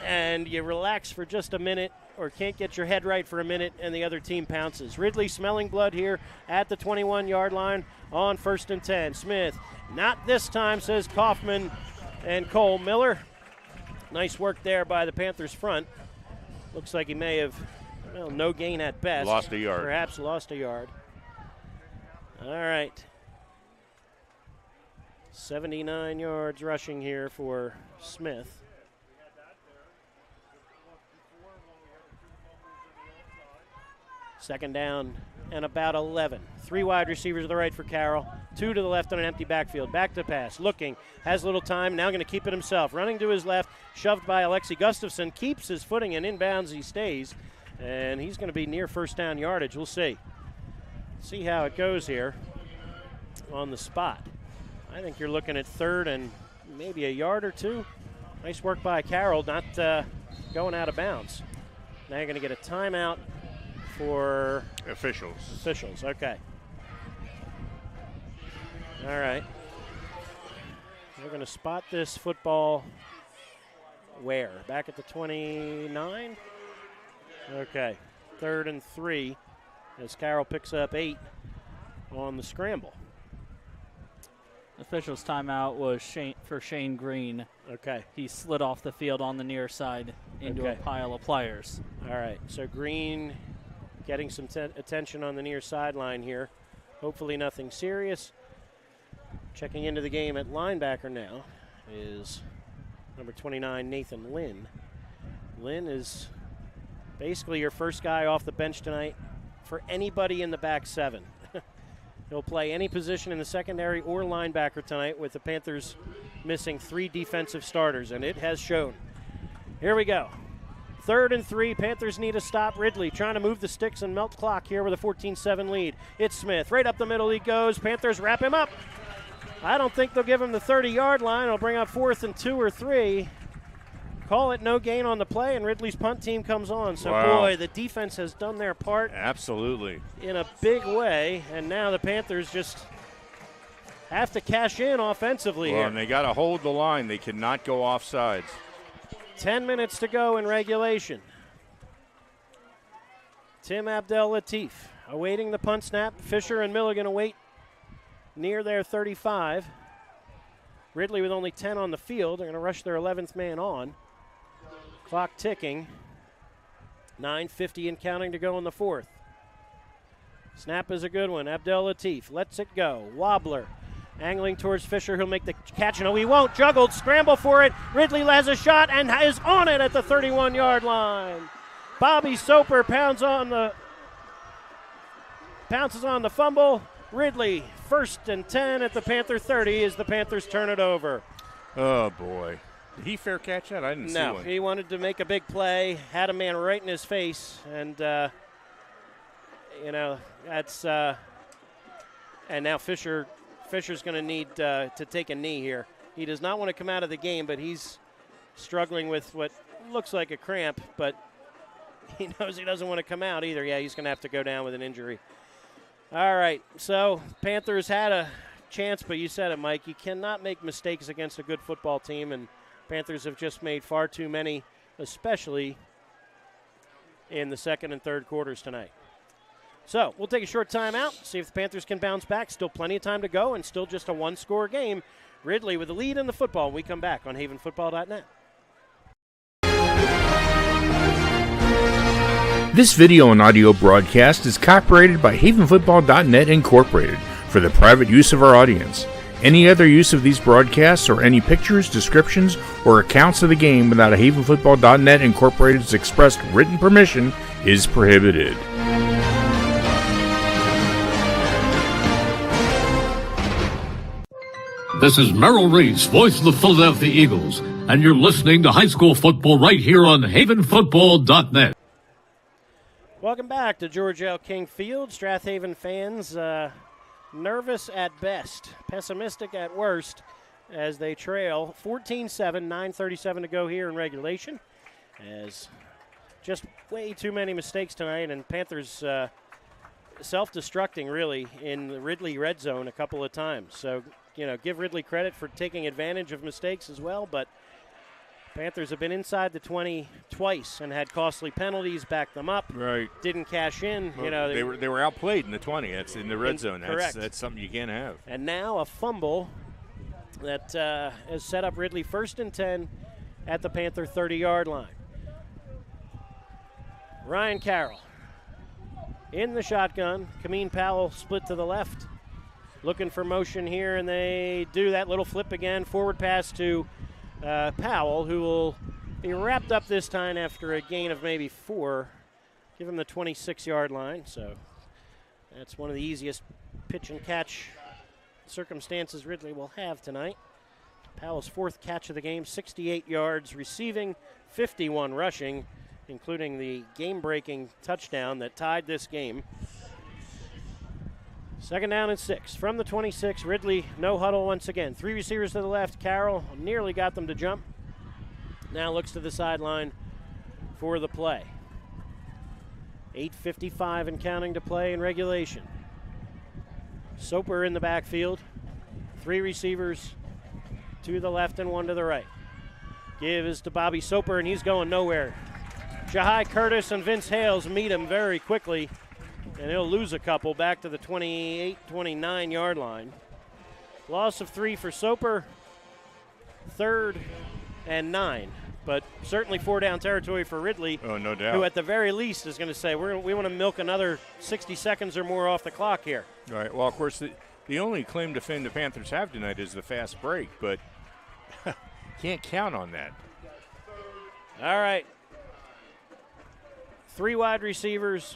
and you relax for just a minute or can't get your head right for a minute, and the other team pounces. Ridley smelling blood here at the 21-yard line on 1st and 10. Smith, not this time, says Kaufman and Cole Miller. Nice work there by the Panthers front. Looks like he may have, no gain at best. Lost a yard. Perhaps lost a yard. All right. 79 yards rushing here for Smith. Second down and about 11. 3 wide receivers to the right for Carroll. 2 to the left on an empty backfield. Back to pass. Looking. Has a little time. Now going to keep it himself. Running to his left. Shoved by Alexi Gustafson. Keeps his footing and inbounds. He stays. And he's going to be near first down yardage. We'll see. See how it goes here on the spot. I think you're looking at 3rd and maybe a yard or 2. Nice work by Carroll. Not going out of bounds. Now you're going to get a timeout for officials. Okay. All right. We're going to spot this football where? Back at the 29? Okay. 3rd and 3 as Carroll picks up 8 on the scramble. Officials' timeout was for Shane Green. Okay. He slid off the field on the near side into a pile of players. All right. So Green getting some attention on the near sideline here. Hopefully nothing serious. Checking into the game at linebacker now is number 29, Nathan Lynn. Lynn is basically your first guy off the bench tonight for anybody in the back 7. He'll play any position in the secondary or linebacker tonight with the Panthers missing 3 defensive starters, and it has shown. Here we go. 3rd and 3. Panthers need to stop Ridley. Trying to move the sticks and melt clock here with a 14-7 lead. It's Smith. Right up the middle he goes. Panthers wrap him up. I don't think they'll give him the 30-yard line. It'll bring up 4th and 2 or 3. Call it no gain on the play, and Ridley's punt team comes on. So, boy, the defense has done their part. Absolutely. In a big way, and now the Panthers just have to cash in offensively here. And they got to hold the line. They cannot go off sides. 10 minutes to go in regulation. Tim Abdel Latif awaiting the punt snap. Fisher and Milligan await near their 35. Ridley with only 10 on the field. They're going to rush their 11th man on. Clock ticking. 9:50 and counting to go in the fourth. Snap is a good one. Abdel Latif lets it go. Wobbler angling towards Fisher. He'll make the catch. No, he won't. Juggled. Scramble for it. Ridley has a shot and is on it at the 31-yard line. Bobby Soper pounces on the fumble. Ridley, 1st and 10 at the Panther 30 as the Panthers turn it over. Oh, boy. Did he fair catch that? I didn't see one. No, he wanted to make a big play, had a man right in his face, and, that's and now Fisher's going to need to take a knee here. He does not want to come out of the game, but he's struggling with what looks like a cramp, but he knows he doesn't want to come out either. Yeah, he's going to have to go down with an injury. All right, so Panthers had a chance, but you said it, Mike. You cannot make mistakes against a good football team, and Panthers have just made far too many, especially in the second and third quarters tonight. So we'll take a short timeout, see if the Panthers can bounce back. Still plenty of time to go and still just a one-score game. Ridley with the lead in the football. We come back on havenfootball.net. This video and audio broadcast is copyrighted by havenfootball.net Incorporated for the private use of our audience. Any other use of these broadcasts or any pictures, descriptions, or accounts of the game without a havenfootball.net Incorporated's expressed written permission is prohibited. This is Merrill Reese, voice of the Philadelphia Eagles, and you're listening to high school football right here on havenfootball.net. Welcome back to George L. King Field. Strath Haven fans nervous at best, pessimistic at worst, as they trail 14-7, 9:37 to go here in regulation. As just way too many mistakes tonight, and Panthers self-destructing really in the Ridley red zone a couple of times. So, give Ridley credit for taking advantage of mistakes as well, but Panthers have been inside the 20 twice and had costly penalties, backed them up. Right. Didn't cash in. Well, they were outplayed in the 20. That's in the red zone. Correct. That's something you can't have. And now a fumble that has set up Ridley 1st and 10 at the Panther 30-yard line. Ryan Carroll in the shotgun. Kameen Powell split to the left. Looking for motion here, and they do that little flip again. Forward pass to Powell, who will be wrapped up this time after a gain of maybe 4. Give him the 26-yard line. So that's one of the easiest pitch and catch circumstances Ridley will have tonight. Powell's 4th catch of the game, 68 yards receiving, 51 rushing, including the game-breaking touchdown that tied this game. 2nd down and 6 from the 26. Ridley, no huddle once again. 3 receivers to the left. Carroll nearly got them to jump. Now looks to the sideline for the play. 8:55 and counting to play in regulation. Soper in the backfield. 3 receivers, 2 to the left and 1 to the right. Give is to Bobby Soper, and he's going nowhere. Jahai Curtis and Vince Hales meet him very quickly, and he'll lose a couple back to the 28, 29-yard line. Loss of 3 for Soper, 3rd and 9. But certainly 4-down territory for Ridley. Oh, no doubt. Who at the very least is going to say, we want to milk another 60 seconds or more off the clock here. All right. Well, of course, the only claim to fame the Panthers have tonight is the fast break, but can't count on that. All right. 4 wide receivers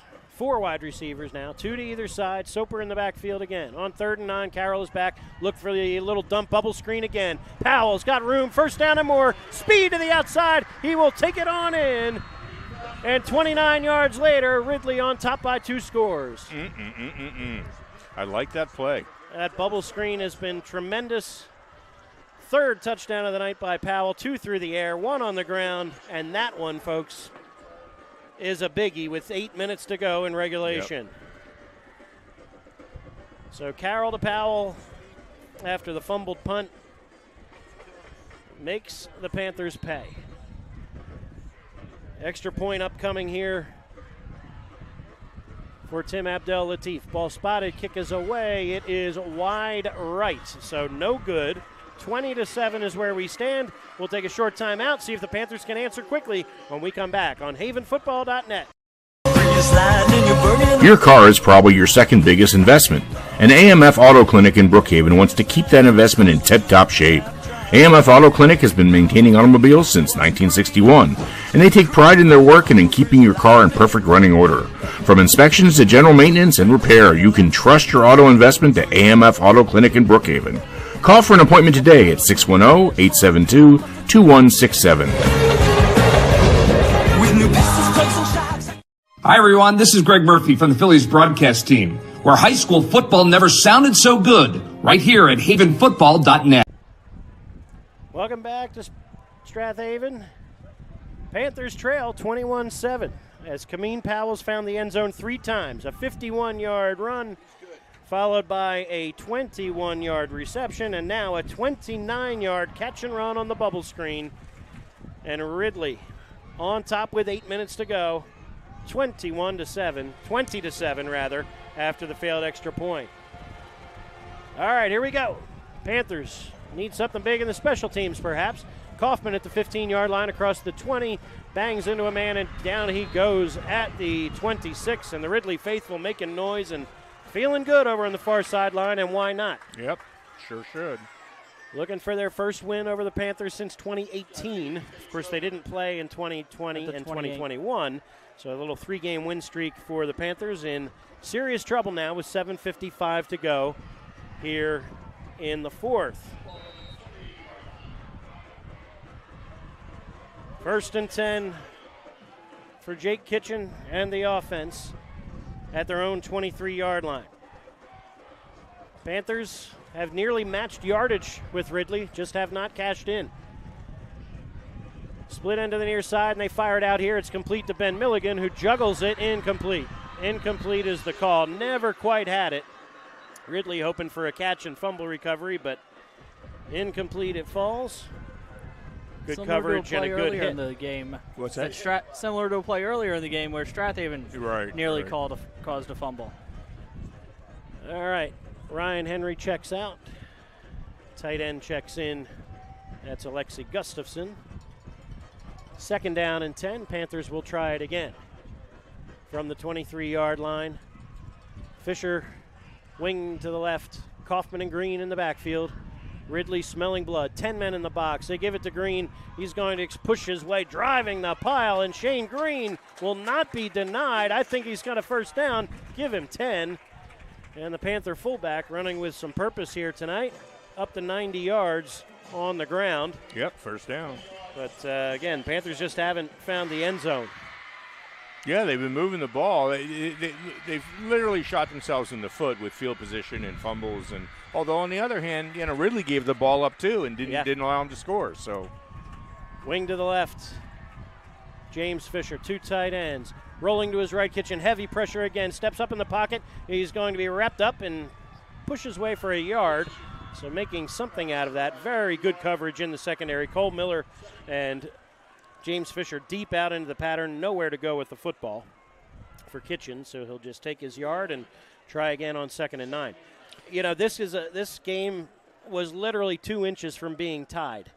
now, 2 to either side. Soper in the backfield again. On 3rd and 9, Carroll is back. Look for the little dump bubble screen again. Powell's got room, 1st down and more. Speed to the outside. He will take it on in. And 29 yards later, Ridley on top by 2 scores. I like that play. That bubble screen has been tremendous. 3rd touchdown of the night by Powell. 2 through the air, 1 on the ground. And that one, folks, is a biggie with 8 minutes to go in regulation. Yep. So Carroll to Powell after the fumbled punt makes the Panthers pay. Extra point upcoming here for Tim Abdel Latif. Ball spotted, kick is away. It is wide right, so no good. 20-7 is where we stand. We'll take a short time out, see if the Panthers can answer quickly when we come back on havenfootball.net. Your car is probably your second biggest investment, and AMF Auto Clinic in Brookhaven wants to keep that investment in tip-top shape. AMF Auto Clinic has been maintaining automobiles since 1961, and they take pride in their work and in keeping your car in perfect running order. From inspections to general maintenance and repair, you can trust your auto investment to AMF Auto Clinic in Brookhaven. Call for an appointment today at 610-872-2167. Hi, everyone. This is Greg Murphy from the Phillies broadcast team, where high school football never sounded so good, right here at havenfootball.net. Welcome back to Strath Haven. Panthers trail 21-7 as Kameen Powell's found the end zone 3 times. A 51-yard run followed by a 21-yard reception, and now a 29-yard catch and run on the bubble screen. And Ridley on top with 8 minutes to go. 20-7 rather, after the failed extra point. All right, here we go. Panthers need something big in the special teams, perhaps. Kaufman at the 15-yard line across the 20, bangs into a man, and down he goes at the 26. And the Ridley faithful making noise and feeling good over on the far sideline, and why not? Yep, sure should. Looking for their first win over the Panthers since 2018. Of course, they didn't play in 2020 and 2021. So a little 3-game win streak for the Panthers, in serious trouble now with 7:55 to go here in the fourth. 1st and 10 for Jake Kitchen and the offense at their own 23-yard line. Panthers have nearly matched yardage with Ridley, just have not cashed in. Split end to the near side, and they fire it out here. It's complete to Ben Milligan, who juggles it. Incomplete. Incomplete is the call. Never quite had it. Ridley hoping for a catch and fumble recovery, but incomplete it falls. Good similar coverage and a good hit. In the game. What's that? Similar to a play earlier in the game where Strath Haven nearly caused a fumble. All right. Ryan Henry checks out. Tight end checks in. That's Alexi Gustafson. 2nd down and 10. Panthers will try it again. From the 23-yard line. Fisher wing to the left. Kaufman and Green in the backfield. Ridley smelling blood. 10 men in the box. They give it to Green. He's going to push his way, driving the pile, and Shane Green will not be denied. I think he's got a first down. Give him 10. And the Panther fullback running with some purpose here tonight. Up to 90 yards on the ground. Yep, first down. But, again, Panthers just haven't found the end zone. Yeah, they've been moving the ball. They've literally shot themselves in the foot with field position and fumbles. And although on the other hand, Ridley gave the ball up too and didn't allow him to score. So, wing to the left. James Fisher, 2 tight ends. Rolling to his right, Kitchen, heavy pressure again. Steps up in the pocket. He's going to be wrapped up and push his way for a yard. So making something out of that. Very good coverage in the secondary. Cole Miller and James Fisher deep out into the pattern. Nowhere to go with the football for Kitchen. So he'll just take his yard and try again on 2nd and 9. This game was literally 2 inches from being tied.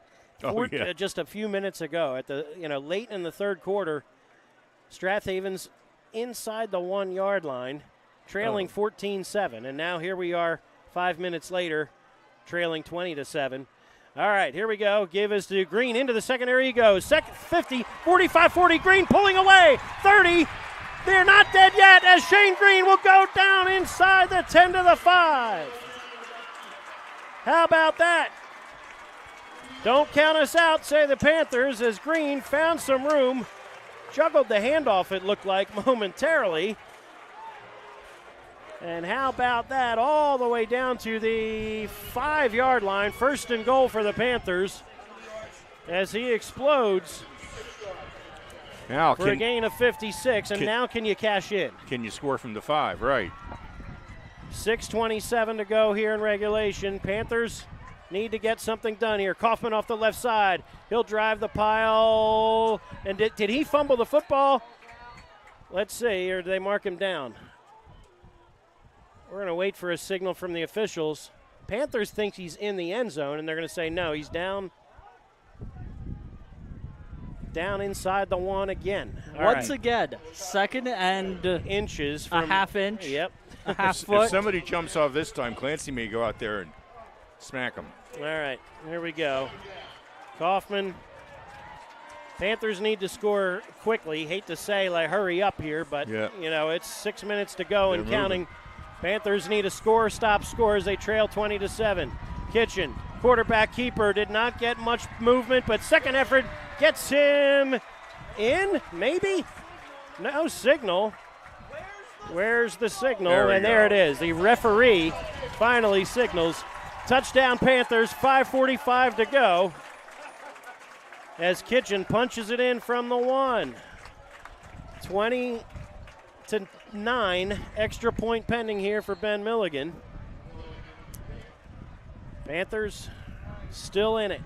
Just a few minutes ago, at the late in the third quarter, Strath Haven's inside the 1-yard line, trailing 14-7, and now here we are 5 minutes later, trailing 20-7. All right, here we go. Give is to Green. Into the secondary he goes. 50, 45, 40. Green pulling away. 30. They're not dead yet as Shane Green will go down inside the 10 to the 5. How about that? Don't count us out, say the Panthers, as Green found some room. Juggled the handoff, it looked like, momentarily. And how about that? All the way down to the 5-yard line. 1st and goal for the Panthers as he explodes now for a gain of 56. And now can you cash in? Can you score from the 5? Right. 6:27 to go here in regulation. Panthers need to get something done here. Kaufman off the left side. He'll drive the pile. And did he fumble the football? Let's see. Or did they mark him down? We're going to wait for a signal from the officials. Panthers think he's in the end zone, and they're going to say no, he's down inside the 1 again. Once again, second and inches from a half inch. Yep. A half foot. If somebody jumps off this time, Clancy may go out there and smack him. All right, here we go. Kaufman. Panthers need to score quickly. Hate to say, like, hurry up here, but, it's 6 minutes to go and counting. Panthers need a score, stop score as they trail 20-7. Kitchen, quarterback keeper, did not get much movement, but second effort gets him in, maybe? No signal. Where's the signal? There it is. The referee finally signals. Touchdown Panthers, 5:45 to go. As Kitchen punches it in from the 1. 20-9, extra point pending here for Ben Milligan. Panthers still in it.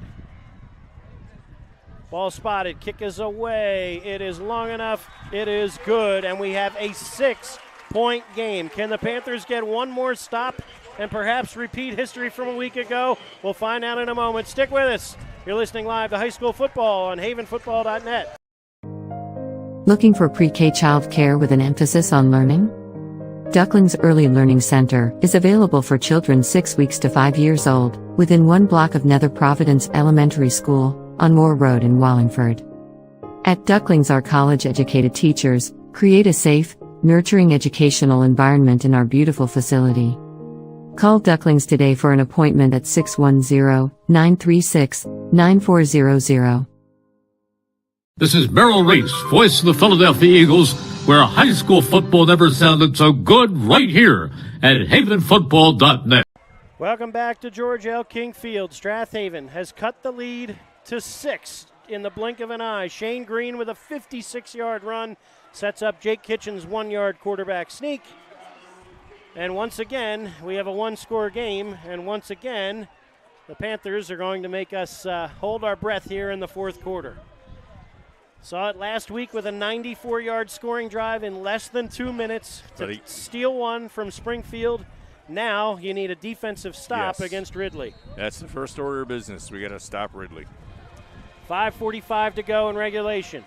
Ball spotted, kick is away. It is long enough, it is good, and we have a 6-point game. Can the Panthers get one more stop and perhaps repeat history from a week ago? We'll find out in a moment. Stick with us. You're listening live to High School Football on havenfootball.net. Looking for pre-K child care with an emphasis on learning? Duckling's Early Learning Center is available for children 6 weeks to 5 years old, within 1 block of Nether Providence Elementary School, on Moore Road in Wallingford. At Ducklings, our college-educated teachers create a safe, nurturing educational environment in our beautiful facility. Call Ducklings today for an appointment at 610-936-9400. This is Merrill Reese, voice of the Philadelphia Eagles, where high school football never sounded so good, right here at havenfootball.net. Welcome back to George L. King Field. Strath Haven has cut the lead to 6 in the blink of an eye. Shane Green with a 56-yard run sets up Jake Kitchen's 1-yard quarterback sneak. And once again, we have a 1-score game, and once again, the Panthers are going to make us hold our breath here in the fourth quarter. Saw it last week with a 94-yard scoring drive in less than 2 minutes to steal one from Springfield. Now you need a defensive stop against Ridley. That's the first order of business. We got to stop Ridley. 5:45 to go in regulation.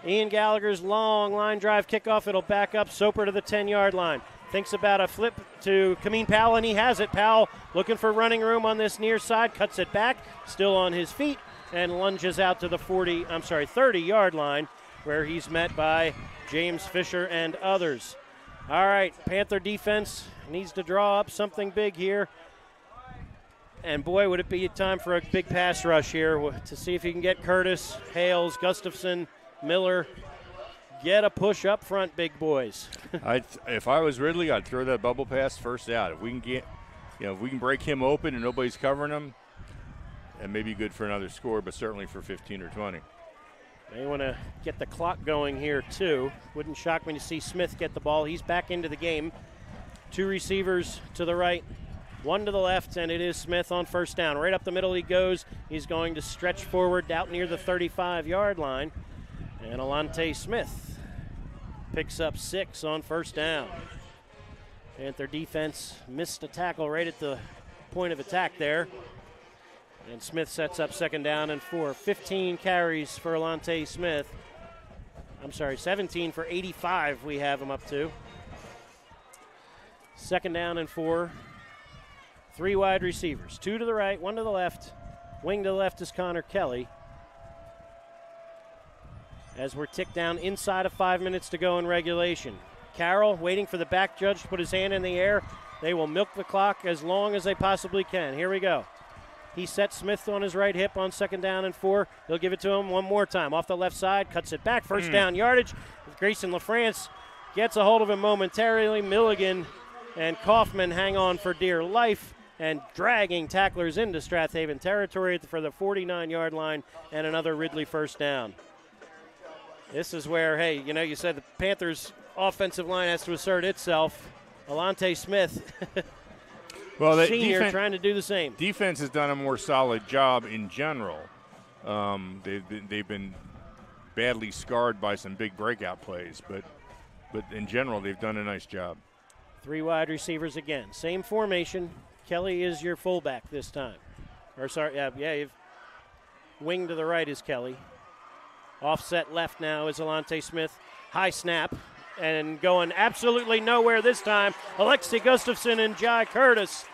Ian Gallagher's long line drive kickoff. It'll back up Soper to the 10-yard line. Thinks about a flip to Kameen Powell, and he has it. Powell looking for running room on this near side, cuts it back, still on his feet, and lunges out to the 30-yard line, where he's met by James Fisher and others. All right, Panther defense needs to draw up something big here. And boy, would it be time for a big pass rush here to see if he can get Curtis, Hales, Gustafson, Miller. Get a push up front, big boys. If I was Ridley, I'd throw that bubble pass first out. If we can get, if we can break him open and nobody's covering him, that may be good for another score, but certainly for 15 or 20. They want to get the clock going here, too. Wouldn't shock me to see Smith get the ball. He's back into the game. 2 receivers to the right, 1 to the left, and it is Smith on first down. Right up the middle he goes. He's going to stretch forward out near the 35-yard line. And Alante Smith picks up 6 on first down. Panther defense missed a tackle right at the point of attack there. And Smith sets up second down and 4. 15 carries for Alante Smith. 17 for 85 we have him up to. Second down and 4. 3 wide receivers. 2 to the right, 1 to the left. Wing to the left is Connor Kelly. As we're ticked down inside of 5 minutes to go in regulation. Carroll waiting for the back judge to put his hand in the air. They will milk the clock as long as they possibly can. Here we go. He sets Smith on his right hip on second down and 4. He'll give it to him one more time. Off the left side, cuts it back. First down yardage. Grayson LaFrance gets a hold of him momentarily. Milligan and Kaufman hang on for dear life and dragging tacklers into Strath Haven territory for the 49-yard line and another Ridley first down. This is where, hey, you said the Panthers' offensive line has to assert itself. Alante Smith, well, senior, trying to do the same. Defense has done a more solid job in general. They've been badly scarred by some big breakout plays, but in general, they've done a nice job. 3 wide receivers again. Same formation. Kelly is your fullback this time. Wing to the right is Kelly. Offset left now is Alante Smith. High snap and going absolutely nowhere this time. Alexi Gustafson and Jai Curtis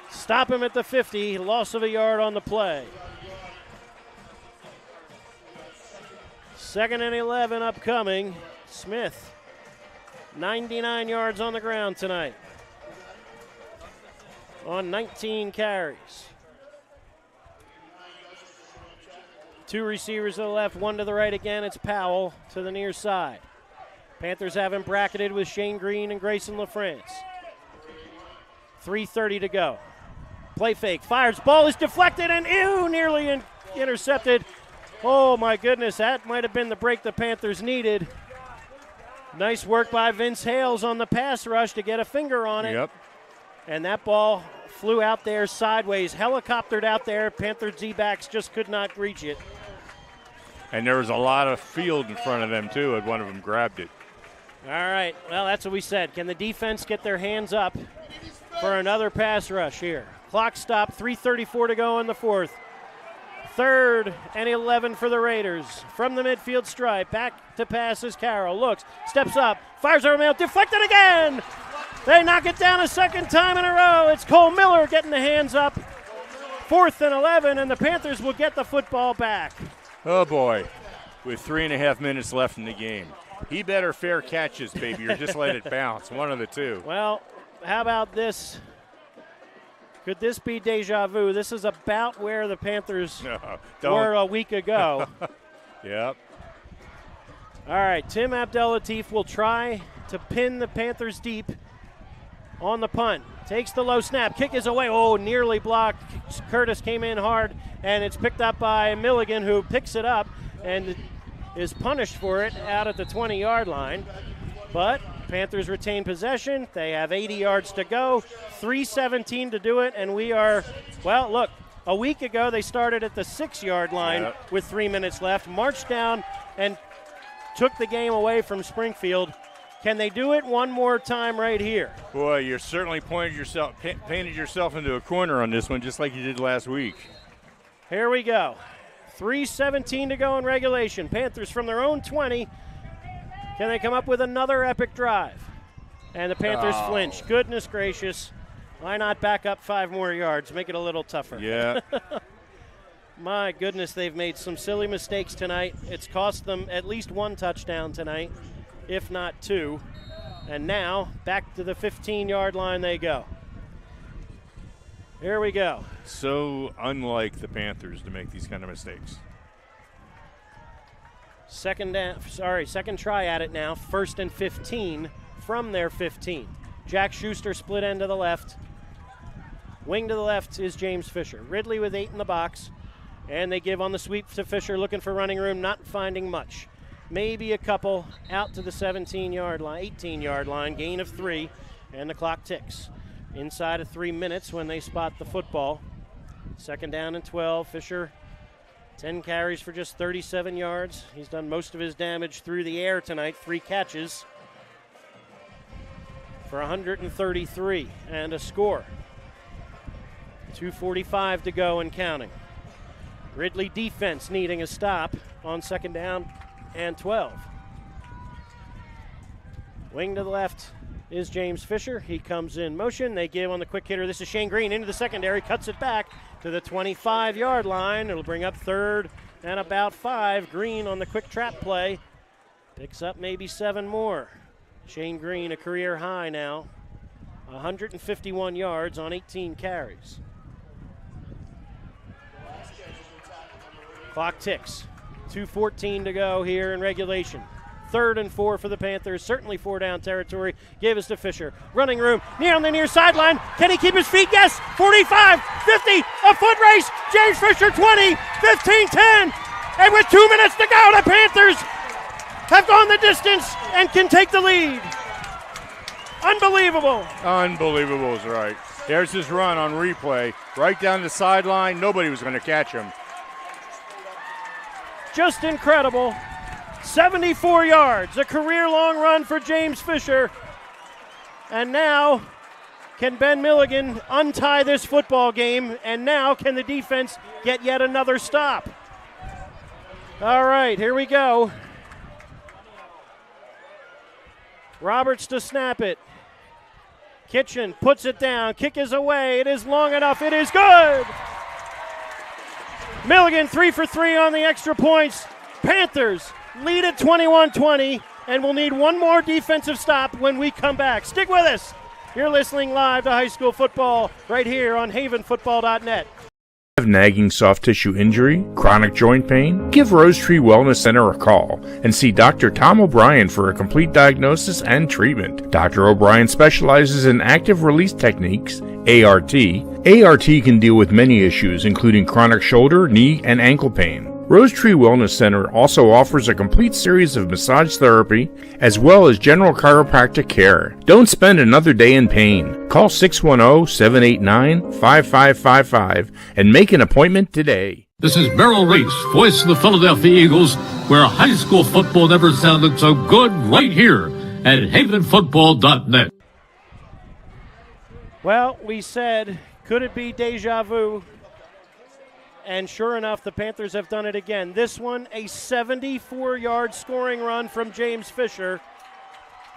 stop him at the 50. Loss of a yard on the play. 2nd and 11 upcoming. Smith, 99 yards on the ground tonight on 19 carries. 2 receivers to the left, 1 to the right again. It's Powell to the near side. Panthers have him bracketed with Shane Green and Grayson LaFrance. 3:30 to go. Play fake, fires, ball is deflected and nearly intercepted. Oh my goodness, that might have been the break the Panthers needed. Nice work by Vince Hales on the pass rush to get a finger on it. Yep. And that ball flew out there sideways, helicoptered out there. Panther D-backs just could not reach it. And there was a lot of field in front of them, too, and one of them grabbed it. All right, well, that's what we said. Can the defense get their hands up for another pass rush here? Clock stopped, 3:34 to go in the 4th. 3rd and 11 for the Raiders. From the midfield stripe, back to pass is Carroll. Looks, steps up, fires over mail, deflected again! They knock it down a second time in a row. It's Cole Miller getting the hands up. 4th and 11, and the Panthers will get the football back. Oh, boy, with 3.5 minutes left in the game. He better fair catches, baby, or just let it bounce. One of the two. Well, how about this? Could this be deja vu? This is about where the Panthers were a week ago. Yep. All right, Tim Abdel-Latif will try to pin the Panthers deep on the punt. Takes the low snap. Kick is away. Oh, nearly blocked. Curtis came in hard, and it's picked up by Milligan, who picks it up and is punished for it out at the 20-yard line. But Panthers retain possession. They have 80 yards to go. 3:17 to do it, and we are, well, look, a week ago they started at the 6-yard line with 3 minutes left, marched down and took the game away from Springfield. Can they do it one more time right here? Boy, you're certainly painted yourself into a corner on this one, just like you did last week. Here we go. 3:17 to go in regulation. Panthers from their own 20. Can they come up with another epic drive? And the Panthers flinch. Goodness gracious. Why not back up 5 more yards? Make it a little tougher. Yeah. My goodness, they've made some silly mistakes tonight. It's cost them at least 1 touchdown tonight, if not 2. And now, back to the 15-yard line they go. Here we go. So unlike the Panthers to make these kind of mistakes. Second try at it now. 1st and 15 from their 15. Jack Schuster split end to the left. Wing to the left is James Fisher. Ridley with 8 in the box. And they give on the sweep to Fisher, looking for running room, not finding much. Maybe a couple out to the 17-yard line, 18-yard line, gain of 3, and the clock ticks. Inside of 3 minutes when they spot the football. 2nd down and 12. Fisher, 10 carries for just 37 yards. He's done most of his damage through the air tonight. 3 catches for 133 and a score. 2:45 to go and counting. Ridley defense needing a stop on 2nd down and 12. Wing to the left is James Fisher. He comes in motion. They give on the quick hitter. This is Shane Green into the secondary, cuts it back to the 25-yard line. It'll bring up 3rd and about 5. Green on the quick trap play. Picks up maybe 7 more. Shane Green, a career high now. 151 yards on 18 carries. Clock ticks. 2:14 to go here in regulation. 3rd and 4 for the Panthers. Certainly 4-down territory. Give us to Fisher. Running room near on the near sideline. Can he keep his feet? Yes. 45, 50, a foot race. James Fisher 20, 15, 10. And with 2 minutes to go, the Panthers have gone the distance and can take the lead. Unbelievable. Unbelievable is right. There's his run on replay. Right down the sideline. Nobody was going to catch him. Just incredible. 74 yards, a career-long run for James Fisher. And now, can Ben Milligan untie this football game? And now, can the defense get yet another stop? All right, here we go. Roberts to snap it. Kitchen puts it down. Kick is away. It is long enough. It is good. Milligan 3 for 3 on the extra points. Panthers lead at 21-20 and will need one more defensive stop when we come back. Stick with us. You're listening live to high school football right here on havenfootball.net. Have nagging soft tissue injury, chronic joint pain? Give Rose Tree Wellness Center a call and see Dr. Tom O'Brien for a complete diagnosis and treatment. Dr. O'Brien specializes in active release techniques, ART. ART can deal with many issues, including chronic shoulder, knee, and ankle pain. Rose Tree Wellness Center also offers a complete series of massage therapy as well as general chiropractic care. Don't spend another day in pain. Call 610-789-5555 and make an appointment today. This is Merrill Reese, voice of the Philadelphia Eagles, where high school football never sounded so good, right here at havenfootball.net. Well, we said, could it be deja vu? And sure enough, the Panthers have done it again. This one, a 74-yard scoring run from James Fisher.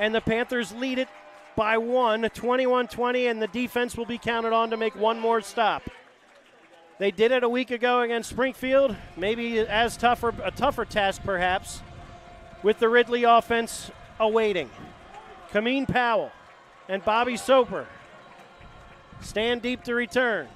And the Panthers lead it by 21-20, and the defense will be counted on to make one more stop. They did it a week ago against Springfield, maybe a tougher task perhaps, with the Ridley offense awaiting. Kameen Powell and Bobby Soper stand deep to return.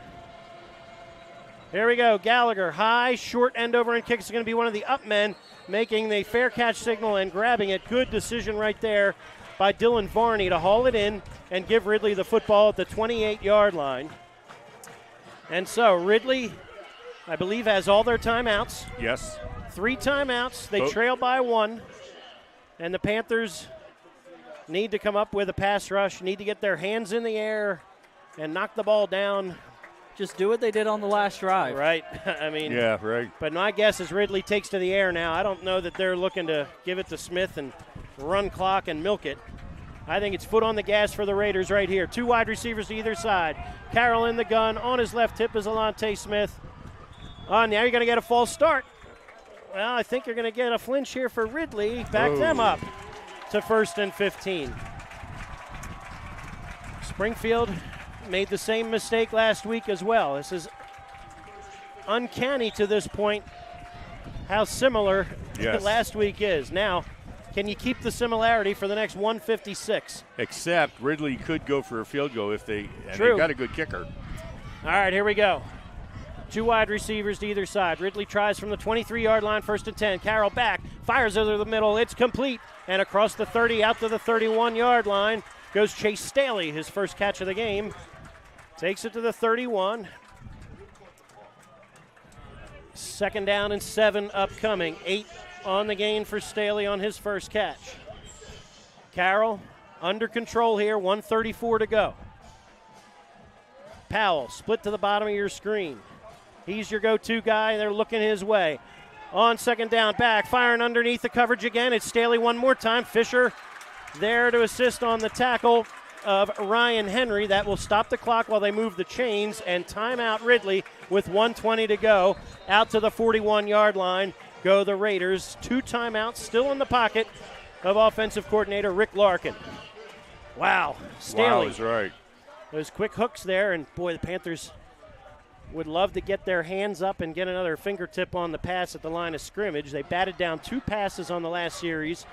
Here we go. Gallagher, high, short end over and kick is going to be one of the up men, making the fair catch signal and grabbing it. Good decision right there by Dylan Varney to haul it in and give Ridley the football at the 28-yard line. And so Ridley, I believe, has all their timeouts. Yes. 3 timeouts. They trail by 1. And the Panthers need to come up with a pass rush, need to get their hands in the air and knock the ball down. Just do what they did on the last drive. Right. I mean. Yeah, right. But my guess is Ridley takes to the air now. I don't know that they're looking to give it to Smith and run clock and milk it. I think it's foot on the gas for the Raiders right here. 2 wide receivers to either side. Carroll in the gun. On his left hip is Alante Smith. Now you're going to get a false start. Well, I think you're going to get a flinch here for Ridley. Back them up to 1st and 15. Springfield made the same mistake last week as well. This is uncanny to this point how similar last week is. Now, can you keep the similarity for the next 156? Except Ridley could go for a field goal if they've got a good kicker. All right, here we go. 2 wide receivers to either side. Ridley tries from the 23-yard line, 1st and 10. Carroll back, fires over the middle. It's complete. And across the 30, out to the 31-yard line goes Chase Staley, his first catch of the game. Takes it to the 31. 2nd down and 7 upcoming. 8 on the gain for Staley on his first catch. Carroll under control here, 1:34 to go. Powell split to the bottom of your screen. He's your go-to guy. They're looking his way. On 2nd down, back, firing underneath the coverage again. It's Staley one more time. Fisher there to assist on the tackle of Ryan Henry. That will stop the clock while they move the chains and timeout Ridley with 1:20 to go. Out to the 41-yard line go the Raiders. 2 timeouts still in the pocket of offensive coordinator Rick Larkin. Wow, Staley. Wow, is right. Those quick hooks there, and boy, the Panthers would love to get their hands up and get another fingertip on the pass at the line of scrimmage. They batted down 2 passes on the last series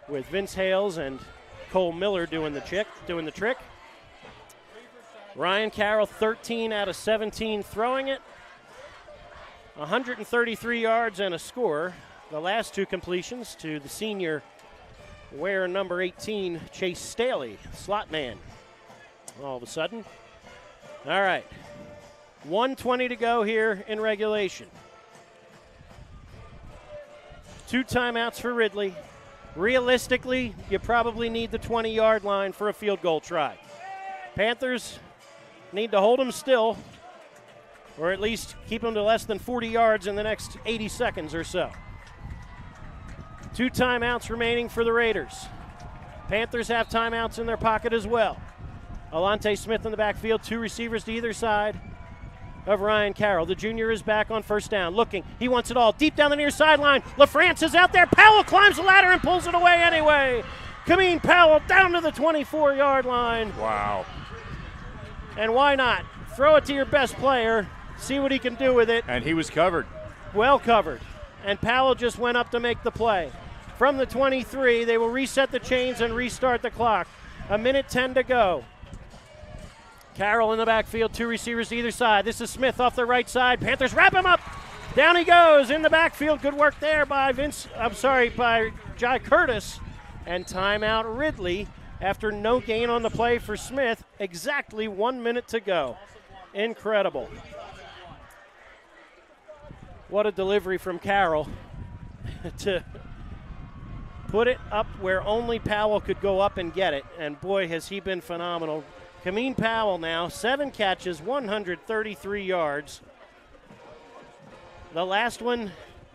with Vince Hales and Cole Miller doing the trick. Ryan Carroll, 13 out of 17 throwing it. 133 yards and a score. The last 2 completions to the senior wearing number 18, Chase Staley, slot man. All of a sudden. All right. 1:20 to go here in regulation. 2 timeouts for Ridley. Realistically, you probably need the 20-yard line for a field goal try. Panthers need to hold them still, or at least keep them to less than 40 yards in the next 80 seconds or so. 2 timeouts remaining for the Raiders. Panthers have timeouts in their pocket as well. Alante Smith in the backfield, 2 receivers to either side of Ryan Carroll. The junior is back on first down, looking. He wants it all deep down the near sideline. LaFrance is out there. Powell climbs the ladder and pulls it away anyway. Kameen Powell down to the 24-yard line. Wow. And why not? Throw it to your best player, see what he can do with it. And he was covered. Well covered. And Powell just went up to make the play. From the 23, they will reset the chains and restart the clock. 1:10 to go. Carroll in the backfield, 2 receivers to either side. This is Smith off the right side. Panthers wrap him up. Down he goes in the backfield. Good work there by by Jai Curtis. And timeout Ridley after no gain on the play for Smith. Exactly 1 minute to go. Incredible. What a delivery from Carroll to put it up where only Powell could go up and get it. And boy, has he been phenomenal. Kameen Powell now, 7 catches, 133 yards. The last one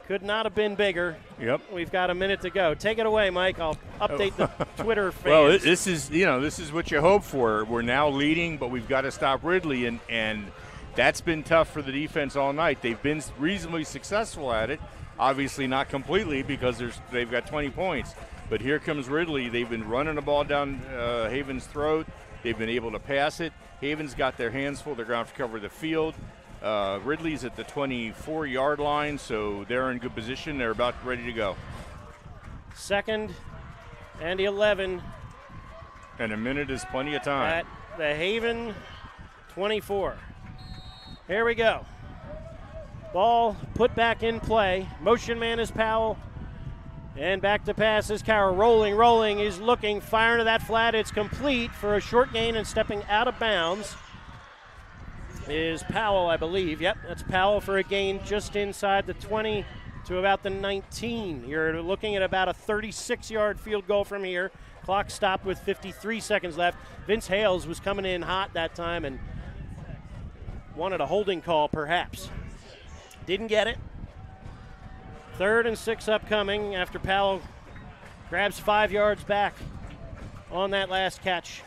could not have been bigger. Yep. We've got a minute to go. Take it away, Mike. I'll update the Twitter fans. Well, this is what you hope for. We're now leading, but we've got to stop Ridley, and that's been tough for the defense all night. They've been reasonably successful at it. Obviously not completely because they've got 20 points. But here comes Ridley. They've been running the ball down Haven's throat. They've been able to pass it. Haven's got their hands full. They're going to have to cover the field. Ridley's at the 24-yard line, so they're in good position. They're about ready to go. 2nd and 11. And a minute is plenty of time. At the Haven 24. Here we go. Ball put back in play. Motion man is Powell. And back to pass is Carroll. Rolling. He's looking, firing to that flat. It's complete for a short gain and stepping out of bounds is Powell, I believe. Yep, that's Powell for a gain just inside the 20 to about the 19. You're looking at about a 36-yard field goal from here. Clock stopped with 53 seconds left. Vince Hales was coming in hot that time and wanted a holding call perhaps. Didn't get it. 3rd and 6 upcoming after Powell grabs 5 yards back on that last catch.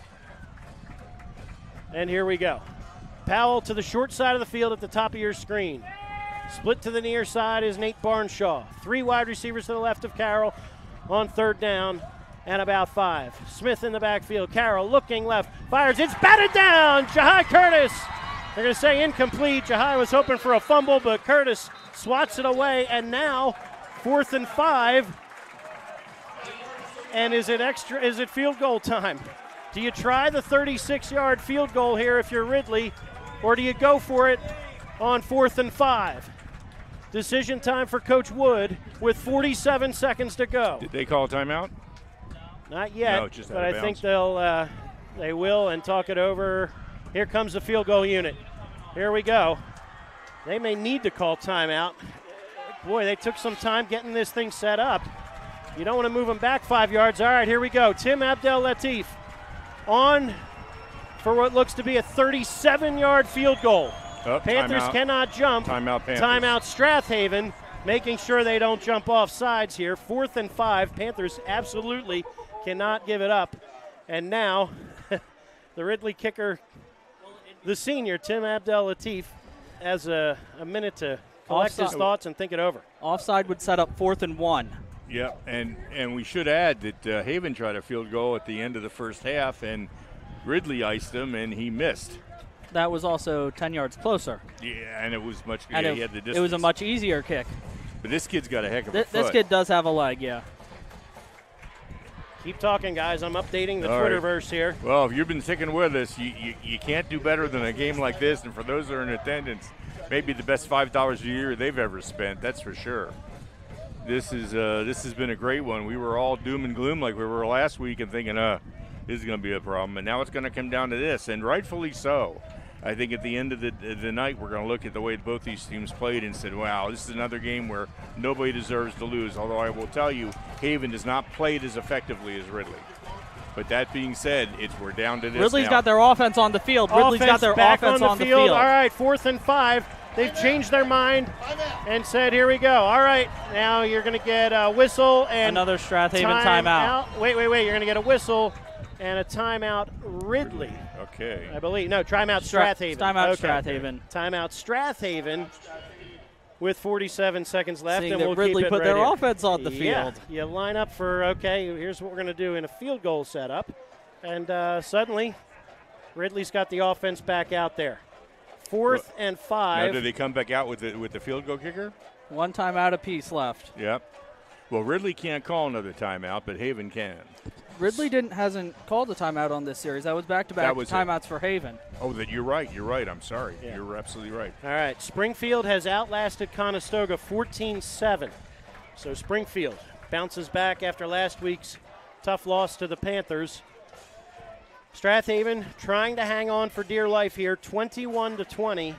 And here we go. Powell to the short side of the field at the top of your screen. Split to the near side is Nate Barnshaw. 3 wide receivers to the left of Carroll on 3rd down and about 5. Smith in the backfield. Carroll looking left. Fires. It's batted down. Jahai Curtis. They're going to say incomplete. Jahai was hoping for a fumble, but Curtis swats it away. And now 4th and 5. And is it field goal time? Do you try the 36-yard field goal here if you're Ridley, or do you go for it on 4th and 5? Decision time for Coach Wood with 47 seconds to go. Did they call a timeout? Not yet, No, just but out of I think bounds. they will and talk it over. Here comes the field goal unit. Here we go. They may need to call timeout. Boy, they took some time getting this thing set up. You don't want to move them back 5 yards. All right, here we go. Tim Abdel-Latif on for what looks to be a 37-yard field goal. Panthers cannot jump. Timeout Panthers. Timeout Strathaven, making sure they don't jump off sides here. 4th and 5. Panthers absolutely cannot give it up. And now the Ridley kicker, the senior, Tim Abdel-Latif, has a minute to collect his thoughts and think it over. Offside would set up 4th and 1. Yeah, and we should add that Haven tried a field goal at the end of the first half, and Ridley iced him, and he missed. That was also 10 yards closer. Yeah, and it was much. And he had the distance. It was a much easier kick. But this kid's got a heck of a foot. This kid does have a leg, yeah. Keep talking, guys. I'm updating the All Twitterverse here. Well, if you've been sticking with us, you can't do better than a game like this. And for those that are in attendance, maybe the best $5 a year they've ever spent. That's for sure. This has been a great one. We were all doom and gloom like we were last week and thinking, this is going to be a problem. And now it's going to come down to this, and rightfully so. I think at the end of the night, we're going to look at the way both these teams played and said, wow, this is another game where nobody deserves to lose. Although I will tell you, Haven has not played as effectively as Ridley. But that being said, we're down to this Ridley's now. got their offense on the field. Ridley's got their offense on the field. All right, 4th and 5. They've changed their mind and said, here we go. All right, now you're going to get a whistle and another Strathaven timeout. Wait. You're going to get a whistle and a timeout, Ridley. Okay. I believe. No, timeout Strathaven. Timeout Strathaven. Timeout Strathaven with 47 seconds left. Seeing and that we'll Ridley keep it put right their here. offense on the field. You line up for, okay, here's what we're going to do in a field goal setup. And suddenly, Ridley's got the offense back out there. 4th and 5. Now, do they come back out with the field goal kicker? One timeout apiece left. Yep. Well, Ridley can't call another timeout, but Haven can. Ridley hasn't called a timeout on this series. That was back-to-back timeouts for Haven. Oh, you're right. You're right. I'm sorry. Yeah. You're absolutely right. All right. Springfield has outlasted Conestoga 14-7. So Springfield bounces back after last week's tough loss to the Panthers. Strathaven trying to hang on for dear life here, 21-20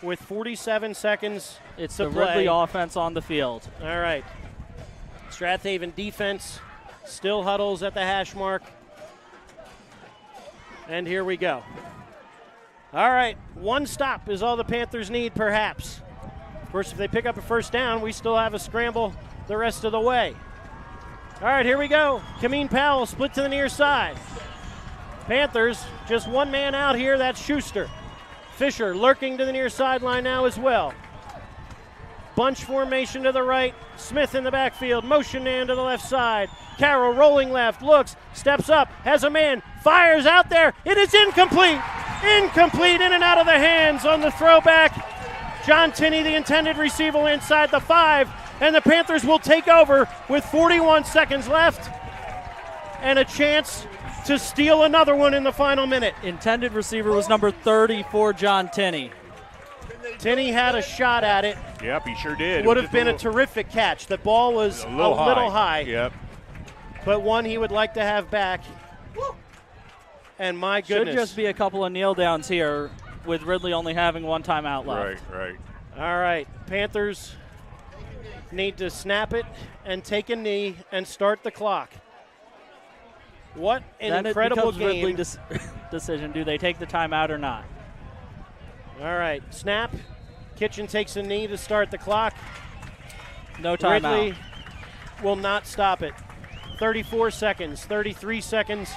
with 47 seconds It's to the play. Ridley offense on the field. All right. Strathaven defense still huddles at the hash mark. And here we go. All right, one stop is all the Panthers need, perhaps. Of course, if they pick up a first down, we still have a scramble the rest of the way. All right, here we go. Kameen Powell split to the near side. Panthers, just one man out here, that's Schuster. Fisher lurking to the near sideline now as well. Bunch formation to the right. Smith in the backfield. Motion man to the left side. Carroll rolling left. Looks. Steps up. Has a man. Fires out there. It is incomplete. Incomplete in and out of the hands on the throwback. John Tinney, the intended receiver, inside the 5. And the Panthers will take over with 41 seconds left. And a chance to steal another one in the final minute. Intended receiver was number 30 for John Tinney. Tinney had a shot at it. Yep, he sure did. Would have been a terrific catch. The ball was a little high. Yep. But one he would like to have back. And my goodness. Should just be a couple of kneel downs here with Ridley only having one timeout left. Right. All right. Panthers need to snap it and take a knee and start the clock. What an then incredible it game. Ridley decision. Do they take the timeout or not? All right. Snap. Kitchen takes a knee to start the clock. No timeout. Ridley will not stop it. 34 seconds, 33 seconds,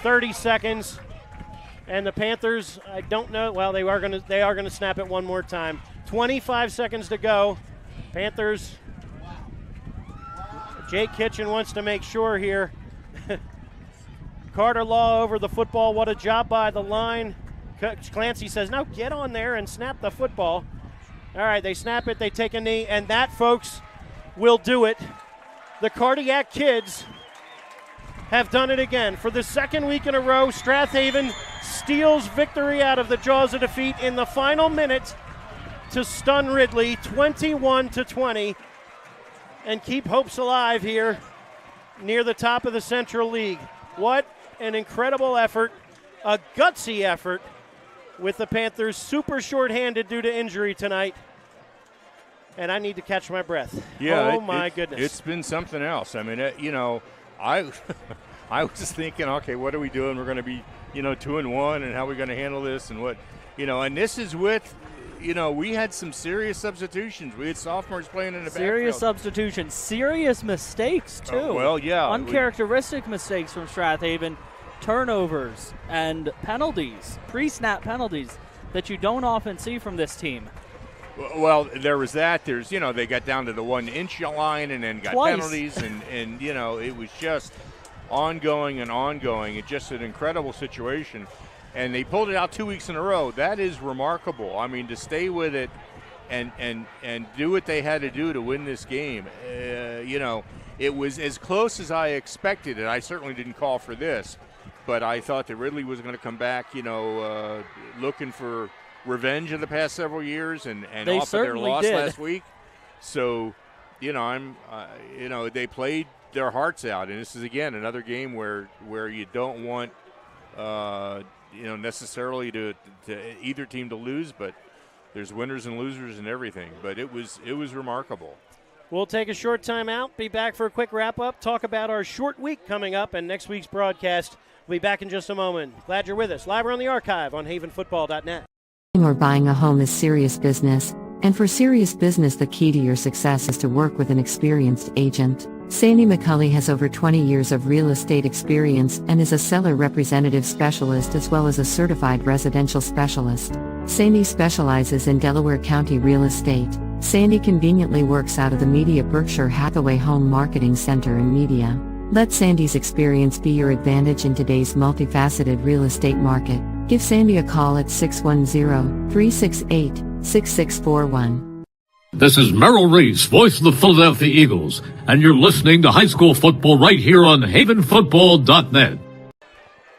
30 seconds. And the Panthers, I don't know, well, they are going to snap it one more time. 25 seconds to go. Panthers, Jake Kitchen wants to make sure here. Carter Law over the football. What a job by the line. Clancy says, no, get on there and snap the football. All right, they snap it, they take a knee, and that, folks, will do it. The Cardiac Kids have done it again. For the second week in a row, Strathaven steals victory out of the jaws of defeat in the final minute to stun Ridley 21-20 and keep hopes alive here near the top of the Central League. What an incredible effort, a gutsy effort, with the Panthers super shorthanded due to injury tonight. And I need to catch my breath. Yeah, my goodness. It's been something else. I mean, I I was thinking, okay, what are we doing? We're going to be, 2-1, and how are we going to handle this, and what, and this is with, we had some serious substitutions. We had sophomores playing in the serious backfield. substitutions, serious mistakes too. Well, yeah, uncharacteristic mistakes from Strathaven, turnovers and penalties, pre-snap penalties that you don't often see from this team. Well, there was that. There's, they got down to the 1-inch line and then got Twice. penalties, and it was just ongoing and ongoing. It's just an incredible situation. And they pulled it out 2 weeks in a row. That is remarkable. I mean, to stay with it and do what they had to do to win this game, it was as close as I expected it. I certainly didn't call for this, but I thought that Ridley was going to come back, looking for revenge in the past several years and they off of their loss did. last week. So, they played their hearts out, and this is again another game where you don't want necessarily to either team to lose, but there's winners and losers and everything. But it was remarkable. We'll take a short time out, be back for a quick wrap-up, talk about our short week coming up, and next week's broadcast. We'll be back in just a moment. Glad you're with us. Live or on the archive on havenfootball.net. Or buying a home is serious business, And for serious business, the key to your success is to work with an experienced agent. Sandy McCulley has over 20 years of real estate experience and is a seller representative specialist as well as a certified residential specialist. Sandy specializes in Delaware County real estate. Sandy conveniently works out of the Media Berkshire Hathaway Home Marketing Center in Media. Let Sandy's experience be your advantage in today's multifaceted real estate market. Give Sandy a call at 610-368-6641. This is Merrill Reese, voice of the Philadelphia Eagles, and you're listening to high school football right here on havenfootball.net.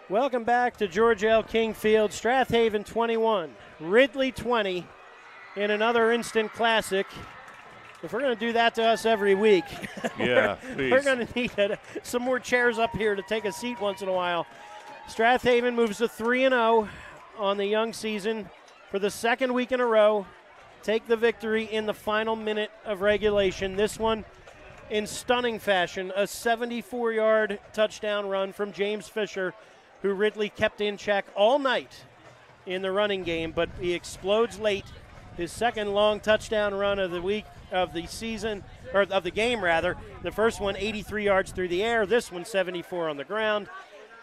Welcome back to George L. King Field. Strath Haven 21, Ridley 20 in another instant classic. If we're going to do that to us every week, yeah, we're going to need some more chairs up here to take a seat once in a while. Strath Haven moves to 3-0 on the young season for the second week in a row. Take the victory in the final minute of regulation. This one in stunning fashion, a 74-yard touchdown run from James Fisher, who Ridley kept in check all night in the running game, but he explodes late. His second long touchdown run of the week, of the season, or of the game rather. The first one 83 yards through the air, this one 74 on the ground,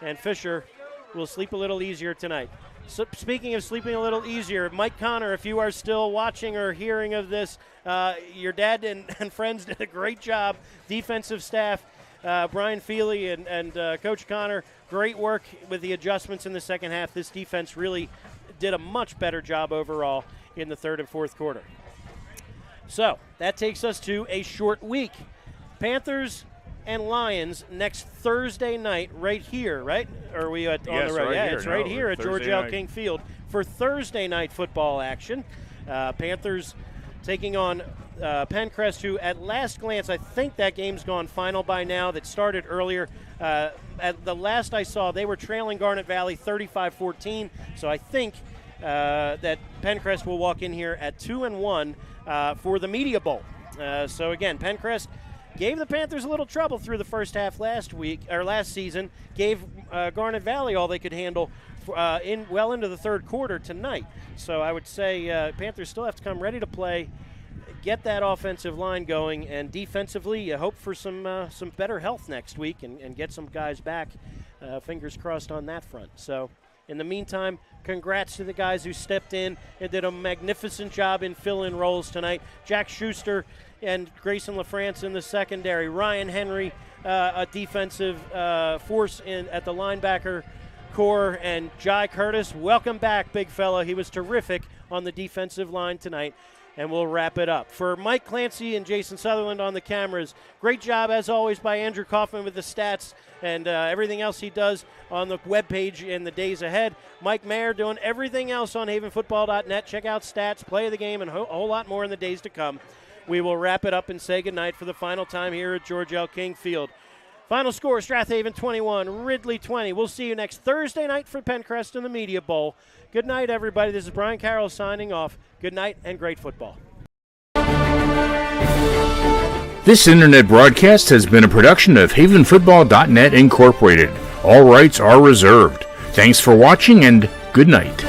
and Fisher will sleep a little easier tonight. So, speaking of sleeping a little easier, Mike Connor, if you are still watching or hearing of this, your dad and friends did a great job. Defensive staff, Brian Feely and Coach Connor, great work with the adjustments in the second half. This defense really did a much better job overall in the third and fourth quarter. So that takes us to a short week. Panthers and Lions next Thursday night right here, right? Or are we on the road? Right yeah, here. it's right here at George L. King Field for Thursday night football action. Panthers taking on Pencrest, who at last glance, I think that game's gone final by now. That started earlier. At the last I saw, they were trailing Garnet Valley 35-14. So I think that Pencrest will walk in here at 2-1 for the Media Bowl. So again, Pencrest gave the Panthers a little trouble through the first half last season. Gave Garnet Valley all they could handle into the third quarter tonight. So I would say Panthers still have to come ready to play, get that offensive line going, and defensively, you hope for some better health next week and get some guys back. Fingers crossed on that front. So in the meantime, congrats to the guys who stepped in and did a magnificent job in fill-in roles tonight. Jack Schuster and Grayson LaFrance in the secondary. Ryan Henry, a defensive force at the linebacker core. And Jai Curtis, welcome back, big fella. He was terrific on the defensive line tonight. And we'll wrap it up. For Mike Clancy and Jason Sutherland on the cameras, great job, as always, by Andrew Kaufman with the stats and everything else he does on the webpage in the days ahead. Mike Mayer doing everything else on havenfootball.net. Check out stats, play of the game, and a whole lot more in the days to come. We will wrap it up and say goodnight for the final time here at George L. King Field. Final score, Strath Haven 21, Ridley 20. We'll see you next Thursday night for Pencrest in the Media Bowl. Good night, everybody. This is Brian Carroll signing off. Good night and great football. This internet broadcast has been a production of havenfootball.net Incorporated. All rights are reserved. Thanks for watching and good night.